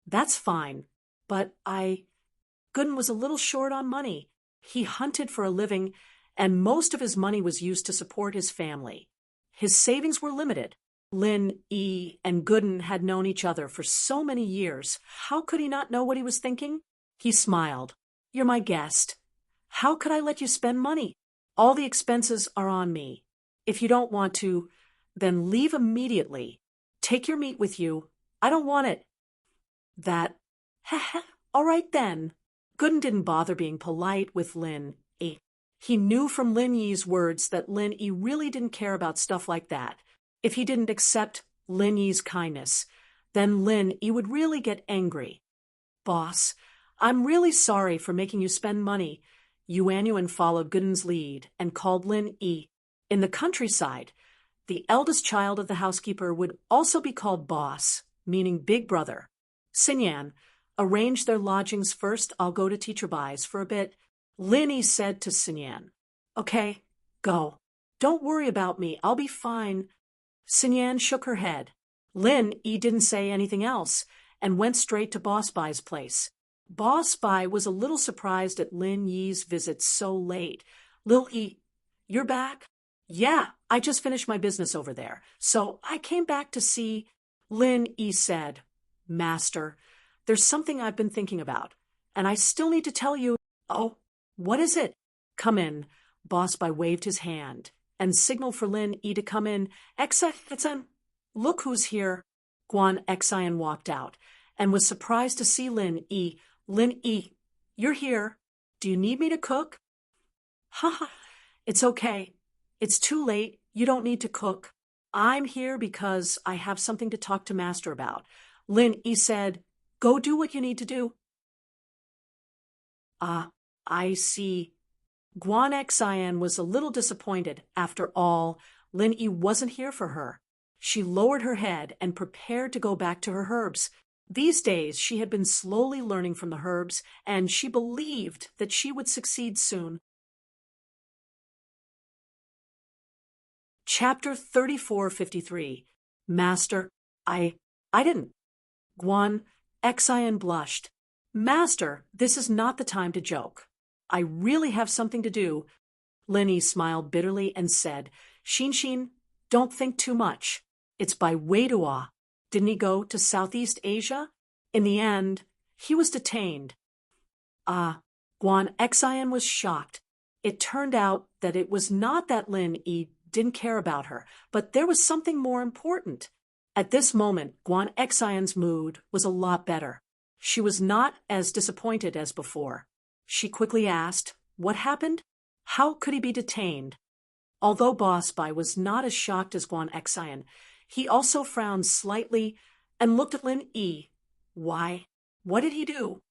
S1: "That's fine, but Gooden was a little short on money. He hunted for a living, and most of his money was used to support his family. His savings were limited. Lin Yi and Gooden had known each other for so many years. How could he not know what he was thinking? He smiled. "You're my guest. How could I let you spend money? All the expenses are on me. If you don't want to, then leave immediately. Take your meat with you. I don't want it." All right then." Gooden didn't bother being polite with Lin Yi. He knew from Lin Yi's words that Lin Yi really didn't care about stuff like that. If he didn't accept Lin Yi's kindness, then Lin Yi would really get angry. Boss, I'm really sorry for making you spend money. Yuan Yuan followed Gooden's lead and called Lin Yi. In the countryside, the eldest child of the housekeeper would also be called boss, meaning big brother. Xinyan, arrange their lodgings first. I'll go to Teacher Bai's for a bit. Lin Yi said to Xinyan. Okay, go. Don't worry about me. I'll be fine. Xinyan shook her head. Lin Yi didn't say anything else and went straight to Boss Bai's place. Boss Bai was a little surprised at Lin Yi's visit so late. Lil Yi, you're back? Yeah, I just finished my business over there, so I came back to see. Lin Yi said, Master, there's something I've been thinking about, and I still need to tell you. Oh, what is it? Come in. Boss Bai waved his hand and signaled for Lin Yi to come in. Exan, look who's here. Guan Xian walked out and was surprised to see Lin Yi. Lin Yi, you're here. Do you need me to cook? Haha, it's okay. It's too late. You don't need to cook. I'm here because I have something to talk to Master about. Lin Yi said, go do what you need to do. I see. Guan Xian was a little disappointed. After all, Lin Yi wasn't here for her. She lowered her head and prepared to go back to her herbs. These days, she had been slowly learning from the herbs, and she believed that she would succeed soon. Chapter 3453. Master, I didn't. Guan Xian blushed. Master, this is not the time to joke. I really have something to do. Lin Yi smiled bitterly and said, Xin, don't think too much. It's by Weidua. Didn't he go to Southeast Asia? In the end, he was detained. Guan Xian was shocked. It turned out that it was not that Lin Yi didn't care about her, but there was something more important. At this moment, Guan Xian's mood was a lot better. She was not as disappointed as before. She quickly asked, what happened? How could he be detained? Although Boss Bai was not as shocked as Guan Xian, he also frowned slightly and looked at Lin Yi. Why? What did he do?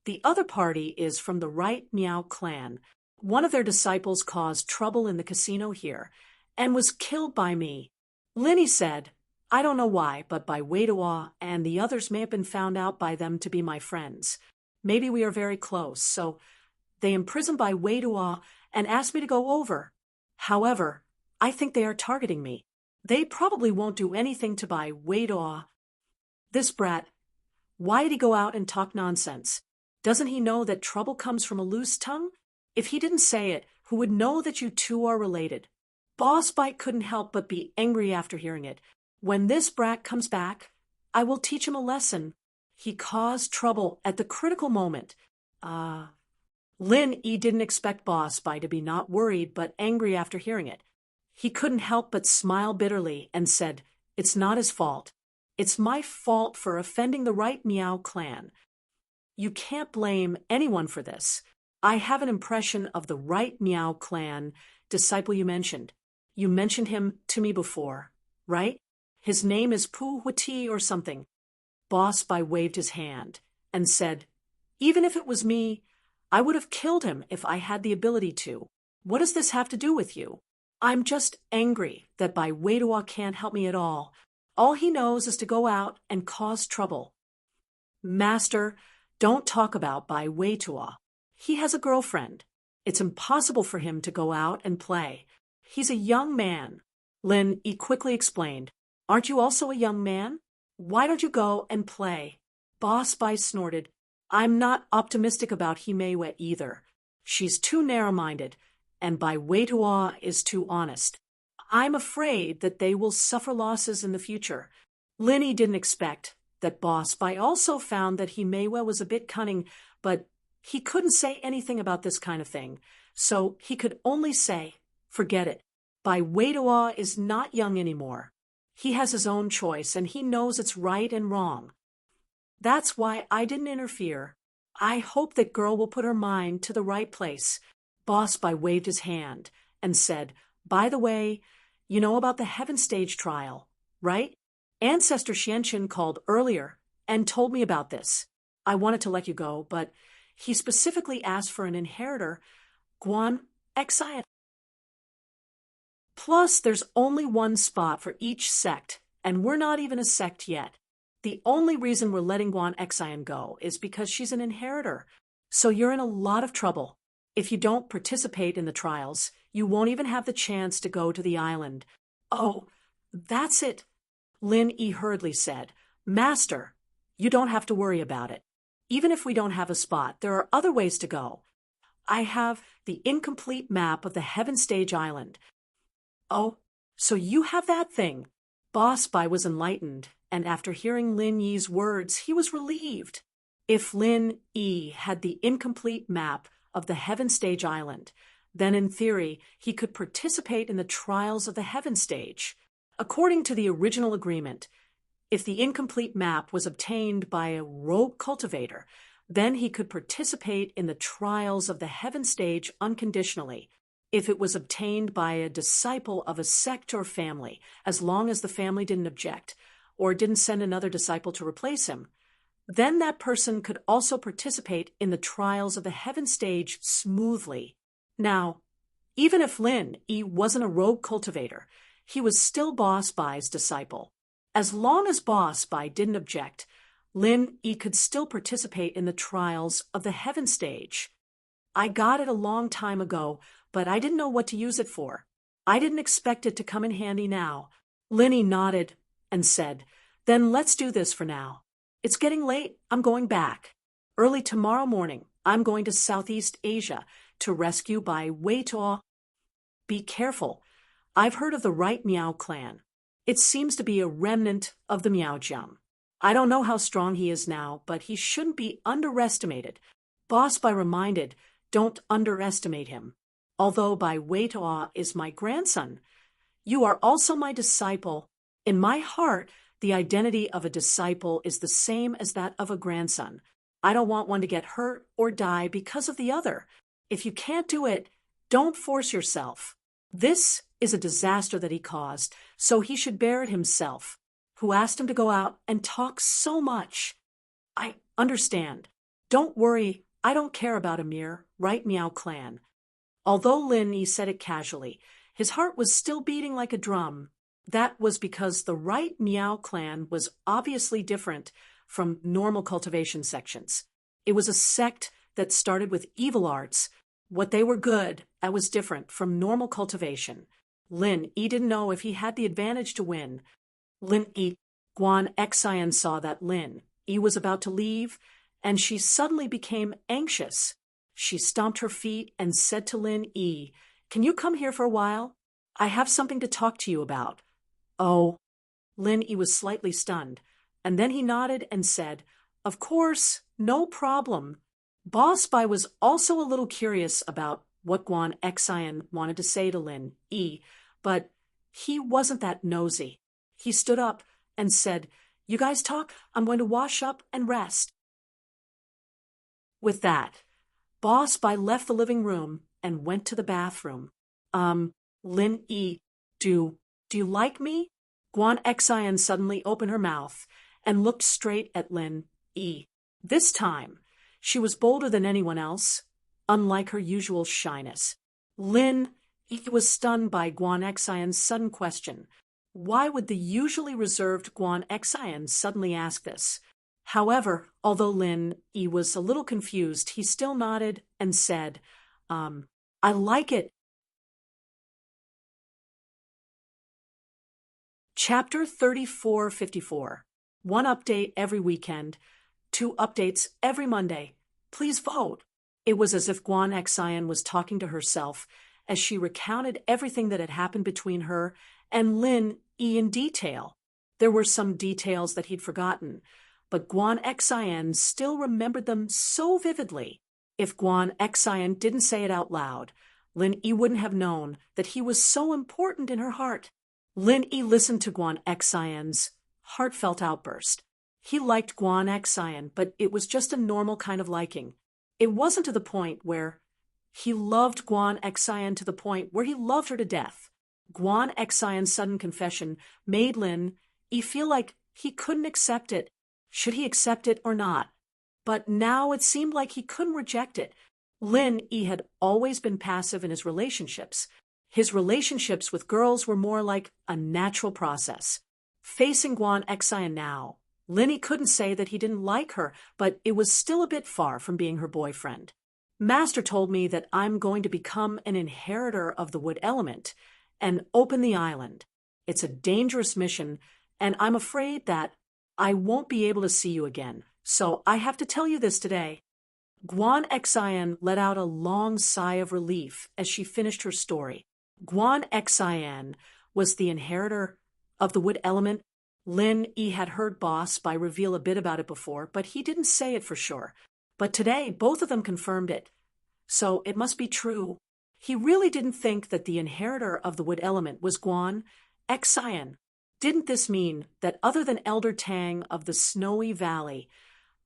S1: The other party is from the Right Miao clan. One of their disciples caused trouble in the casino here and was killed by me. Lin Yi said, I don't know why, but by Weidua, and the others may have been found out by them to be my friends. Maybe we are very close, so they imprisoned by Weidua and asked me to go over. However, I think they are targeting me. They probably won't do anything to Bai Weidua. This brat, why did he go out and talk nonsense? Doesn't he know that trouble comes from a loose tongue? If he didn't say it, who would know that you two are related? Boss Bai couldn't help but be angry after hearing it. When this brat comes back, I will teach him a lesson. He caused trouble at the critical moment. Lin Yi didn't expect Boss Bai to be not worried but angry after hearing it. He couldn't help but smile bitterly and said, It's not his fault. It's my fault for offending the Right Miao clan. You can't blame anyone for this. I have an impression of the Right Miao clan disciple you mentioned. You mentioned him to me before, right? His name is Pu Huati or something. Boss Bai waved his hand and said, Even if it was me, I would have killed him if I had the ability to. What does this have to do with you? I'm just angry that Bai Weidua can't help me at all. All he knows is to go out and cause trouble. Master, don't talk about Bai Weidua. He has a girlfriend. It's impossible for him to go out and play. He's a young man. Lin Yi quickly explained, Aren't you also a young man? Why don't you go and play? Boss Bai snorted, I'm not optimistic about Himewa either. She's too narrow-minded, and Bai Weidua is too honest. I'm afraid that they will suffer losses in the future. Lin Yi didn't expect that Boss Bai also found that Himewa was a bit cunning, but he couldn't say anything about this kind of thing, so he could only say, Forget it. Bai Weidua is not young anymore. He has his own choice, and he knows it's right and wrong. That's why I didn't interfere. I hope that girl will put her mind to the right place. Boss Bai waved his hand and said, "By the way, you know about the Heaven Stage trial, right? Ancestor Xianqun called earlier and told me about this. I wanted to let you go, but he specifically asked for an inheritor, Guan Xian. Plus, there's only one spot for each sect, and we're not even a sect yet. The only reason we're letting Guan Xian go is because she's an inheritor. So you're in a lot of trouble. If you don't participate in the trials, you won't even have the chance to go to the island." "Oh, that's it," Lin Yi hurriedly said. "Master, you don't have to worry about it. Even if we don't have a spot, there are other ways to go. I have the incomplete map of the Heaven Stage Island." "Oh, so you have that thing?" Boss Bai was enlightened, and after hearing Lin Yi's words, he was relieved. If Lin Yi had the incomplete map of the Heaven Stage Island, then in theory he could participate in the trials of the Heaven Stage. According to the original agreement, if the incomplete map was obtained by a rogue cultivator, then he could participate in the trials of the Heaven Stage unconditionally. If it was obtained by a disciple of a sect or family, as long as the family didn't object, or didn't send another disciple to replace him, then that person could also participate in the trials of the Heaven Stage smoothly. Now, even if Lin Yi wasn't a rogue cultivator, he was still Boss Bai's disciple. As long as Boss Bai didn't object, Lin Yi could still participate in the trials of the Heaven Stage. "I got it a long time ago, but I didn't know what to use it for. I didn't expect it to come in handy now." Lin Yi nodded and said, "Then let's do this for now. It's getting late. I'm going back. Early tomorrow morning, I'm going to Southeast Asia to rescue Bai Weituo. Be careful. I've heard of the Right Miao clan. It seems to be a remnant of the Miaojiang. I don't know how strong he is now, but he shouldn't be underestimated." Boss Bai reminded, "Don't underestimate him. Although Bai Weituo is my grandson, you are also my disciple. In my heart, the identity of a disciple is the same as that of a grandson. I don't want one to get hurt or die because of the other. If you can't do it, don't force yourself. This is a disaster that he caused, so he should bear it himself. Who asked him to go out and talk so much?" "I understand. Don't worry, I don't care about Amir, Right Miao clan." Although Lin Yi said it casually, his heart was still beating like a drum. That was because the Right Miao clan was obviously different from normal cultivation sections. It was a sect that started with evil arts. What they were good at was different from normal cultivation. Lin Yi didn't know if he had the advantage to win. Guan Xian saw that Lin Yi was about to leave, and she suddenly became anxious. She stomped her feet and said to Lin Yi, "Can you come here for a while? I have something to talk to you about." "Oh." Lin Yi was slightly stunned, and then he nodded and said, "Of course, no problem." Boss Bai was also a little curious about what Guan Xian wanted to say to Lin Yi, but he wasn't that nosy. He stood up and said, "You guys talk. I'm going to wash up and rest." With that, Boss Bai left the living room and went to the bathroom. Lin Yi, do you like me?" Guan Xian suddenly opened her mouth and looked straight at Lin Yi. This time, she was bolder than anyone else, unlike her usual shyness. Lin Yi was stunned by Guan Xian's sudden question. Why would the usually reserved Guan Xian suddenly ask this? However, although Lin Yi was a little confused, he still nodded and said, "I like it." Chapter 3454. One update every weekend, 2 updates every Monday. Please vote. It was as if Guan Xian was talking to herself as she recounted everything that had happened between her and Lin Yi in detail. There were some details that he'd forgotten, but Guan Xian still remembered them so vividly. If Guan Xian didn't say it out loud, Lin Yi wouldn't have known that he was so important in her heart. Lin Yi listened to Guan Xian's heartfelt outburst. He liked Guan Xian, but it was just a normal kind of liking. It wasn't to the point where He loved Guan Xian to the point where he loved her to death. Guan Xian's sudden confession made Lin Yi feel like he couldn't accept it. Should he accept it or not? But now it seemed like he couldn't reject it. Lin Yi had always been passive in his relationships. His relationships with girls were more like a natural process. Facing Guan Xian now, Lin Yi couldn't say that he didn't like her, but it was still a bit far from being her boyfriend. Master told me that I'm going to become an inheritor of the wood element and open the island. It's a dangerous mission, and I'm afraid that I won't be able to see you again, so I have to tell you this today. Guan Xian let out a long sigh of relief as she finished her story. Guan Xian was the inheritor of the wood element. Lin Yi had heard Boss Bai reveal a bit about it before, but he didn't say it for sure. But today, both of them confirmed it. So it must be true. He really didn't think that the inheritor of the wood element was Guan Xian. Didn't this mean that other than Elder Tang of the Snowy Valley,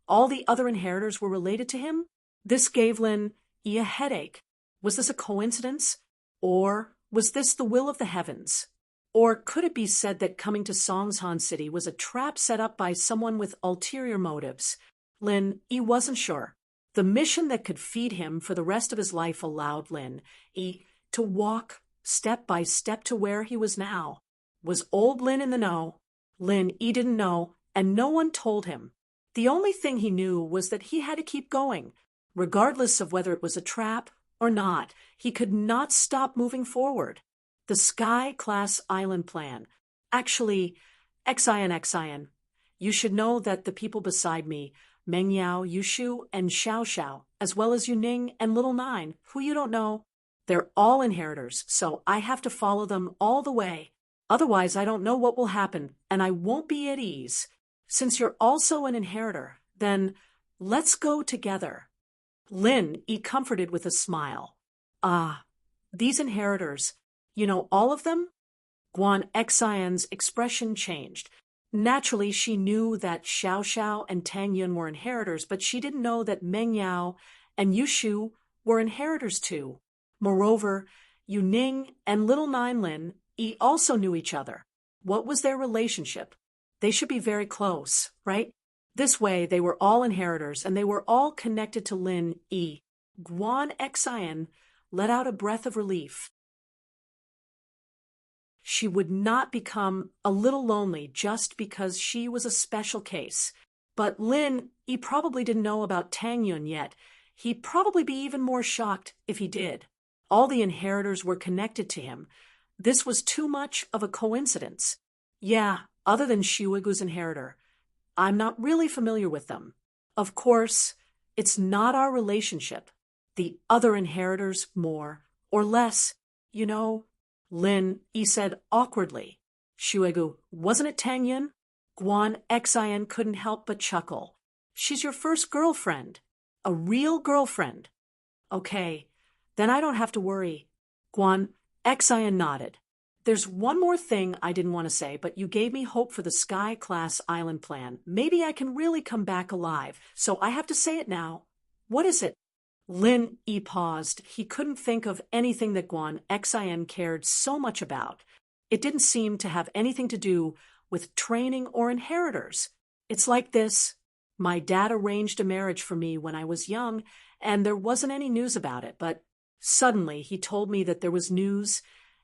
S1: all the other inheritors were related to him? This gave Lin Yi a headache. Was this a coincidence? Or was this the will of the heavens? Or could it be said that coming to Songshan City was a trap set up by someone with ulterior motives? Lin Yi wasn't sure. The mission that could feed him for the rest of his life allowed Lin Yi to walk step by step to where he was now. Was old Lin in the know? Lin Yi didn't know, and no one told him. The only thing he knew was that he had to keep going, regardless of whether it was a trap or not. He could not stop moving forward. The Sky-class island plan. Actually, Xian, you should know that the people beside me, Meng Yao, Yushu, and Xiao Xiao, as well as Yuning and Little Nine, who you don't know, they're all inheritors, so I have to follow them all the way. Otherwise, I don't know what will happen, and I won't be at ease. Since you're also an inheritor, then let's go together. Lin Yi comforted with a smile. Ah, these inheritors, you know all of them? Guan Xian's expression changed. Naturally, she knew that Xiao Xiao and Tang Yun were inheritors, but she didn't know that Meng Yao and Yushu were inheritors too. Moreover, Yuning and Little Nine Lin Yi also knew each other. What was their relationship? They should be very close, right? This way, they were all inheritors, and they were all connected to Lin Yi. Guan Xian let out a breath of relief. She would not become a little lonely just because she was a special case. But Lin Yi probably didn't know about Tang Yun yet. He'd probably be even more shocked if he did. All the inheritors were connected to him. This was too much of a coincidence. Yeah, other than Shiwigu's inheritor. I'm not really familiar with them. Of course, it's not our relationship. The other inheritors more or less, you know. Lin Yi said awkwardly. Shiwigu, wasn't it Tang Yin? Guan Xian couldn't help but chuckle. She's your first girlfriend. A real girlfriend. Okay, then I don't have to worry. Guan Xian nodded. There's one more thing I didn't want to say, but you gave me hope for the Sky-class island plan. Maybe I can really come back alive, so I have to say it now. What is it? Lin Yi paused. He couldn't think of anything that Guan Xian cared so much about. It didn't seem to have anything to do with training or inheritors. It's like this. My dad arranged a marriage for me when I was young, and there wasn't any news about it, but suddenly he told me that there was news,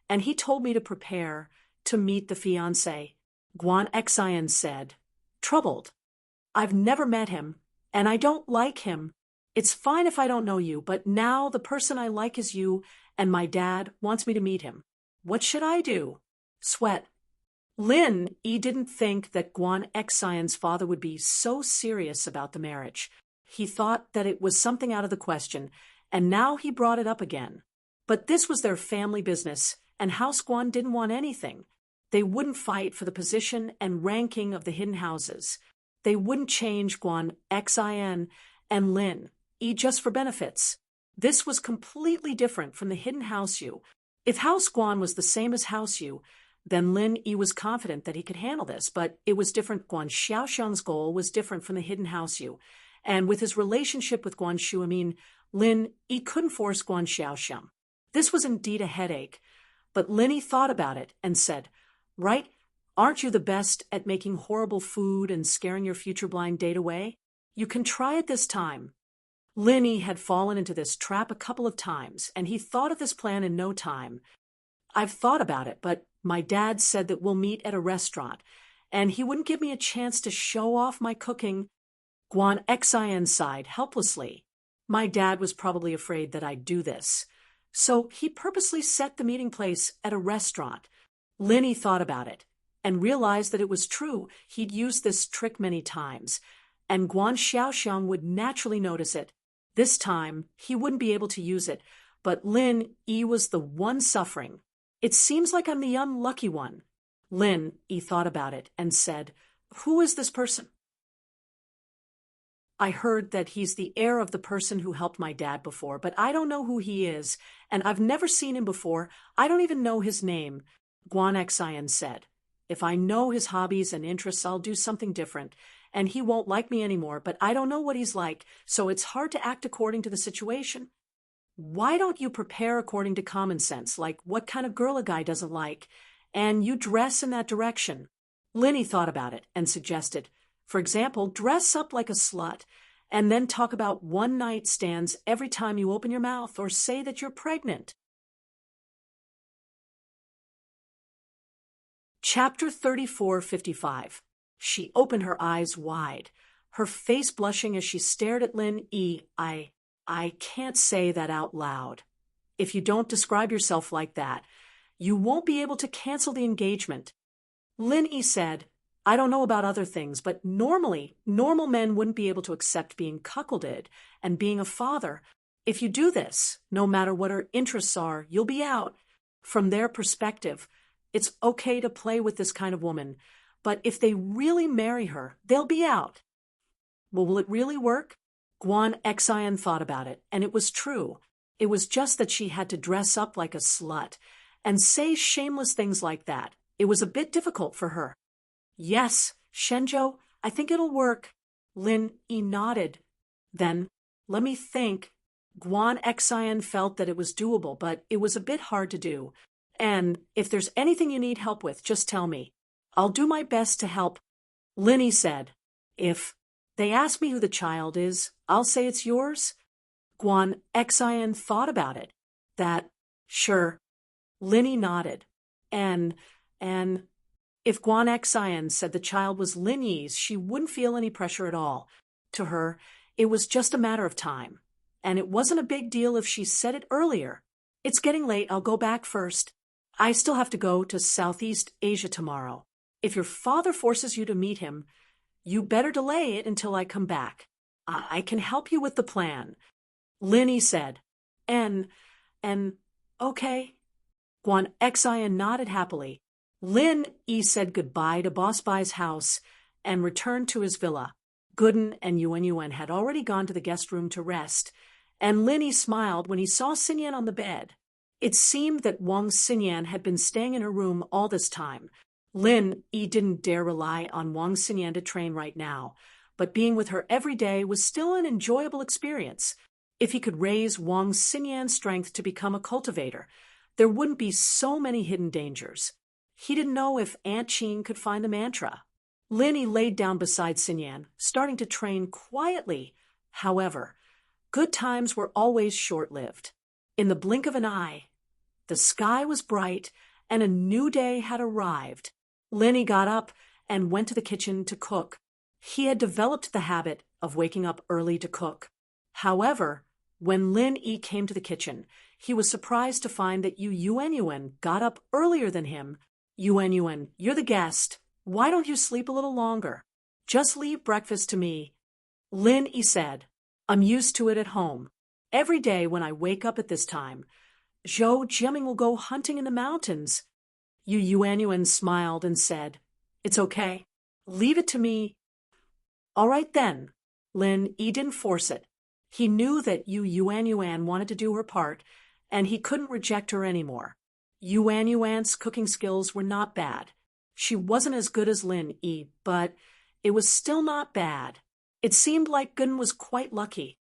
S1: and he told me to prepare to meet the fiancé. Guan Xian said, troubled. I've never met him, and I don't like him. It's fine if I don't know you, but now the person I like is you, and my dad wants me to meet him. What should I do? Sweat. Lin Yi didn't think that Guan Xian's father would be so serious about the marriage. He thought that it was something out of the question, and now he brought it up again. But this was their family business, and House Guan didn't want anything. They wouldn't fight for the position and ranking of the hidden houses. They wouldn't change Guan Xian and Lin Yi just for benefits. This was completely different from the hidden House Yu. If House Guan was the same as House Yu, then Lin Yi was confident that he could handle this, but it was different. Guan Xiaoshan's goal was different from the hidden House Yu. And with his relationship with Guan Shu, Lin Yi couldn't force Guan Xiaoxiang. This was indeed a headache, but Lin Yi thought about it and said, "Right, aren't you the best at making horrible food and scaring your future blind date away? You can try it this time." Lin Yi had fallen into this trap a couple of times, and he thought of this plan in no time. "I've thought about it, but my dad said that we'll meet at a restaurant, and he wouldn't give me a chance to show off my cooking." Guan Xian sighed helplessly. "My dad was probably afraid that I'd do this. So he purposely set the meeting place at a restaurant." Lin Yi thought about it and realized that it was true. He'd used this trick many times, and Guan Xiaoxiang would naturally notice it. This time, he wouldn't be able to use it, but Lin Yi was the one suffering. "It seems like I'm the unlucky one." Lin Yi thought about it and said, "Who is this person?" "I heard that he's the heir of the person who helped my dad before, but I don't know who he is, and I've never seen him before. I don't even know his name," Guan Xian said. "If I know his hobbies and interests, I'll do something different, and he won't like me anymore, but I don't know what he's like, so it's hard to act according to the situation." "Why don't you prepare according to common sense, like what kind of girl a guy doesn't like, and you dress in that direction?" Lin Yi thought about it and suggested, "For example, dress up like a slut, and then talk about one-night stands every time you open your mouth or say that you're pregnant." Chapter 34:55. She opened her eyes wide, her face blushing as she stared at Lin Yi. I can't say that out loud. If you don't describe yourself like that, you won't be able to cancel the engagement." Lin Yi said, "I don't know about other things, but normally, normal men wouldn't be able to accept being cuckolded and being a father. If you do this, no matter what her interests are, you'll be out. From their perspective, it's okay to play with this kind of woman, but if they really marry her, they'll be out." "Well, will it really work?" Guan Xian thought about it, and it was true. It was just that she had to dress up like a slut and say shameless things like that. It was a bit difficult for her. "Yes, Shenzhou, I think it'll work." Lin Yi nodded. "Then, let me think." Guan Xian felt that it was doable, but it was a bit hard to do. "And if there's anything you need help with, just tell me. I'll do my best to help." Lin Yi said, "If they ask me who the child is, I'll say it's yours." Guan Xian thought about it. Sure." Lin Yi nodded. And if Guan Xian said the child was Lin Yi's, she wouldn't feel any pressure at all. To her, it was just a matter of time. And it wasn't a big deal if she said it earlier. "It's getting late, I'll go back first. I still have to go to Southeast Asia tomorrow. If your father forces you to meet him, you better delay it until I come back. I can help you with the plan." Lin Yi said, and, okay. Guan Xian nodded happily. Lin Yi said goodbye to Boss Bai's house and returned to his villa. Gooden and Yuan Yuan had already gone to the guest room to rest, and Lin Yi smiled when he saw Xinyan on the bed. It seemed that Wang Xinyan had been staying in her room all this time. Lin Yi didn't dare rely on Wang Xinyan to train right now, but being with her every day was still an enjoyable experience. If he could raise Wang Xinyan's strength to become a cultivator, there wouldn't be so many hidden dangers. He didn't know if Aunt Qing could find the mantra. Lin Yi laid down beside Xinyan, starting to train quietly. However, good times were always short-lived. In the blink of an eye, the sky was bright and a new day had arrived. Lin Yi got up and went to the kitchen to cook. He had developed the habit of waking up early to cook. However, when Lin Yi came to the kitchen, he was surprised to find that Yuan Yuan got up earlier than him. "Yuan Yuan, you're the guest. Why don't you sleep a little longer? Just leave breakfast to me." Lin Yi said, "I'm used to it at home. Every day when I wake up at this time, Zhou Jiaming will go hunting in the mountains." Yuan Yuan smiled and said, "It's okay. Leave it to me." "All right then." Lin Yi didn't force it. He knew that Yuan Yuan wanted to do her part, and he couldn't reject her anymore. Yuan Yuan's cooking skills were not bad. She wasn't as good as Lin Yi, but it was still not bad. It seemed like Gun was quite lucky.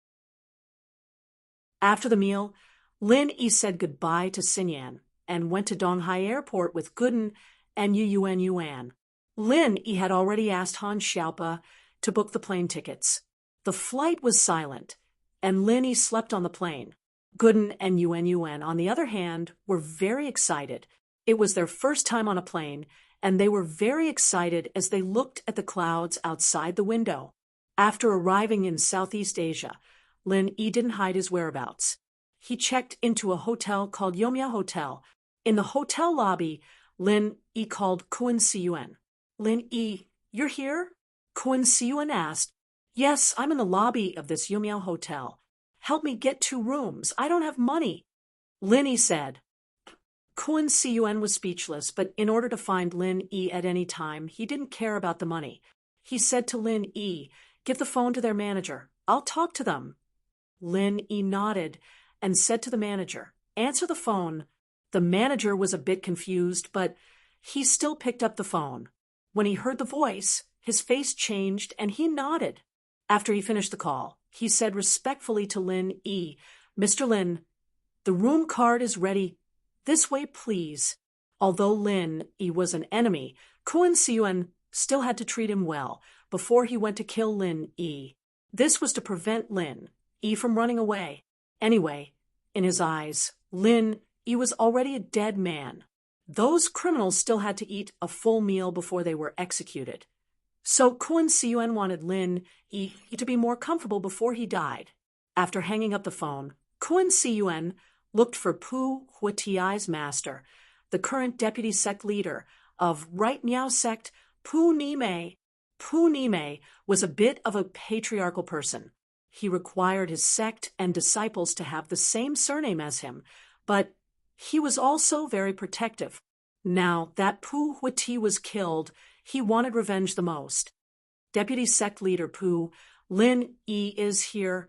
S1: After the meal, Lin Yi said goodbye to Xinyan and went to Donghai Airport with Gooden and Yuan. Lin Yi had already asked Han Xiaopa to book the plane tickets. The flight was silent, and Lin Yi slept on the plane. Gooden and Yuan, on the other hand, were very excited. It was their first time on a plane, and they were very excited as they looked at the clouds outside the window. After arriving in Southeast Asia, Lin Yi didn't hide his whereabouts. He checked into a hotel called Yomya Hotel. In the hotel lobby, Lin Yi called Kun Siyuan. Lin Yi, you're here? Kun Siyuan asked. Yes, I'm in the lobby of this Yomya Hotel. Help me get 2 rooms. I don't have money. Lin Yi said. Kun Siyuan was speechless, but in order to find Lin Yi at any time, he didn't care about the money. He said to Lin Yi, give the phone to their manager. I'll talk to them. Lin Yi nodded and said to the manager, answer the phone. The manager was a bit confused, but he still picked up the phone. When he heard the voice, his face changed and he nodded. After he finished the call, he said respectfully to Lin Yi, Mr. Lin, the room card is ready. This way, please. Although Lin Yi was an enemy, Kun Siyuan still had to treat him well before he went to kill Lin Yi. This was to prevent Lin Yi from running away. Anyway, in his eyes, Lin Yi was already a dead man. Those criminals still had to eat a full meal before they were executed. So Kun Siyuan wanted Lin Yi to be more comfortable before he died. After hanging up the phone, Kun Siyuan looked for Pu Huatiai's master, the current deputy sect leader of Right Miao sect, Pu Nime. Pu Nime was a bit of a patriarchal person. He required his sect and disciples to have the same surname as him, but he was also very protective. Now that Pu Huati was killed, he wanted revenge the most. Deputy sect leader Pu, Lin Yi is here.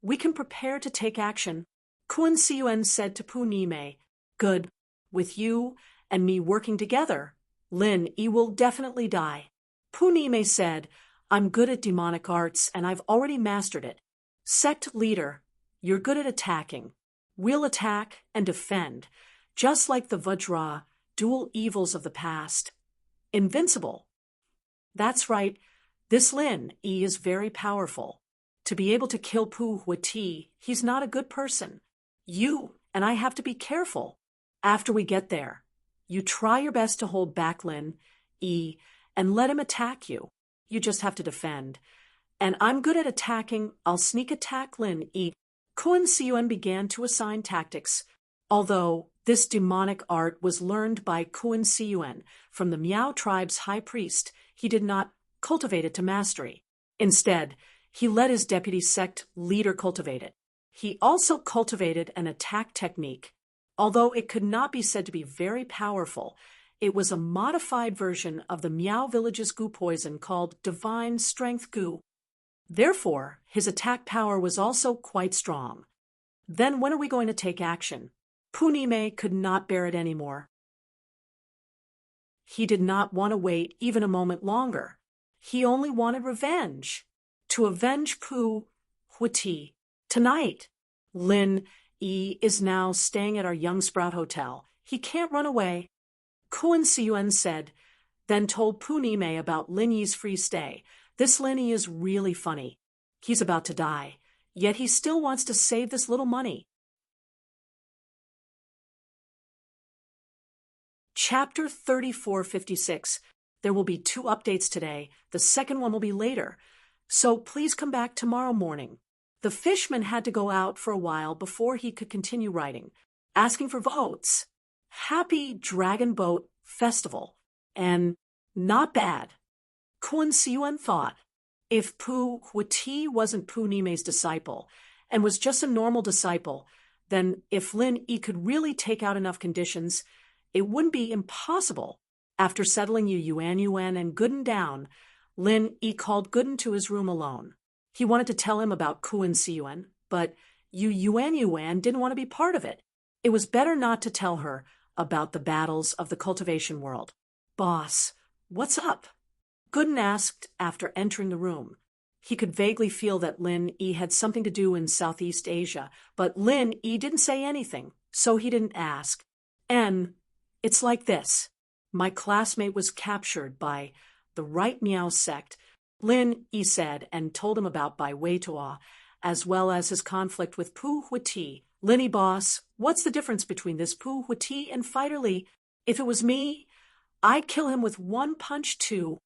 S1: We can prepare to take action. Kun Siyuan said to Pu Nime, good. With you and me working together, Lin Yi will definitely die. Pu Nime said, I'm good at demonic arts and I've already mastered it. Sect leader, you're good at attacking. We'll attack and defend, just like the Vajra, dual evils of the past. Invincible. That's right, this Lin Yi is very powerful. To be able to kill Pu Huati, he's not a good person. You and I have to be careful. After we get there, you try your best to hold back Lin Yi and let him attack you. You just have to defend. And I'm good at attacking. I'll sneak attack Lin Yi. Kun Siyuan began to assign tactics. Although this demonic art was learned by Kun Siyuan from the Miao tribe's high priest, he did not cultivate it to mastery. Instead, he let his deputy sect leader cultivate it. He also cultivated an attack technique. Although it could not be said to be very powerful, it was a modified version of the Miao village's goo poison called Divine Strength Goo. Therefore, his attack power was also quite strong. Then when are we going to take action? Pu Nime could not bear it anymore. He did not want to wait even a moment longer. He only wanted revenge. To avenge Pu Huati. Tonight, Lin Yi is now staying at our Young Sprout Hotel. He can't run away. Kun Siyuan said, then told Pu Nime about Lin Yi's free stay. This Lin Yi is really funny. He's about to die, yet he still wants to save this little money. Chapter 3456. There will be 2 updates today. The second one will be later. So please come back tomorrow morning. The fishman had to go out for a while before he could continue writing, asking for votes. Happy Dragon Boat Festival. And not bad. Kun Siyuan thought, if Pu Huati wasn't Pu Nime's disciple and was just a normal disciple, then if Lin Yi could really take out enough conditions, it wouldn't be impossible. After settling Yuan and Gooden down, Lin Yi called Gooden to his room alone. He wanted to tell him about Kun Siyuan, but Yuan didn't want to be part of it. It was better not to tell her about the battles of the cultivation world. Boss, what's up? Gooden asked after entering the room. He could vaguely feel that Lin Yi had something to do in Southeast Asia, but Lin Yi didn't say anything, so he didn't ask. And it's like this. My classmate was captured by the Right Miao sect, Lin Yi said, and told him about Bai Weitua, as well as his conflict with Pu Huiti. Linny boss, what's the difference between this Pu Huiti and Fighter Lee? If it was me, I'd kill him with one punch too.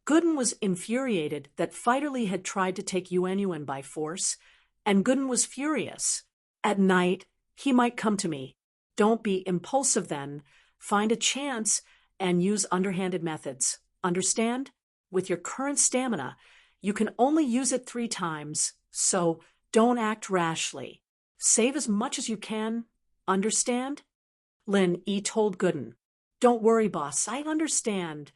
S1: Gooden was infuriated that Fighter Lee had tried to take Yuan by force, and Gooden was furious. At night, he might come to me. Don't be impulsive then. Find a chance and use underhanded methods. Understand? With your current stamina, you can only use it 3 times, so don't act rashly. Save as much as you can. Understand? Lin Yi told Gooden. Don't worry, boss, I understand.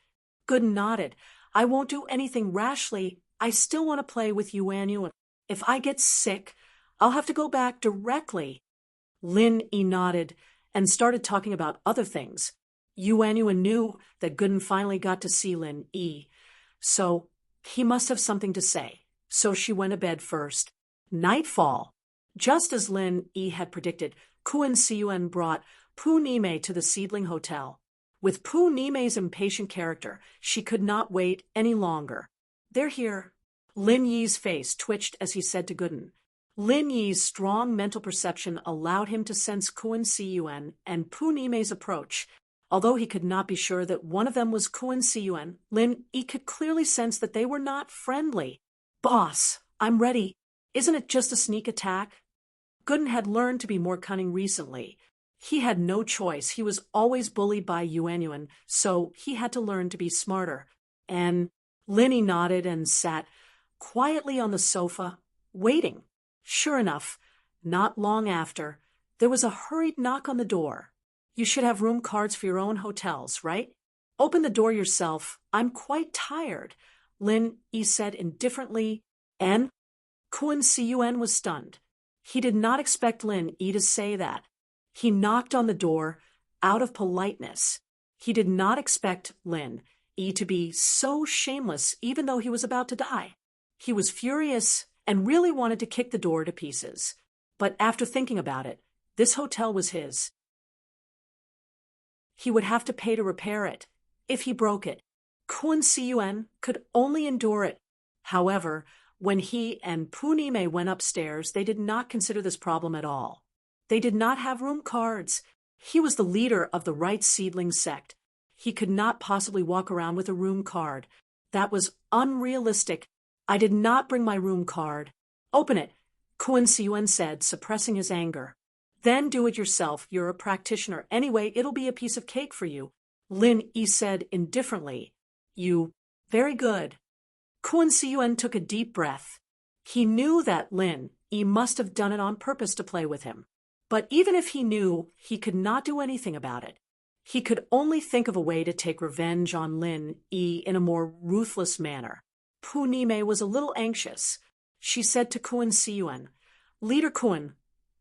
S1: Gooden nodded. I won't do anything rashly. I still want to play with Yuan. If I get sick, I'll have to go back directly. Lin Yi nodded and started talking about other things. Yuan knew that Gooden finally got to see Lin Yi, so he must have something to say. So she went to bed first. Nightfall. Just as Lin Yi had predicted, Kuan Siyuan brought Pu Nime to the Seedling Hotel. With Pu Nime's impatient character, she could not wait any longer. They're here. Lin Yi's face twitched as he said to Gooden. Lin Yi's strong mental perception allowed him to sense Kuan Siyuan and Pu Nime's approach. Although he could not be sure that one of them was Kuan Siyuan, Lin Yi could clearly sense that they were not friendly. Boss, I'm ready. Isn't it just a sneak attack? Gooden had learned to be more cunning recently. He had no choice. He was always bullied by Yuan, so he had to learn to be smarter. And Linny nodded and sat quietly on the sofa, waiting. Sure enough, not long after, there was a hurried knock on the door. You should have room cards for your own hotels, right? Open the door yourself. I'm quite tired, Lin Yi said indifferently, and Kuan Siyuan was stunned. He did not expect Lin Yi to say that. He knocked on the door out of politeness. He did not expect Lin Yi to be so shameless even though he was about to die. He was furious and really wanted to kick the door to pieces. But after thinking about it, this hotel was his. He would have to pay to repair it if he broke it. Kuan Siyuan could only endure it. However, when he and Pu Nime went upstairs, they did not consider this problem at all. They did not have room cards. He was the leader of the Right Seedling sect. He could not possibly walk around with a room card. That was unrealistic. I did not bring my room card. Open it, Kuan Siyuan said, suppressing his anger. Then do it yourself. You're a practitioner. Anyway, it'll be a piece of cake for you, Lin Yi said indifferently. Very good. Kuan Siyuan took a deep breath. He knew that Lin Yi must have done it on purpose to play with him. But even if he knew, he could not do anything about it. He could only think of a way to take revenge on Lin Yi in a more ruthless manner. Pu Nime was a little anxious. She said to Kuan Siyuan, Leader Kuan,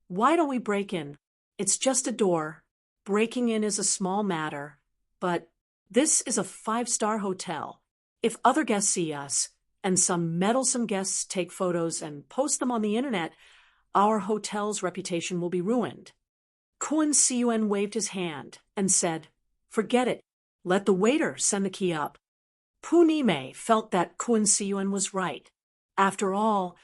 S1: why don't we break in? It's just a door. Breaking in is a small matter. But this is a 5-star hotel. If other guests see us, and some meddlesome guests take photos and post them on the internet, our hotel's reputation will be ruined. Kuan Siyuan waved his hand and said, Forget it. Let the waiter send the key up. Pu Nime felt that Kuan Siyuan was right. After all,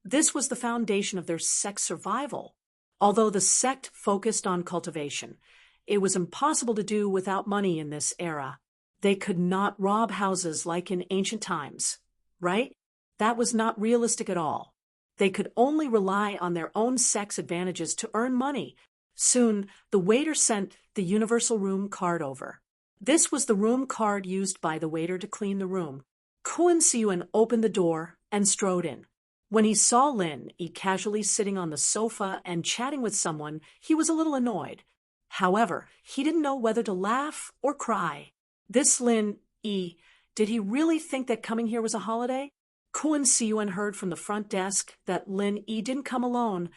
S1: this was the foundation of their sect's survival. Although the sect focused on cultivation, it was impossible to do without money in this era. They could not rob houses like in ancient times, right? That was not realistic at all. They could only rely on their own sect's advantages to earn money. Soon, the waiter sent the universal room card over. This was the room card used by the waiter to clean the room. Kuan Siyuan opened the door and strode in. When he saw Lin Yi casually sitting on the sofa and chatting with someone, he was a little annoyed. However, he didn't know whether to laugh or cry. This Lin Yi, did he really think that coming here was a holiday? Kuan Siyuan heard from the front desk that Lin Yi didn't come alone,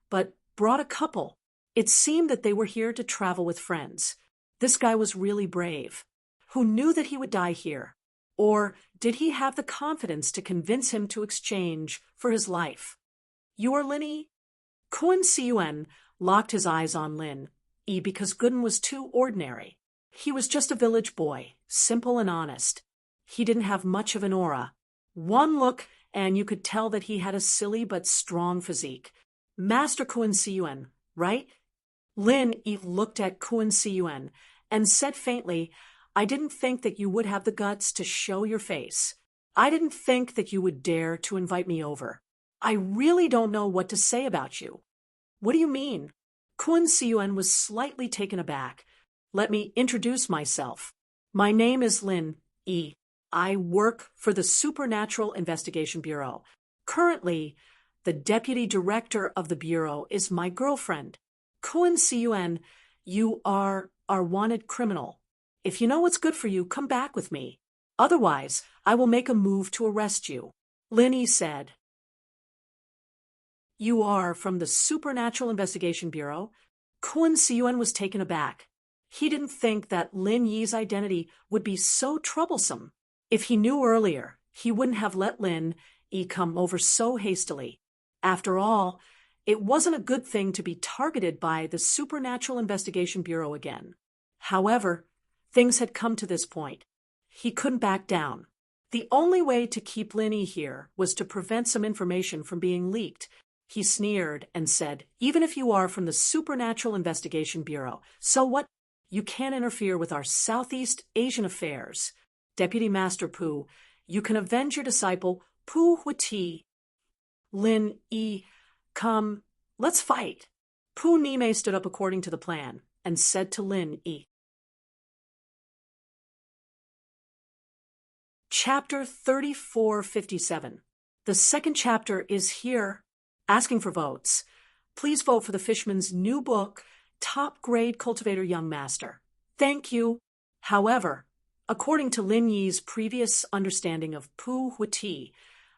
S1: but brought a couple. It seemed that they were here to travel with friends. This guy was really brave. Who knew that he would die here? Or did he have the confidence to convince him to exchange for his life? You are Lin Yi? Kun Siyuan locked his eyes on Lin Yi because Gooden was too ordinary. He was just a village boy, simple and honest. He didn't have much of an aura. One look, and you could tell that he had a silly but strong physique. Master Kun Siyuan, right? Lin Yi looked at Kun Siyuan and said faintly, I didn't think that you would have the guts to show your face. I didn't think that you would dare to invite me over. I really don't know what to say about you. What do you mean? Kun Siyuan was slightly taken aback. Let me introduce myself. My name is Lin Yi. I work for the Supernatural Investigation Bureau. Currently, the deputy director of the bureau is my girlfriend. Kun Siyuan, you are our wanted criminal. If you know what's good for you, come back with me. Otherwise, I will make a move to arrest you. Lin Yi said. You are from the Supernatural Investigation Bureau? Kun Siyuan was taken aback. He didn't think that Lin Yi's identity would be so troublesome. If he knew earlier, he wouldn't have let Lin Yi come over so hastily. After all, it wasn't a good thing to be targeted by the Supernatural Investigation Bureau again. However, things had come to this point. He couldn't back down. The only way to keep Lin Yi here was to prevent some information from being leaked. He sneered and said, even if you are from the Supernatural Investigation Bureau, so what? You can't interfere with our Southeast Asian affairs. Deputy Master Pu, you can avenge your disciple, Pu Huiti. Lin Yi, come, let's fight. Pu Nime stood up according to the plan and said to Lin Yi. Chapter 3457. The second chapter is here. Asking for votes. Please vote for the Fishman's new book, Top Grade Cultivator Young Master. Thank you. However, according to Lin Yi's previous understanding of Pu Huiti,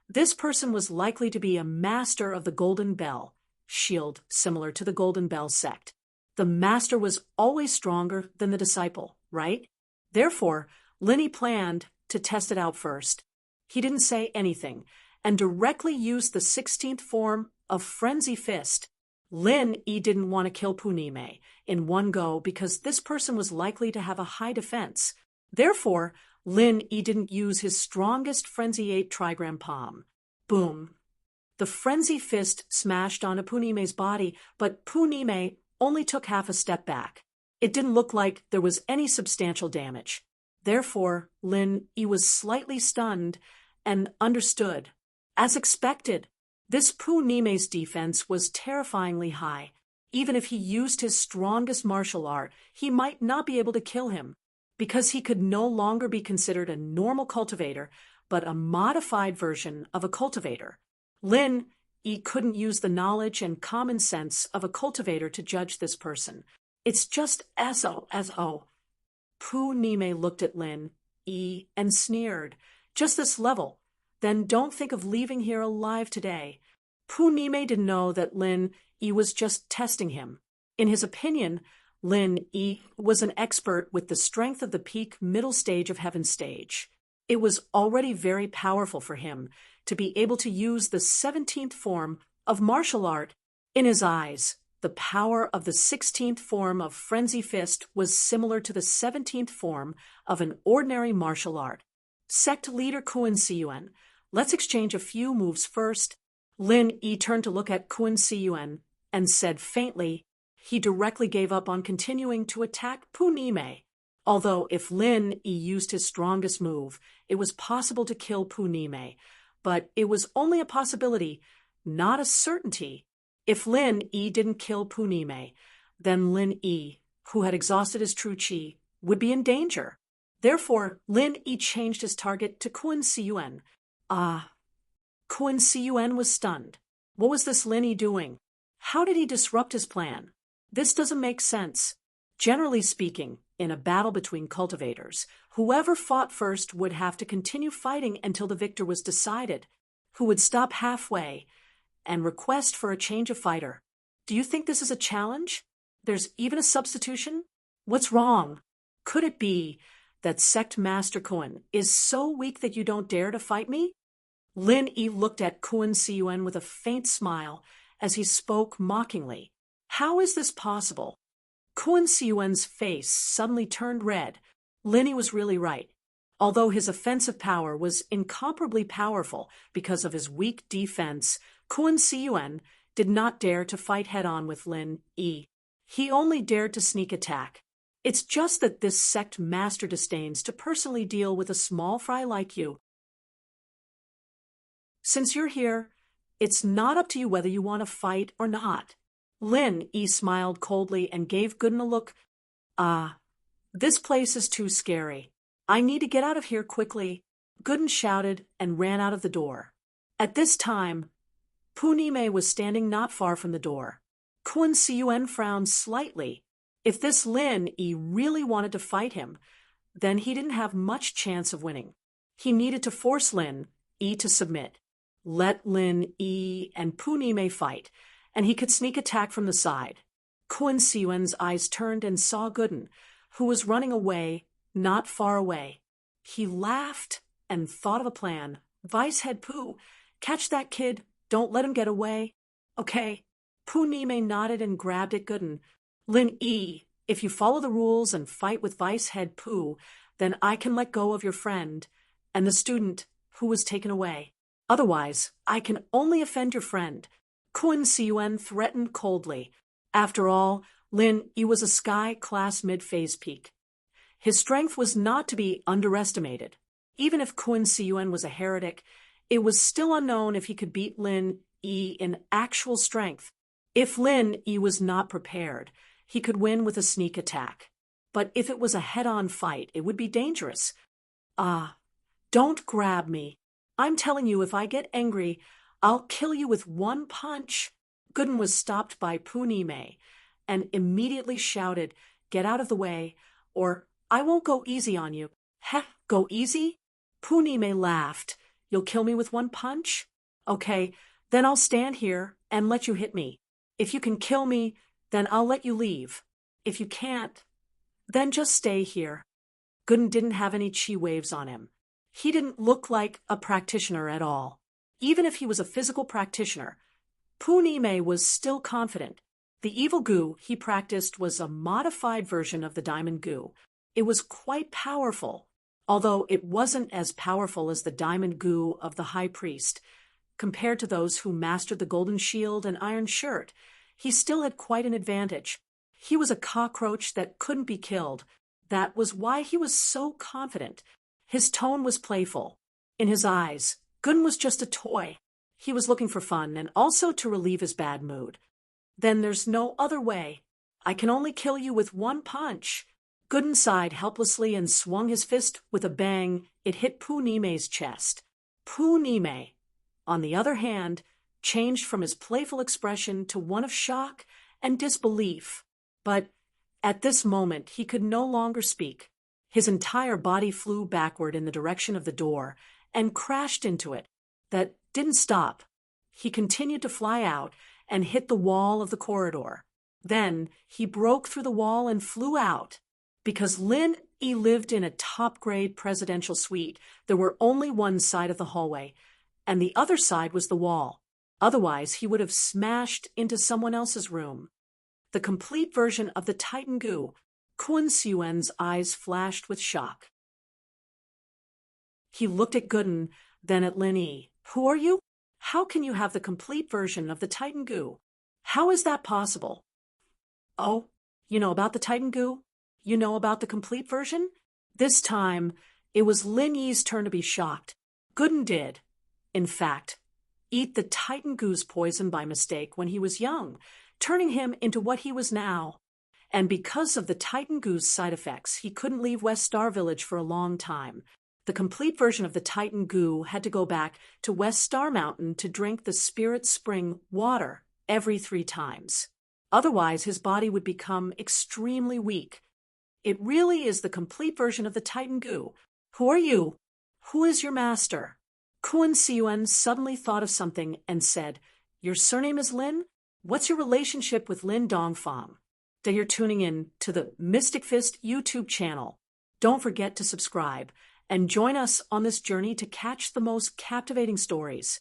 S1: this person was likely to be a master of the Golden Bell shield, similar to the Golden Bell sect. The master was always stronger than the disciple, right? Therefore, Lin Yi planned to test it out first. He didn't say anything and directly used the 16th form of Frenzy Fist. Lin Yi didn't want to kill Pu Nime in one go because this person was likely to have a high defense. Therefore, Lin Yi didn't use his strongest Frenzy 8 trigram palm. Boom. The Frenzy Fist smashed onto Pu Nime's body, but Pu Nime only took half a step back. It didn't look like there was any substantial damage. Therefore, Lin Yi was slightly stunned and understood. As expected, this Pu Nime's defense was terrifyingly high. Even if he used his strongest martial art, he might not be able to kill him, because he could no longer be considered a normal cultivator, but a modified version of a cultivator. Lin Yi couldn't use the knowledge and common sense of a cultivator to judge this person. It's just as-o. Pu Nime looked at Lin Yi and sneered. Just this level. Then don't think of leaving here alive today. Pu Nime didn't know that Lin Yi was just testing him. In his opinion, Lin Yi was an expert with the strength of the peak middle stage of Heaven Stage. It was already very powerful for him to be able to use the 17th form of martial art. In his eyes, the power of the 16th form of Frenzy Fist was similar to the 17th form of an ordinary martial art. Sect leader Kun Siyuan, let's exchange a few moves first. Lin Yi turned to look at Kun Siyuan and said faintly, he directly gave up on continuing to attack Pu Nime. Although if Lin Yi used his strongest move, it was possible to kill Pu Nime, but it was only a possibility, not a certainty. If Lin Yi didn't kill Pu Nime, then Lin Yi, who had exhausted his true chi, would be in danger. Therefore, Lin Yi changed his target to Kun Siyuan. Kun Siyuan was stunned. What was this Lin Yi doing? How did he disrupt his plan? This doesn't make sense. Generally speaking, in a battle between cultivators, whoever fought first would have to continue fighting until the victor was decided, who would stop halfway and request for a change of fighter. Do you think this is a challenge? There's even a substitution? What's wrong? Could it be that Sect Master Kun is so weak that you don't dare to fight me? Lin Yi looked at Kun Siyuan with a faint smile as he spoke mockingly. How is this possible? Kun Siyuan's face suddenly turned red. Lin Yi was really right. Although his offensive power was incomparably powerful because of his weak defense, Kun Siyuan did not dare to fight head-on with Lin Yi. He only dared to sneak attack. It's just that this sect master disdains to personally deal with a small fry like you. Since you're here, it's not up to you whether you want to fight or not. Lin Yi smiled coldly and gave Gooden a look. This place is too scary. I need to get out of here quickly. Gooden shouted and ran out of the door. At this time, Pu Nime was standing not far from the door. Kun Siyuan frowned slightly. If this Lin Yi really wanted to fight him, then he didn't have much chance of winning. He needed to force Lin Yi to submit. Let Lin Yi and Pu Nime fight, and he could sneak attack from the side. Kun Siyuan's eyes turned and saw Gooden, who was running away, not far away. He laughed and thought of a plan. Vice Head Pu, catch that kid, don't let him get away. Okay. Pu Nime nodded and grabbed at Gooden. Lin Yi, if you follow the rules and fight with Vice Head Pu, then I can let go of your friend and the student who was taken away. Otherwise, I can only offend your friend. Kun Siyuan threatened coldly. After all, Lin Yi was a sky-class mid-phase peak. His strength was not to be underestimated. Even if Kun Siyuan was a heretic, it was still unknown if he could beat Lin Yi in actual strength. If Lin Yi was not prepared, he could win with a sneak attack. But if it was a head-on fight, it would be dangerous. Don't grab me. I'm telling you, if I get angry, I'll kill you with one punch. Gooden was stopped by Pu Nime and immediately shouted, Get out of the way, or I won't go easy on you. Heh, go easy? Pu Nime laughed. You'll kill me with one punch? Okay, then I'll stand here and let you hit me. If you can kill me, then I'll let you leave. If you can't, then just stay here. Gooden didn't have any chi waves on him. He didn't look like a practitioner at all. Even if he was a physical practitioner, Pu Nime was still confident. The evil goo he practiced was a modified version of the diamond goo. It was quite powerful, although it wasn't as powerful as the diamond goo of the high priest. Compared to those who mastered the golden shield and iron shirt, he still had quite an advantage. He was a cockroach that couldn't be killed. That was why he was so confident. His tone was playful. In his eyes, Gooden was just a toy. He was looking for fun and also to relieve his bad mood. Then there's no other way. I can only kill you with one punch. Gooden sighed helplessly and swung his fist with a bang. It hit Pu Nime's chest. Pu Nime, on the other hand, changed from his playful expression to one of shock and disbelief. But at this moment, he could no longer speak. His entire body flew backward in the direction of the door and crashed into it. That didn't stop. He continued to fly out and hit the wall of the corridor. Then he broke through the wall and flew out. Because Lin Yi lived in a top-grade presidential suite, there were only one side of the hallway, and the other side was the wall. Otherwise, he would have smashed into someone else's room. The complete version of the Titan Goo. Kun Siyuan's eyes flashed with shock. He looked at Gooden, then at Lin Yi. Who are you? How can you have the complete version of the Titan Goo? How is that possible? Oh, you know about the Titan Goo? You know about the complete version? This time, it was Lin Yi's turn to be shocked. Gooden did, in fact, eat the Titan Goo's poison by mistake when he was young, turning him into what he was now. And because of the Titan Goo's side effects, he couldn't leave West Star Village for a long time. The complete version of the Titan Goo had to go back to West Star Mountain to drink the Spirit Spring water every 3 times. Otherwise, his body would become extremely weak. It really is the complete version of the Titan Goo. Who are you? Who is your master? Kun Siyuan suddenly thought of something and said, Your surname is Lin? What's your relationship with Lin Dongfang? That you're tuning in to the Mystic Fist YouTube channel. Don't forget to subscribe and join us on this journey to catch the most captivating stories.